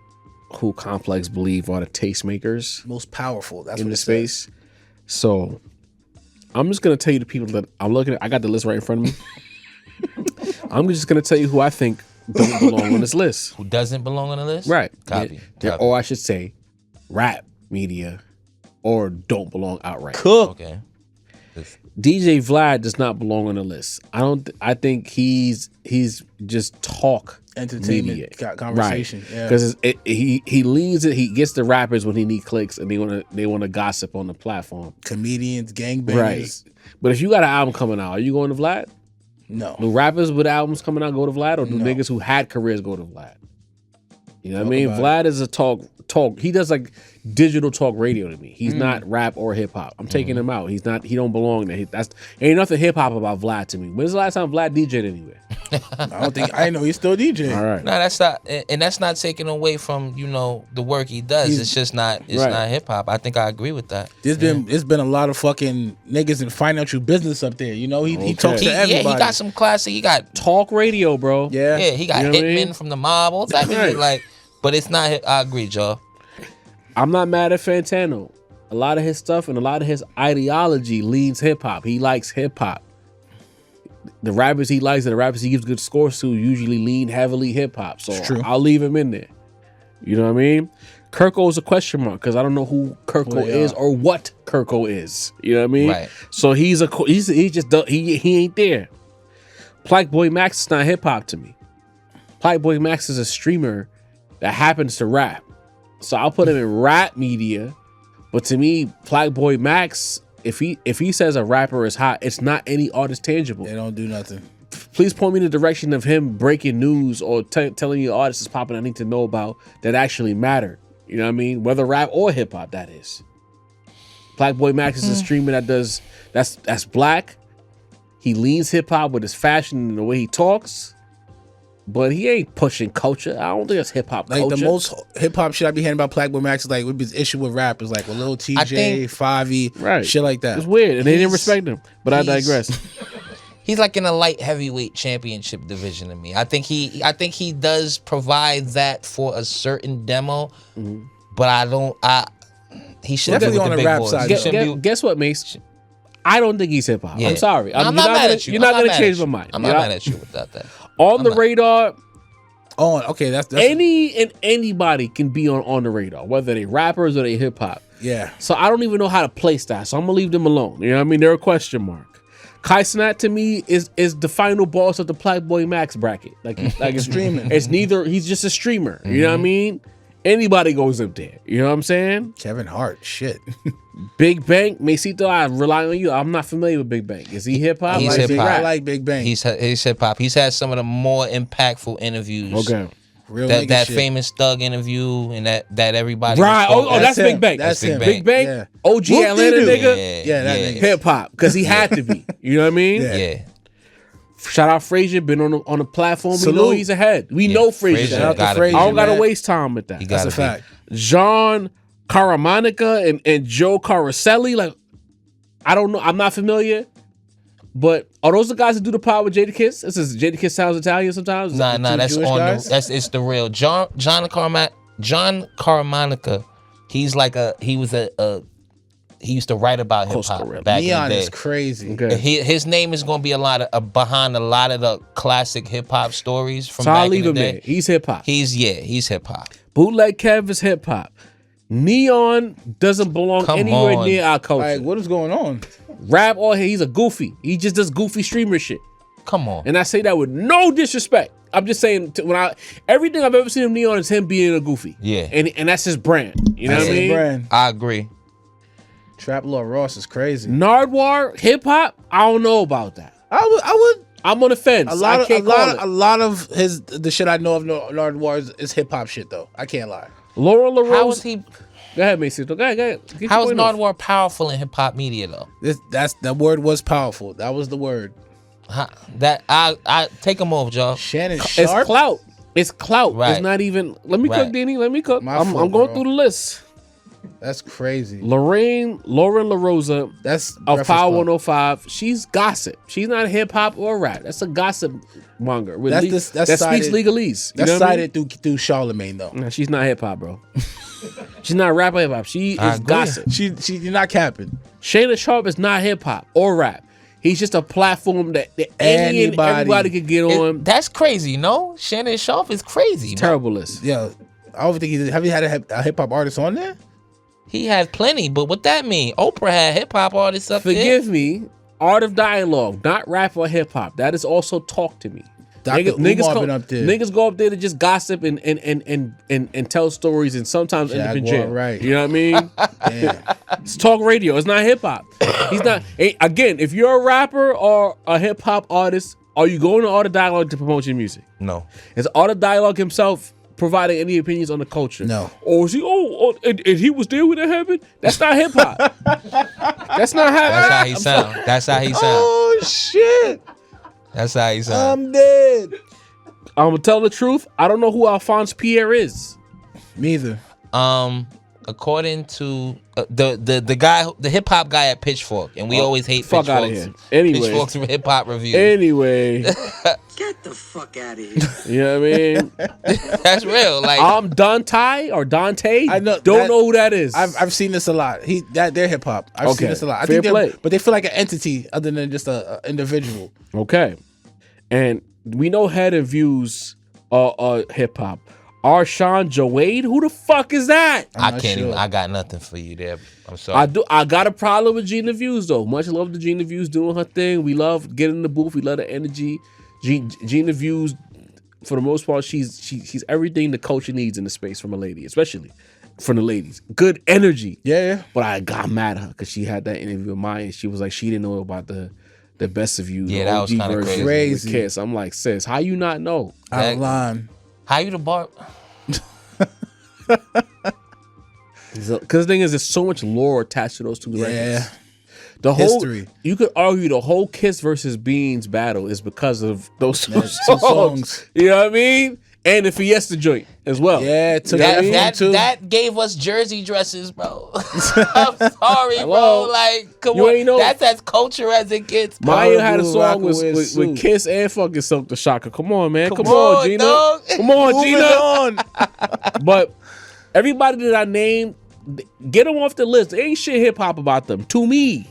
who Complex believe are the tastemakers, most powerful. That's in what the space. So I'm just gonna tell you the people that I'm looking at. I got the list right in front of me. I'm just gonna tell you who I think don't belong on this list. Who doesn't belong on the list? Right. Copy. Or I should say, rap media, or don't belong outright. Cook. Okay. DJ Vlad does not belong on the list. I think he's just talk entertainment media. Conversation. Right. Because he leans it. He gets the rappers when he need clicks, and they want to gossip on the platform. Comedians, gangbangers. Right. But if you got an album coming out, are you going to Vlad? No. Do rappers with albums coming out go to Vlad, or do niggas who had careers go to Vlad? You know what I mean? Vlad is a talk. He does like digital talk radio to me. He's not rap or hip hop. I'm taking him out. He don't belong there. Ain't nothing hip hop about Vlad to me. When's the last time Vlad DJ'd anywhere? I know he's still DJing. All right. No, that's not taking away from, you know, the work he does. It's just not not hip hop. I think I agree with that. There's been a lot of fucking niggas in financial business up there. You know, he talks to everybody. Yeah, he got some classic. He got talk radio, bro. Yeah, he got Hitman from the Mob, all type of shit. Like, but it's not. I agree, y'all. I'm not mad at Fantano. A lot of his stuff and a lot of his ideology leans hip hop. He likes hip hop. The rappers he likes and the rappers he gives good scores to usually lean heavily hip hop. So I'll leave him in there. You know what I mean? Kirko is a question mark because I don't know who Kirko is or what Kirko is. You know what I mean? Right. So he ain't there. Black Boy Max is not hip hop to me. Black Boy Max is a streamer that happens to rap. So I'll put him in rap media. But to me, Black Boy Max, if he says a rapper is hot, it's not any artist tangible. They don't do nothing. Please point me in the direction of him breaking news or telling you artists is popping I need to know about that actually matter. You know what I mean? Whether rap or hip hop, that is. Black Boy Max is a streamer that's black. He leans hip hop with his fashion and the way he talks. But he ain't pushing culture. I don't think it's hip hop culture. Like the most hip hop shit I be hearing about Black Boy Max is like with his issue with rap is like with Lil TJ, 5E, right. Shit like that. It's weird, and they didn't respect him. But I digress. He's like in a light heavyweight championship division to me. I think he does provide that for a certain demo, but he should definitely be on the the big rap boys. side. Guess what, Mace? I don't think he's hip hop. Yeah. I'm sorry. I'm not mad at you. You're not gonna change my mind. I'm not mad at you without that. On the radar. Oh, okay. That's anybody can be on the radar, whether they rappers or they hip hop. Yeah. So I don't even know how to place that. So I'm gonna leave them alone. You know what I mean? They're a question mark. Kai Cenat to me is the final boss of the Black Boy Max bracket. Like it's streaming. It's neither. He's just a streamer. You know what I mean? Anybody goes up there. You know what I'm saying? Kevin Hart. Shit. Big Bang, Mesito, I rely on you. I'm not familiar with Big Bang. Is he hip hop? He's hip hop. I like Big Bang. He's hip hop. He's had some of the more impactful interviews. Okay. Real that shit. famous Thug interview and that everybody. Right. Oh, that's Big Bang. That's him. Big Bang. Yeah. OG Whoop Atlanta dee-doo. nigga. Yeah, that nigga. Hip hop because he had to be. You know what I mean? Yeah. Shout out Frazier, been on the platform. Salute. We know he's ahead. We know Frazier. Shout out to Frazier, I don't gotta man. waste time with that. That's a fact. John Caramanica and Joe Caracelli. Like, I don't know. I'm not familiar. But are those the guys that do the pod with Jadakiss? This is Jadakiss sounds Italian sometimes. Nah, that's Jewish on guys? it's the real John Caramanica. He's like he used to write about hip hop back Neon in the day. is crazy. Okay. His name is going to be behind a lot of the classic hip hop stories from So I'll back leave in him the day. there. He's hip hop. He's hip hop. Bootleg Kev is hip hop. Neon doesn't belong anywhere near our culture. Like, what is going on? Rap or he's a goofy. He just does goofy streamer shit. Come on. And I say that with no disrespect. I'm just saying everything I've ever seen of Neon is him being a goofy. Yeah. And that's his brand. You know what I mean? Brand. I agree. Trap Lord Ross is crazy. Nardwuar, hip hop, I don't know about that. I would. I'm on the fence. A lot of the shit I know of Nardwuar is hip hop shit though. I can't lie. Laura LaRose. How is he? Go ahead, Macy. Go ahead. How is Nardwuar powerful in hip hop media though? That word was powerful. That was the word. I take him off, y'all. Shannon Sharp. It's clout. It's clout. Right. It's not even. Let me cook, Danny. Let me cook. I'm going bro. through the list. That's crazy. Lauren LaRosa. That's of Power 105. She's gossip. She's not hip hop or rap. That's a gossip monger. That speaks legalese. That's cited through Charlemagne though. No, she's not hip hop, bro. She's not rap or hip hop. She is gossip. You're not capping. Shannon Sharp is not hip hop or rap. He's just a platform that any and everybody could get on. That's crazy, no? Shannon Sharp is crazy. It's terrible list. Yeah, I don't think have you had a hip hop artist on there? He had plenty, but what that mean? Oprah had hip hop artists up there. Forgive me. Art of dialogue, not rap or hip hop. That is also talk to me. Niggas go up there to just gossip and tell stories and sometimes end up in jail. Right. You know what I mean? Damn. It's talk radio. It's not hip hop. He's not. Again, if you're a rapper or a hip hop artist, are you going to Art of Dialogue to promote your music? No. Is Art of Dialogue himself providing any opinions on the culture? No. Or is he? And he was there when it happened. That's not hip hop. That's not how. That's how he sound. That's how he sound. Oh shit. That's how he sound. I'm dead. I'm gonna tell the truth. I don't know who Alphonse Pierre is. Me either. According to the guy, the hip hop guy at Pitchfork, and we always hate fuck Pitchforks. out of here. Anyway, Pitchforks from hip hop review. Anyway, get the fuck out of here. You know what I mean? That's real. Like I'm Dante or Dante. I know. Don't know who that is. I've seen this a lot. They're hip hop. I've seen this a lot. I Fair think play. But they feel like an entity other than just a individual. Okay, and we know Head and Views are hip hop. Arshawn Joade? Who the fuck is that? I can't even. I got nothing for you there. I'm sorry. I got a problem with Gina Views though. Much love to Gina Views doing her thing. We love getting in the booth. We love the energy. Gina Views, for the most part, she's everything the culture needs in the space from a lady, especially from the ladies. Good energy. Yeah. But I got mad at her because she had that interview of mine. She was like, she didn't know about the Best of You. Yeah, that was kind of crazy. Kiss. I'm like, sis, how you not know? Out of line. How you the bar? Because the thing is, there's so much lore attached to those two records. Yeah. The whole history. You could argue the whole Kiss versus Beans battle is because of those two songs. You know what I mean? And the Fiesta joint as well. Yeah, that gave us jersey dresses, bro. I'm sorry, bro. Like, come on. That's as culture as it gets. Maya had a song with Kiss and fucking Silk the Shocker. Come on, man. Come on, Gina. Dog. Come on, Gina. But everybody that I named, get them off the list. There ain't shit hip hop about them. To me.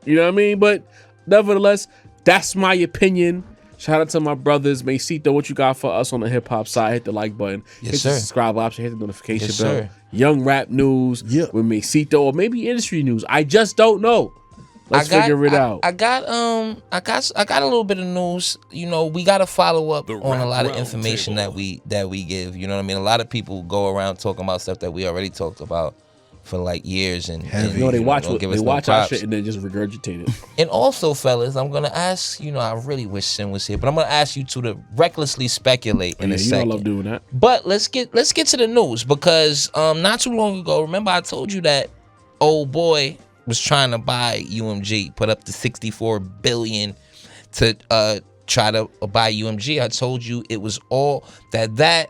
You know what I mean? But nevertheless, that's my opinion. Shout out to my brothers. Masito, what you got for us on the hip hop side? Hit the like button. Yes, hit sir. the subscribe option. Hit the notification bell. Sir. Young rap news with Masito, or maybe industry news. I just don't know. Let's figure it out. I got a little bit of news. You know, we got to follow up on a lot of information that we give. You know what I mean? A lot of people go around talking about stuff that we already talked about for like years, and they watch our shit and then just regurgitate it. And also, fellas, I'm gonna ask. You know, I really wish Sin was here, but I'm gonna ask you two to recklessly speculate in a second. I love doing that. But let's get to the news, because not too long ago, remember I told you that old boy was trying to buy UMG, put up the $64 billion to try to buy UMG. I told you it was all that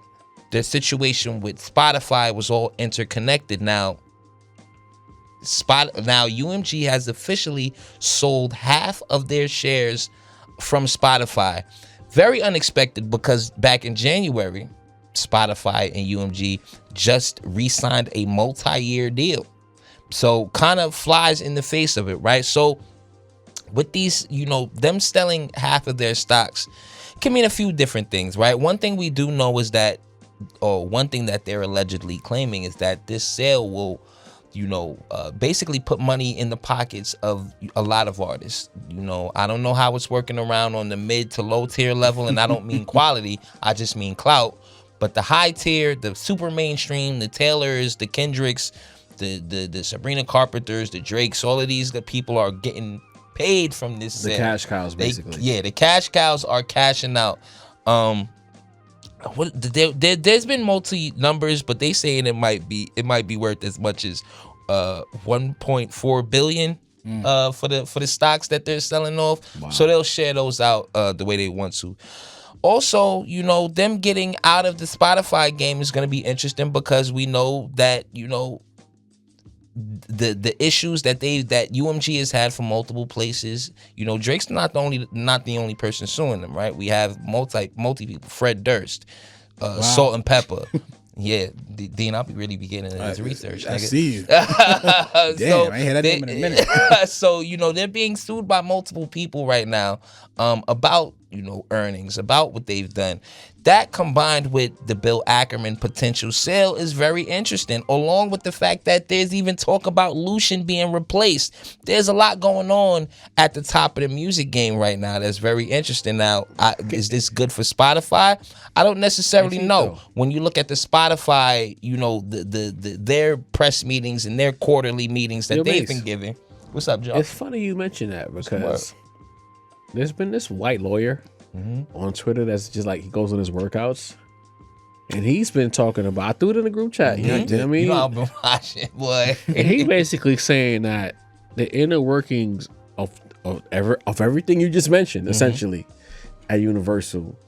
the situation with Spotify was all interconnected. Now UMG has officially sold half of their shares from Spotify. Very unexpected, because back in January, Spotify and UMG just re-signed a multi-year deal. So kind of flies in the face of it, right? So with these, you know, them selling half of their stocks can mean a few different things, right? One thing we do know is that, or one thing that they're allegedly claiming, is that this sale will, you know, basically put money in the pockets of a lot of artists. You know, I don't know how it's working around on the mid to low tier level, and I don't mean quality, I just mean clout. But the high tier, the super mainstream, the Taylors, the Kendricks, the Sabrina Carpenters, the Drakes, all of these people are getting paid from this sale. The cash cows, basically. The cash cows are cashing out. There's been multi numbers, but they saying it might be worth as much as 1.4 billion for the stocks that they're selling off. Wow. So they'll share those out the way they want to. Also, you know, them getting out of the Spotify game is going to be interesting, because we know that, you know, the issues that UMG has had from multiple places. You know, Drake's not the only person suing them, right? We have multi people. Fred Durst, Salt and Pepper. Yeah, Dean, I'll really be getting into his research. I nigga. see you. Damn, I ain't heard that name in a minute. So, you know, they're being sued by multiple people right now about, you know, earnings, about what they've done. That, combined with the Bill Ackerman potential sale, is very interesting, along with the fact that there's even talk about Lucian being replaced. There's a lot going on at the top of the music game right now that's very interesting. Now, is this good for Spotify? I don't necessarily know. So. When you look at the Spotify, you know, their press meetings and their quarterly meetings that they've been giving. What's up, Jarv? It's funny you mention that, because there's been this white lawyer on Twitter that's just like, he goes on his workouts, and he's been talking about, I threw it in the group chat. You know what I mean? You know, I've been watching, boy. And he basically saying that the inner workings of everything you just mentioned, essentially, at Universal,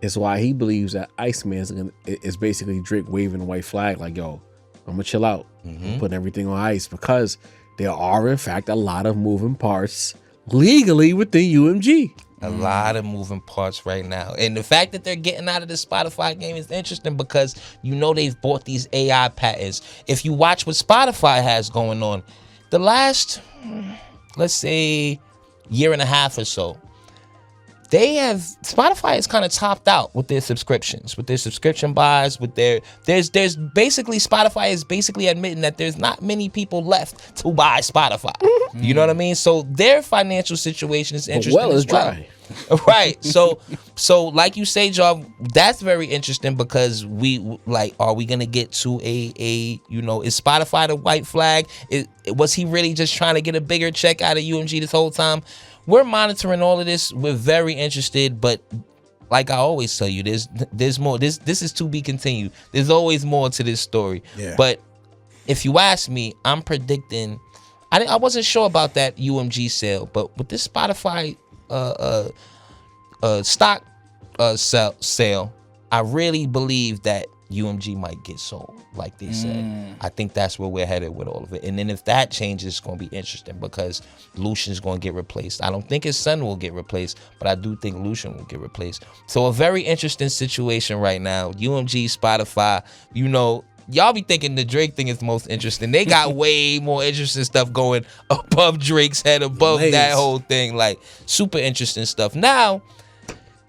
is why he believes that ICEMAN is basically Drake waving a white flag, like, yo, I'm gonna chill out, putting everything on ice, because there are in fact a lot of moving parts legally within UMG. A lot of moving parts right now. And the fact that they're getting out of the Spotify game is interesting, because you know they've bought these AI patents. If you watch what Spotify has going on, the last, let's say, year and a half or so, Spotify is kind of topped out with their subscriptions, with their subscription buys, with there's basically Spotify is basically admitting that there's not many people left to buy Spotify. You know what I mean? So their financial situation is interesting as well. Dry. Right. So like you say, Jarv, that's very interesting because are we gonna get to a is Spotify the white flag? Was he really just trying to get a bigger check out of UMG this whole time? We're monitoring all of this. We're very interested, but like I always tell you, there's more. This is to be continued. There's always more to this story. Yeah. But if you ask me, I'm predicting. I wasn't sure about that UMG sale, but with this Spotify stock sale, I really believe that UMG might get sold, like they said. I think that's where we're headed with all of it. And then if that changes, it's going to be interesting because Lucian's going to get replaced. I don't think his son will get replaced, but I do think Lucian will get replaced. So a very interesting situation right now. UMG, Spotify, y'all be thinking the Drake thing is the most interesting. They got way more interesting stuff going above Drake's head, above that whole thing. Like, super interesting stuff. Now,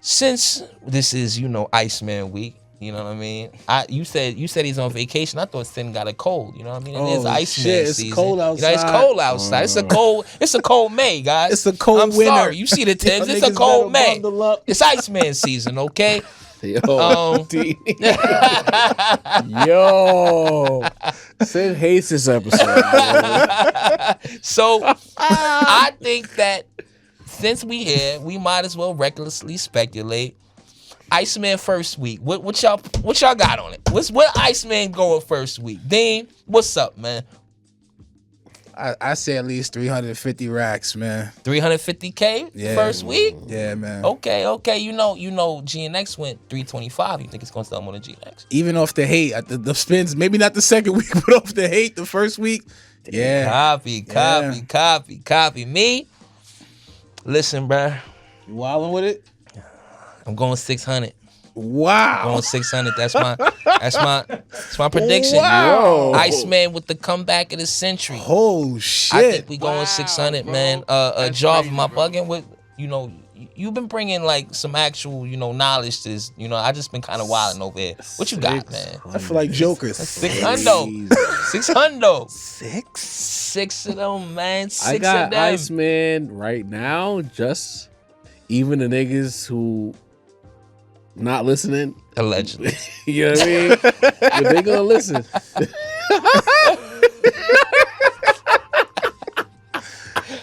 since this is, Iceman week, you know what I mean? You said he's on vacation. I thought Sin got a cold. You know what I mean? It is Iceman season. It's cold outside. It's cold outside. It's a cold May, guys. It's a cold winter. I'm sorry. You see the Tims. It's a cold May. It's Iceman season, okay? Yo, Sid hates this episode. So I think that since we here, we might as well recklessly speculate. Iceman first week. What y'all got on it? What Iceman going first week? Dean, what's up, man? I say at least 350 racks, man. 350K first week? Yeah, man. Okay. GNX went 325. You think it's gonna sell more than GNX? Even off the hate, the spins, maybe not the second week, but off the hate, the first week. Yeah. Copy. Me? Listen, bruh. You wildin' with it? I'm going 600. Wow. Going 600. That's my prediction. Wow. Iceman with the comeback of the century. Oh shit. I think we going 600, man. Jarv, am I bugging with, you've been bringing like some actual, knowledge to this. I just been kind of wilding over here. What you got, man? I feel like Joker. 600. 600. Six of them, man. I got Iceman right now. Just even the niggas who not listening. Allegedly. You know what I mean? But they gonna listen.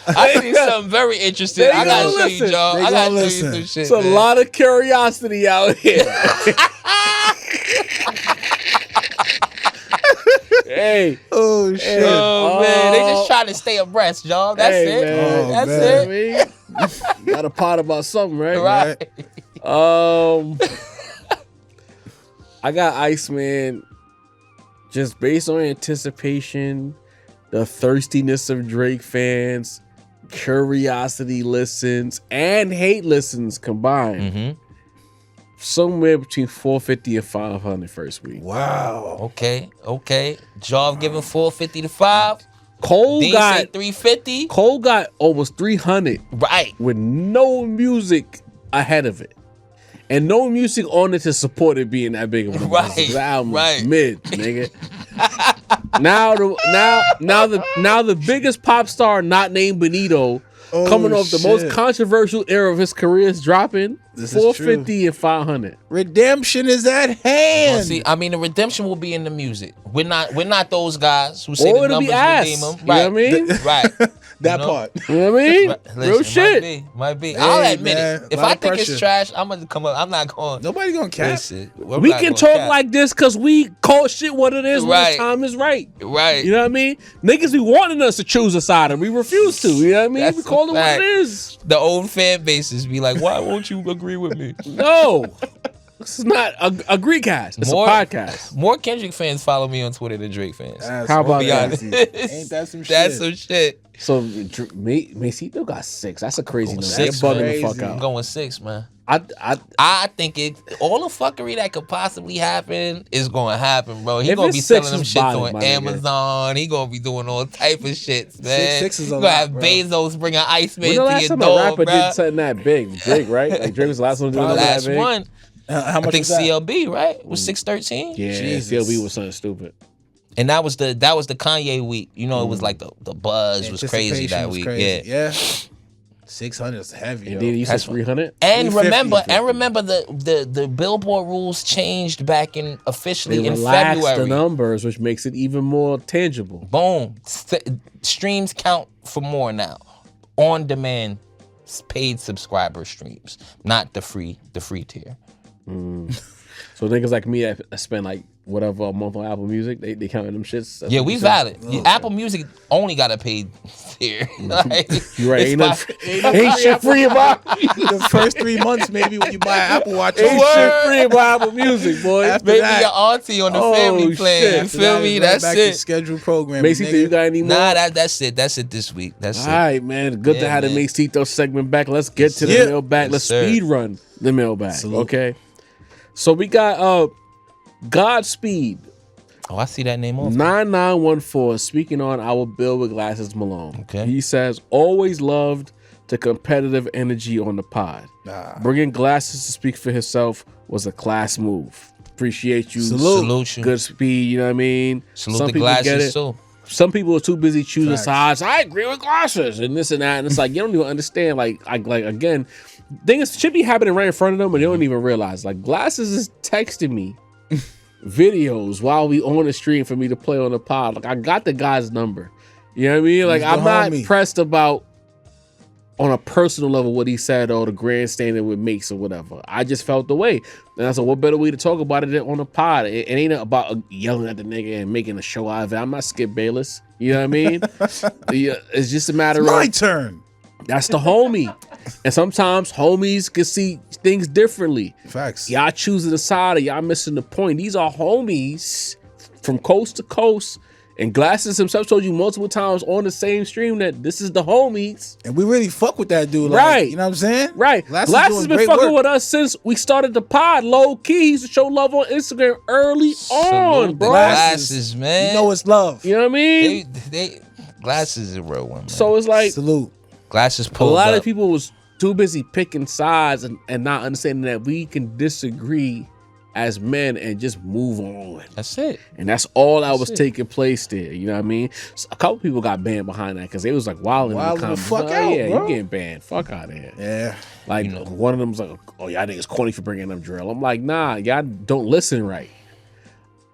I see something very interesting. I gotta show you, Jarv. I gotta show you some shit. It's a lot of curiosity out here. Hey. Oh shit. Oh man, they just trying to stay abreast, Jarv. That's it. Man. That's it. it. Got a pot about something, right? Right. I got Iceman just based on anticipation, the thirstiness of Drake fans, curiosity listens, and hate listens combined. Mm-hmm. Somewhere between 450 and 500 first week. Wow. Okay. Jarv giving 450 to 5. Cole Dean got say 350. Cole got almost 300. Right. With no music ahead of it. And no music on it to support it being that big of a right. The album mid, nigga. now the biggest pop star not named Benito coming off the most controversial era of his career is dropping. This 450 and 500. Redemption is at hand. Well, see, I mean, the redemption will be in the music. We're not those guys who say the numbers redeem them. Right. You know what I mean? Right. That part. You know what I mean? Listen, real shit. Might be. Hey, I'll admit man, it. If I think it's trash, I'm gonna come up. I'm not going. Nobody gonna cap. We can talk like this because we call shit what it is when the time is right. Right. You know what I mean? Niggas be wanting us to choose a side and we refuse to. You know what I mean? That's we call it what it is. The old fan bases be like, why won't you agree with me? No. This is not a Greek cast. It's a podcast. More Kendrick fans follow me on Twitter than Drake fans. How about that? Ain't that some shit? That's some shit. So Mase got 6. That's a crazy number. Six, They're bugging the fuck out. I'm going 6, man. I think all the fuckery that could possibly happen is going to happen, bro. He going to be selling them shit on Amazon. He going to be doing all type of shit, man. Six is a lot, bro. Have Bezos bringing ICEMAN to your door, bro. When the last time a rapper did something that big? Drake, right? Like Drake was the last one to do that big. Last one. How much I think was that? CLB, right? Was 613? Yeah, CLB was something stupid. And that was the Kanye week. You know, it was like the buzz was crazy that week. Yeah. 600 is heavy. And then you said 300. And remember the Billboard rules changed back in officially in February. The numbers, which makes it even more tangible. Boom. Streams count for more now. On demand, paid subscriber streams, not the free tier. So niggas like me that spend like whatever a month on Apple Music, they counting them shits. Yeah, we valid. Apple Music only got a paid tier. Like, you're right. Ain't shit free about the first 3 months maybe when you buy an Apple Watch. Ain't shit free about Apple Music, boy. Maybe your auntie on the family plan. Shit. You feel me? That's it. Scheduled program. Basically, you got any more? Nah, that's it. That's it this week. That's it. All right, man. Good to have the Mase Tito segment back. Let's get to the mailbag. Let's speed run the mailbag. Salute. Okay. So we got Godspeed. Oh, I see that name on 9914 speaking on our Bill with Glasses Malone. Okay. He says, always loved the competitive energy on the pod. Bringing Glasses to speak for himself was a class move. Appreciate you. Salute you. Good speed, you know what I mean? Salute the Glasses too. Some people are too busy choosing sides. I agree with Glasses and this and that. And it's like, you don't even understand. Like again, things should be happening right in front of them, but they don't even realize. Like, Glasses is texting me videos while we on the stream for me to play on the pod. Like, I got the guy's number. You know what I mean? Like, I'm not pressed about on a personal level what he said or the grandstanding with Mase or whatever. I just felt the way. And I said, what better way to talk about it than on the pod? It ain't about yelling at the nigga and making a show out of it. I'm not Skip Bayless. You know what I mean? It's just a matter of my turn. That's the homie. And sometimes homies can see things differently. Facts. Y'all choosing a side or y'all missing the point. These are homies from coast to coast. And Glasses himself told you multiple times on the same stream that this is the homies. And we really fuck with that dude. Like, right. You know what I'm saying? Right. Glasses been fucking with us since we started the pod. Low key. He used to show love on Instagram early on, bro. Glasses, man. You know it's love. You know what I mean? Glasses is a real one, man. So it's like. Salute. Glasses pulled up. A lot of people was too busy picking sides and not understanding that we can disagree as men and just move on. That's it. And that's all that was taking place there. You know what I mean? So a couple people got banned behind that because they was like wilding in the comments. Fuck out, yeah, bro. You getting banned. Fuck out of here. Yeah. Like, one of them was like, oh, y'all niggas corny for bringing up drill. I'm like, nah, y'all don't listen right.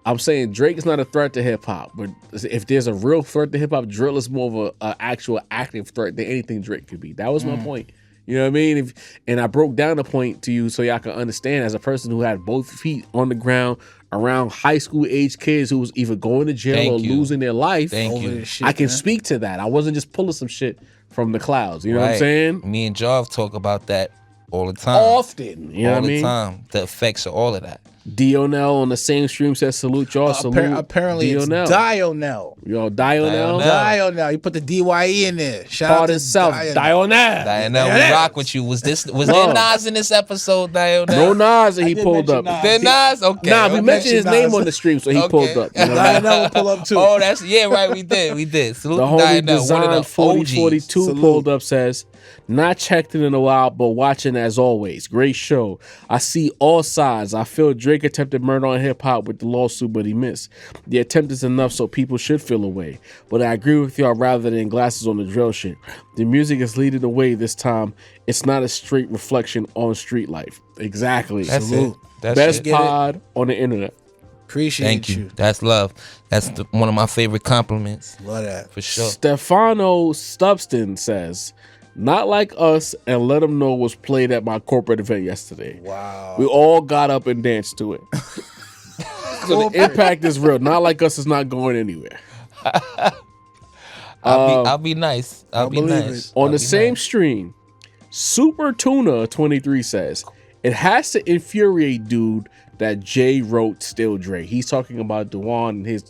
I'm saying Drake is not a threat to hip hop, but if there's a real threat to hip hop, drill is more of a actual active threat than anything Drake could be. That was my point. You know what I mean? And I broke down the point to you so y'all can understand as a person who had both feet on the ground around high school age kids who was either going to jail losing their life. I can speak to that. I wasn't just pulling some shit from the clouds. You know what I'm saying? Me and Jarv talk about that all the time. Often. You know what I mean? All the time. The effects of all of that. Dionel on the same stream says salute y'all. Salute. Apparently Dionel. It's Dionel. Yo, Dionel. Dionel. You put the DYE in there. Shout out to itself. Dionel. Dionel, we rock with you. Was there Nas in this episode, Dionel? No Nas, and he pulled up. There Nas? Okay. Nah, we mentioned his name on the stream, so he pulled up. You know Dionel will pull up too. Oh, right. We did. Salute the homie Dionel. Design 4042 pulled up says, not checked in a while, but watching as always. Great show. I see all sides. I feel Drake attempted murder on hip hop with the lawsuit, but he missed. The attempt is enough, so people should feel away. But I agree with y'all rather than Glasses on the drill shit. The music is leading the way this time. It's not a straight reflection on street life. Exactly. That's it. Best pod on the internet. Appreciate you. That's love. That's one of my favorite compliments. Love that. For sure. Stefano Stubston says, not like us, and let them know was played at my corporate event yesterday. Wow. We all got up and danced to it. So the impact is real. Not like us is not going anywhere. I'll be nice. I'll be nice. On the same stream, Super Tuna 23 says, It has to infuriate dude that Jay wrote Still Dre. He's talking about Dewan and his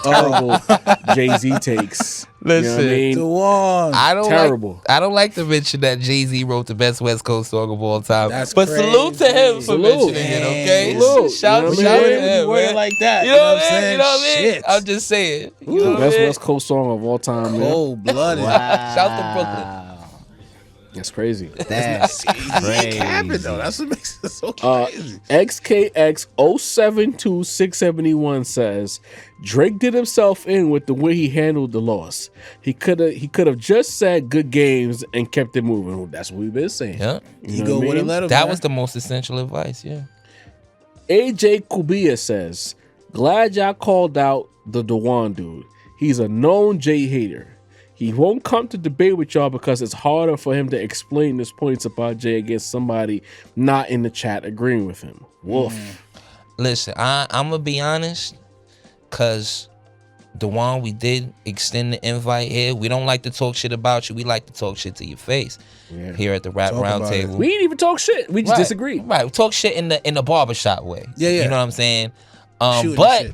terrible Jay-Z takes. Listen, you know what I mean? Dewan. I don't like to mention that Jay-Z wrote the best West Coast song of all time. That's but crazy. salute to him for mentioning it, okay? Salute. Shout you know to him, man. Like that. You know what I mean? Shit. I'm just saying. Best West Coast song of all time, man. Cold-blooded. Shout to Brooklyn. That's crazy. That's crazy. Though. That's what makes it so crazy. XKX 072671 says Drake did himself in with the way he handled the loss. He could have just said good games and kept it moving. That's what we've been saying. Yeah. You know what I mean? That was the most essential advice, yeah. AJ Kubia says, glad y'all called out the Dewan dude. He's a known Jay hater. He won't come to debate with y'all because it's harder for him to explain his points about Jay against somebody not in the chat agreeing with him. Woof. Listen, I'm going to be honest, because Dewan, we did extend the invite here. We don't like to talk shit about you. We like to talk shit to your face here at the Rap Roundtable. We didn't even talk shit. We just disagree. Right. We talk shit in the barbershop way. Yeah. You know what I'm saying? But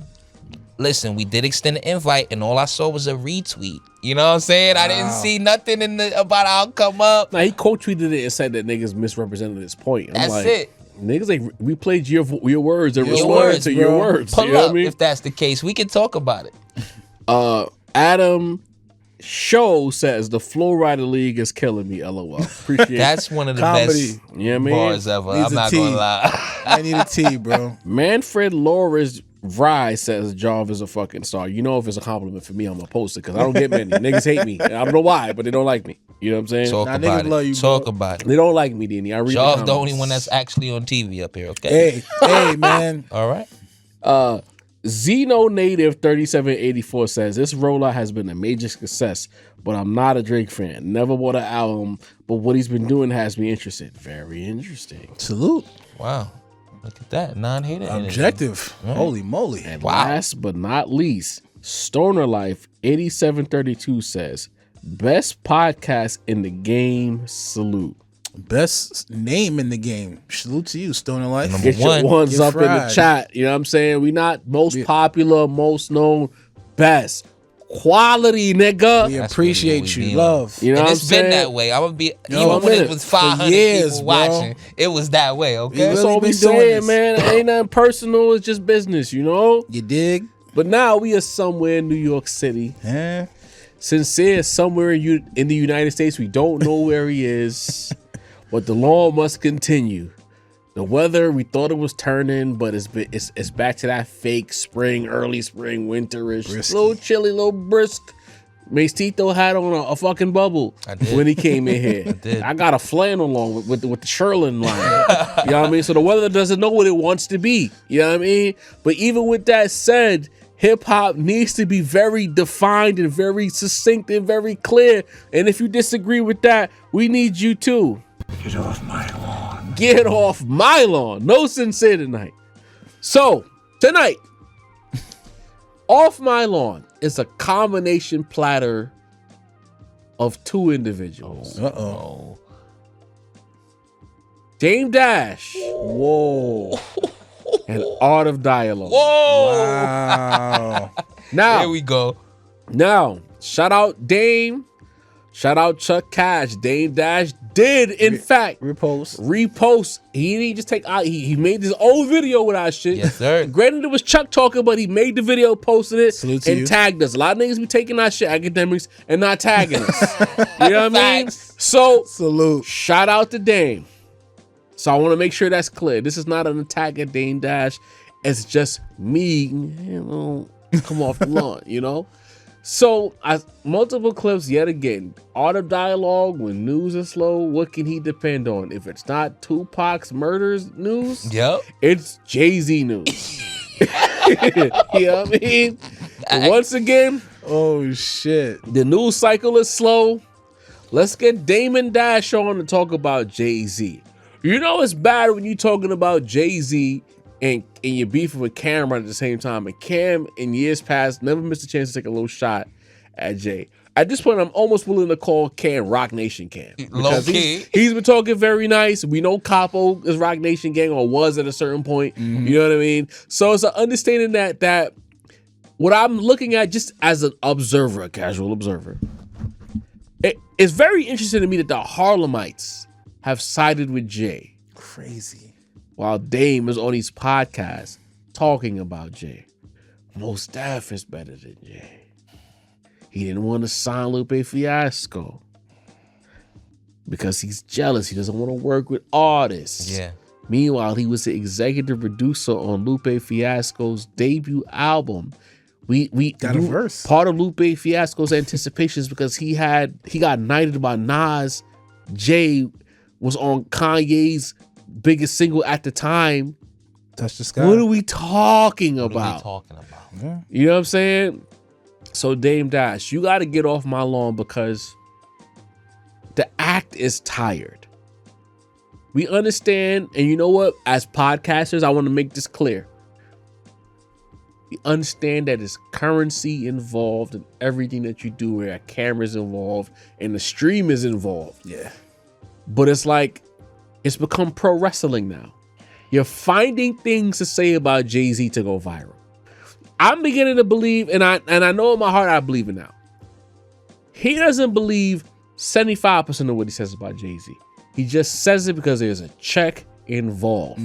listen, we did extend the invite, and all I saw was a retweet. You know what I'm saying? Wow. I didn't see nothing about I'll come up. Nah, he quote tweeted it and said that niggas misrepresented his point. That's like, it. Niggas like we played your words and responded to your words. Pull you know up what I mean? If that's the case. We can talk about it. Adam Show says the Flow Rider League is killing me. LOL. Appreciate it. That's one of the best you know what I mean? bars ever. I'm not gonna lie. I need a T, bro. Manfred Loris Vry says Jarv is a fucking star. You know, if it's a compliment for me, I'm gonna post it because I don't get many. Niggas hate me. I don't know why, but they don't like me. You know what I'm saying? Talk about it. Love you, Talk about it. They don't like me, Denny. I read Jarv the only one that's actually on TV up here. Okay. Hey, man. All right. Xeno Native 3784 says this rollout has been a major success, but I'm not a Drake fan. Never bought an album, but what he's been doing has me interested. Very interesting. Salute. Wow. Look at that. Non-hater. Objective. Right. Holy moly. And last but not least, Stoner Life 8732 says best podcast in the game. Salute. Best name in the game. Salute to you, Stoner Life. Get your ones up in the chat. You know what I'm saying? We not most popular, most known, best. Quality, nigga. We appreciate you. Love. You know and what it's I'm been saying? that way. I'm gonna be even when it was 500 people watching, it was that way, okay? That's all we saying, man. It ain't nothing personal, it's just business, you know? You dig? But now we are somewhere in New York City. Yeah. Sincere somewhere in the United States. We don't know where he is. But the law must continue. The weather, we thought it was turning, but it's back to that fake spring, early spring, winterish, Brisky. little chilly, little brisk. Mase Tito had on a fucking bubble when he came in here. I got a flannel along with the Sherlin line. You know what I mean? So the weather doesn't know what it wants to be. You know what I mean? But even with that said, hip hop needs to be very defined and very succinct and very clear. And if you disagree with that, we need you too. Get off my lawn. Get off my lawn. No Sincere tonight. So, tonight, Off My Lawn is a combination platter of two individuals. Uh-oh. Dame Dash. Whoa. And Art of Dialogue. Whoa! Wow. Now, Here we go. Now, shout out Dame. Shout out Chuck Cash. Dame Dash did, in fact, repost. He didn't just take out. He made his own video with our shit. Yes, sir. Granted, it was Chuck talking, but he made the video, posted it, Salute to and you. tagged us. A lot of niggas be taking our shit, academics, and not tagging us. You know what I mean? So, salute. Shout out to Dame. So I want to make sure that's clear. This is not an attack at Dame Dash. It's just me, you know, come off the lawn, you know? So, multiple clips yet again. Art of Dialogue, when news is slow, what can he depend on? If it's not Tupac's murders news, Yep. it's Jay-Z news. You know what I mean? Once again, oh shit, the news cycle is slow. Let's get Damon Dash on to talk about Jay-Z. You know it's bad when you're talking about Jay-Z and you're beefing with Cameron at the same time. And Cam, in years past, never missed a chance to take a little shot at Jay. At this point, I'm almost willing to call Cam Rock Nation Cam. Low key. He's been talking very nice. We know Capo is Rock Nation gang, or was at a certain point. Mm-hmm. You know what I mean? So it's an understanding that what I'm looking at just as an observer, a casual observer, it's very interesting to me that the Harlemites have sided with Jay. Crazy. While Dame is on these podcasts talking about Jay. Mos Def is better than Jay. He didn't want to sign Lupe Fiasco because he's jealous. He doesn't want to work with artists. Yeah. Meanwhile, he was the executive producer on Lupe Fiasco's debut album. We got a verse. Part of Lupe Fiasco's anticipation is because he got knighted by Nas. Jay was on Kanye's biggest single at the time. Touch the Sky. What are we talking about? Yeah. You know what I'm saying? So Dame Dash, you got to get off my lawn because the act is tired. We understand, and you know what? As podcasters, I want to make this clear. We understand that there's currency involved in everything that you do, where a camera's involved and the stream is involved. Yeah. But it's like, it's become pro wrestling now. You're finding things to say about Jay-Z to go viral. I'm beginning to believe, and I know in my heart I believe it now. He doesn't believe 75% of what he says about Jay-Z. He just says it because there's a check involved.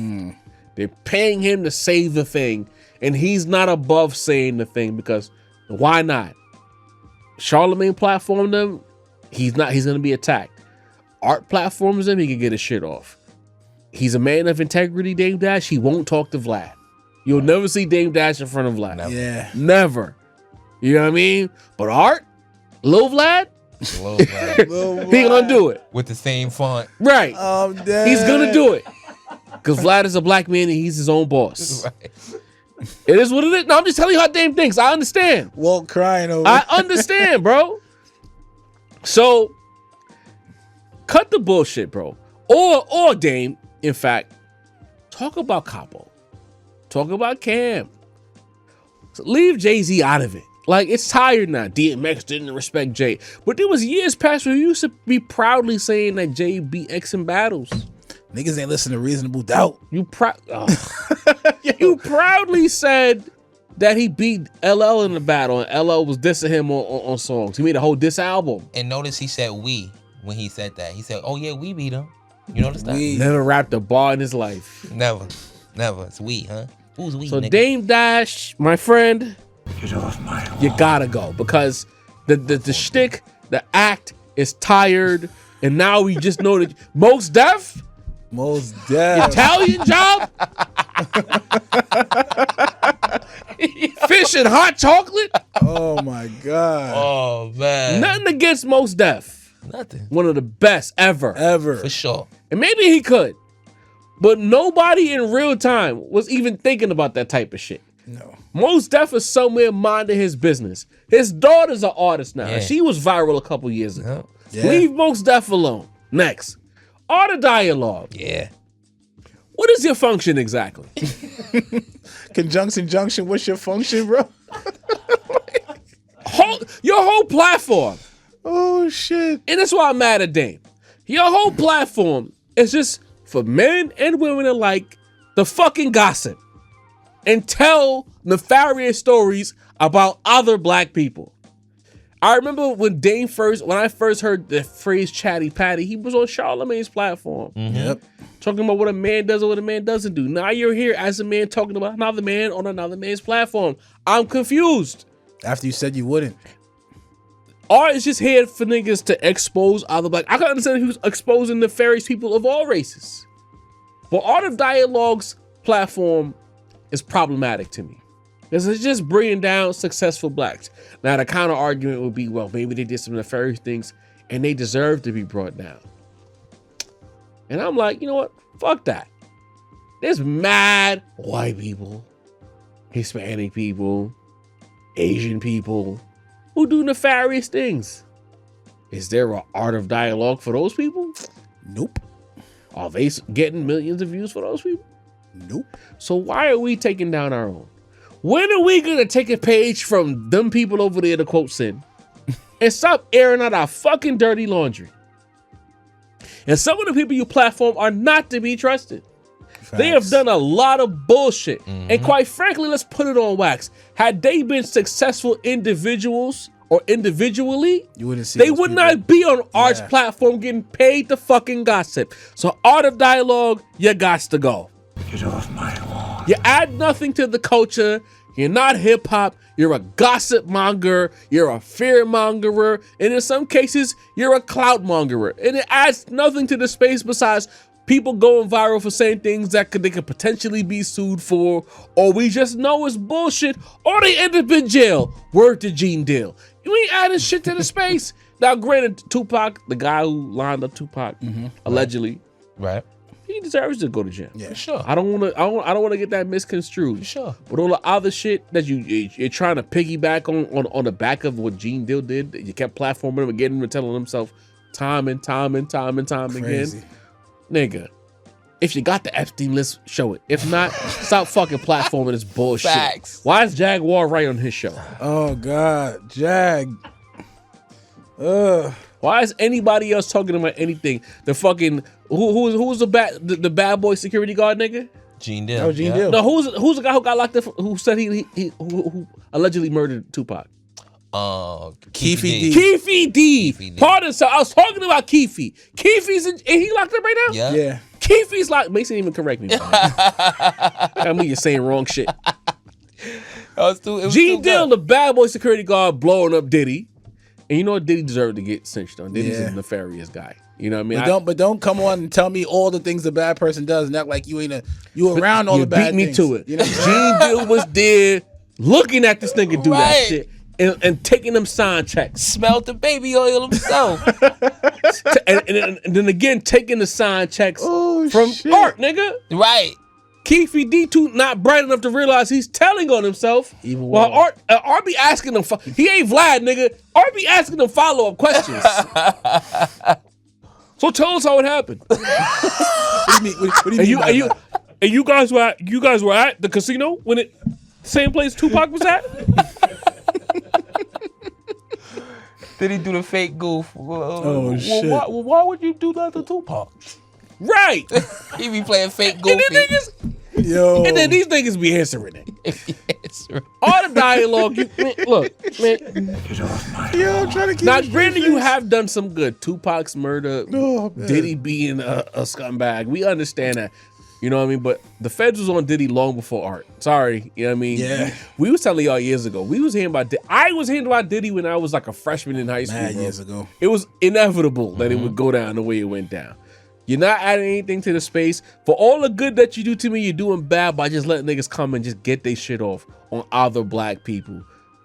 They're paying him to say the thing, and he's not above saying the thing because why not? Charlemagne platformed him. He's going to be attacked. Art platforms him. He can get his shit off. He's a man of integrity, Dame Dash. He won't talk to Vlad. You'll never see Dame Dash in front of Vlad. Never. Yeah. Never. You know what I mean? But Art, Lil Vlad, he gonna do it. With the same font. Right. Oh, damn. He's gonna do it. Because Vlad is a black man and he's his own boss. Right. It is what it is. No, I'm just telling you how Dame thinks. I understand. Walt crying over. I understand, bro. So, cut the bullshit, bro. Or Dame, in fact, talk about Capo. Talk about Cam. So leave Jay-Z out of it. Like, it's tired now. DMX didn't respect Jay. But there was years past where you used to be proudly saying that Jay beat X in battles. Niggas ain't listen to Reasonable Doubt. You proudly said that he beat LL in the battle and LL was dissing him on songs. He made a whole diss album. And notice he said we when he said that. He said, oh yeah, we beat him. You notice that? We never rapped a bar in his life. Never. It's we, huh? Who's we, so nigga? Dame Dash, my friend, Get off my lawn. you gotta go because the shtick, the act is tired, and now we just know that Mos Def, Italian job, fish and hot chocolate. Oh my god. Oh man. Nothing against Mos Def. Nothing. One of the best ever. For sure. And maybe he could. But nobody in real time was even thinking about that type of shit. No. Mos Def is somewhere minding his business. His daughter's an artist now. Yeah. She was viral a couple years ago. Yeah. Leave Mos Def alone. Next. Art of Dialogue. Yeah. What is your function exactly? Conjunction junction, what's your function, bro? Your whole platform. Oh shit. And that's why I'm mad at Dame. Your whole platform is just for men and women alike to fucking gossip and tell nefarious stories about other black people. I remember when I first heard the phrase chatty patty, he was on Charlemagne's platform. Mm-hmm. Yep. Talking about what a man does and what a man doesn't do. Now you're here as a man talking about another man on another man's platform. I'm confused. After you said you wouldn't. Art is just here for niggas to expose other black. I can understand he was exposing nefarious people of all races. But Art of Dialogue's platform is problematic to me. Because it's just bringing down successful blacks. Now, the counter argument would be, well, maybe they did some nefarious things and they deserve to be brought down. And I'm like, you know what? Fuck that. There's mad white people, Hispanic people, Asian people who do nefarious things. Is there an Art of Dialogue for those people? Nope. Are they getting millions of views for those people? Nope. So why are we taking down our own? When are we going to take a page from them people over there to quote Sin and stop airing out our fucking dirty laundry. And some of the people you platform are not to be trusted. Facts. They have done a lot of bullshit. Mm-hmm. And quite frankly, let's put it on wax. Had they been successful individuals or individually, they would not be on Art's platform getting paid to fucking gossip. So Art of Dialogue, you gots to go. Get off my lawn. You add nothing to the culture. You're not hip hop. You're a gossip monger. You're a fear mongerer. And in some cases, you're a clout mongerer. And it adds nothing to the space besides people going viral for saying things that they could potentially be sued for, or we just know it's bullshit, or they end up in jail. Word to Gene Deal. You ain't adding shit to the space. Now, granted, Tupac, the guy who lined up Tupac, allegedly, right? He deserves to go to jail. Yeah, for sure. I don't want to get that misconstrued. For sure. But all the other shit that you're trying to piggyback on the back of what Gene Deal did, you kept platforming him and getting him and telling himself time and time Crazy. again. Nigga, if you got the Epstein list, show it. If not, stop fucking platforming this bullshit. Facts. Why is Jaguar right on his show? Oh God, Jag. Why is anybody else talking about anything? The fucking who was the bad boy security guard nigga? Gene Deal. Oh, Gene Deal. No, who's the guy who got locked up? Who said who allegedly murdered Tupac? Keefe D. Keefe D. Pardon, so I was talking about Keefe. Keefe's and he locked up right now? Yeah. Keefe's locked. Mason even correct me. I mean, you're saying wrong shit. Gene Deal, the bad boy security guard, blowing up Diddy. And you know what? Diddy deserved to get cinched on. Diddy's a nefarious guy. You know what I mean? But don't come on and tell me all the things the bad person does and act like you around all the bad things. You beat me to it. You know Gene Deal was there looking at this nigga do that shit. And taking them sign checks. Smelled the baby oil himself. and then again, taking the sign checks from Art, nigga. Right. Keefe D2 not bright enough to realize he's telling on himself. Even while Art be asking him, he ain't Vlad, nigga. Art be asking him follow-up questions. So tell us how it happened. What do you mean? And you guys were at the casino when same place Tupac was at? Did he do the fake goof? Shit. Why would you do that to Tupac? Right. He be playing fake goofy. And then these niggas be answering it. All the dialogue, look, man. Get off my I'm trying to keep Now, granted, you have done some good. Tupac's murder, Diddy being a scumbag. We understand that. You know what I mean? But the feds was on Diddy long before Art. Sorry. You know what I mean? Yeah. We was telling y'all years ago. I was hearing about Diddy when I was like a freshman in high school. Mad years ago. It was inevitable that it would go down the way it went down. You're not adding anything to the space. For all the good that you do to me, you're doing bad by just letting niggas come and just get their shit off on other black people.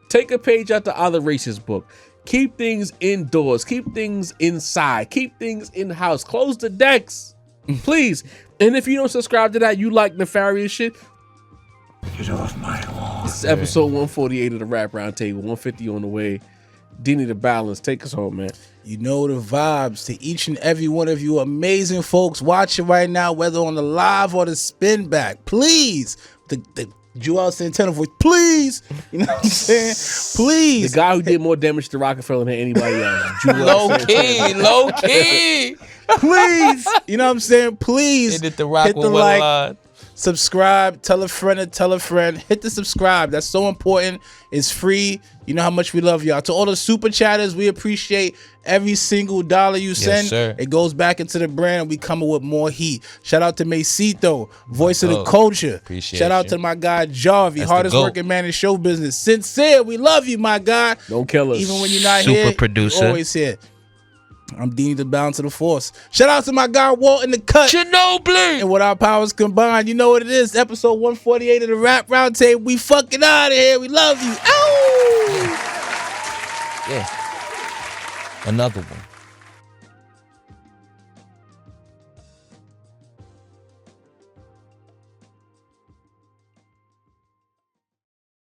Take a page out the other racist book. Keep things indoors. Keep things inside. Keep things in-house. Close the decks. Please. And if you don't subscribe to that, you like nefarious shit. Get off my lawn. This is episode 148 of the Rap Roundtable. 150 on the way. Denny the Balance. Take us home, man. You know the vibes. To each and every one of you amazing folks watching right now, whether on the live or the spin back, please. The Joel Santana voice, please. You know what I'm saying? Please. The guy who did more damage to Rockefeller than anybody else. Low key. Please. You know what I'm saying? Please hit the like, subscribe, tell a friend to tell a friend. Hit the subscribe. That's so important. It's free. You know how much we love y'all. To all the super chatters, we appreciate every single dollar you send. Yes, sir. It goes back into the brand and we coming with more heat. Shout out to Masito, voice of the culture. Appreciate Shout out to my guy Jarv, hardest working man in show business. Sincere, we love you, my guy. Don't kill us. Even when you're not Super here, producer. you're always here. I'm Deanie the Balance of the Force. Shout out to my guy Walt in the cut. Ginobili. And with our powers combined, you know what it is. Episode 148 of the Rap Roundtable. We fucking out of here. We love you. Ow! Yeah. Another one.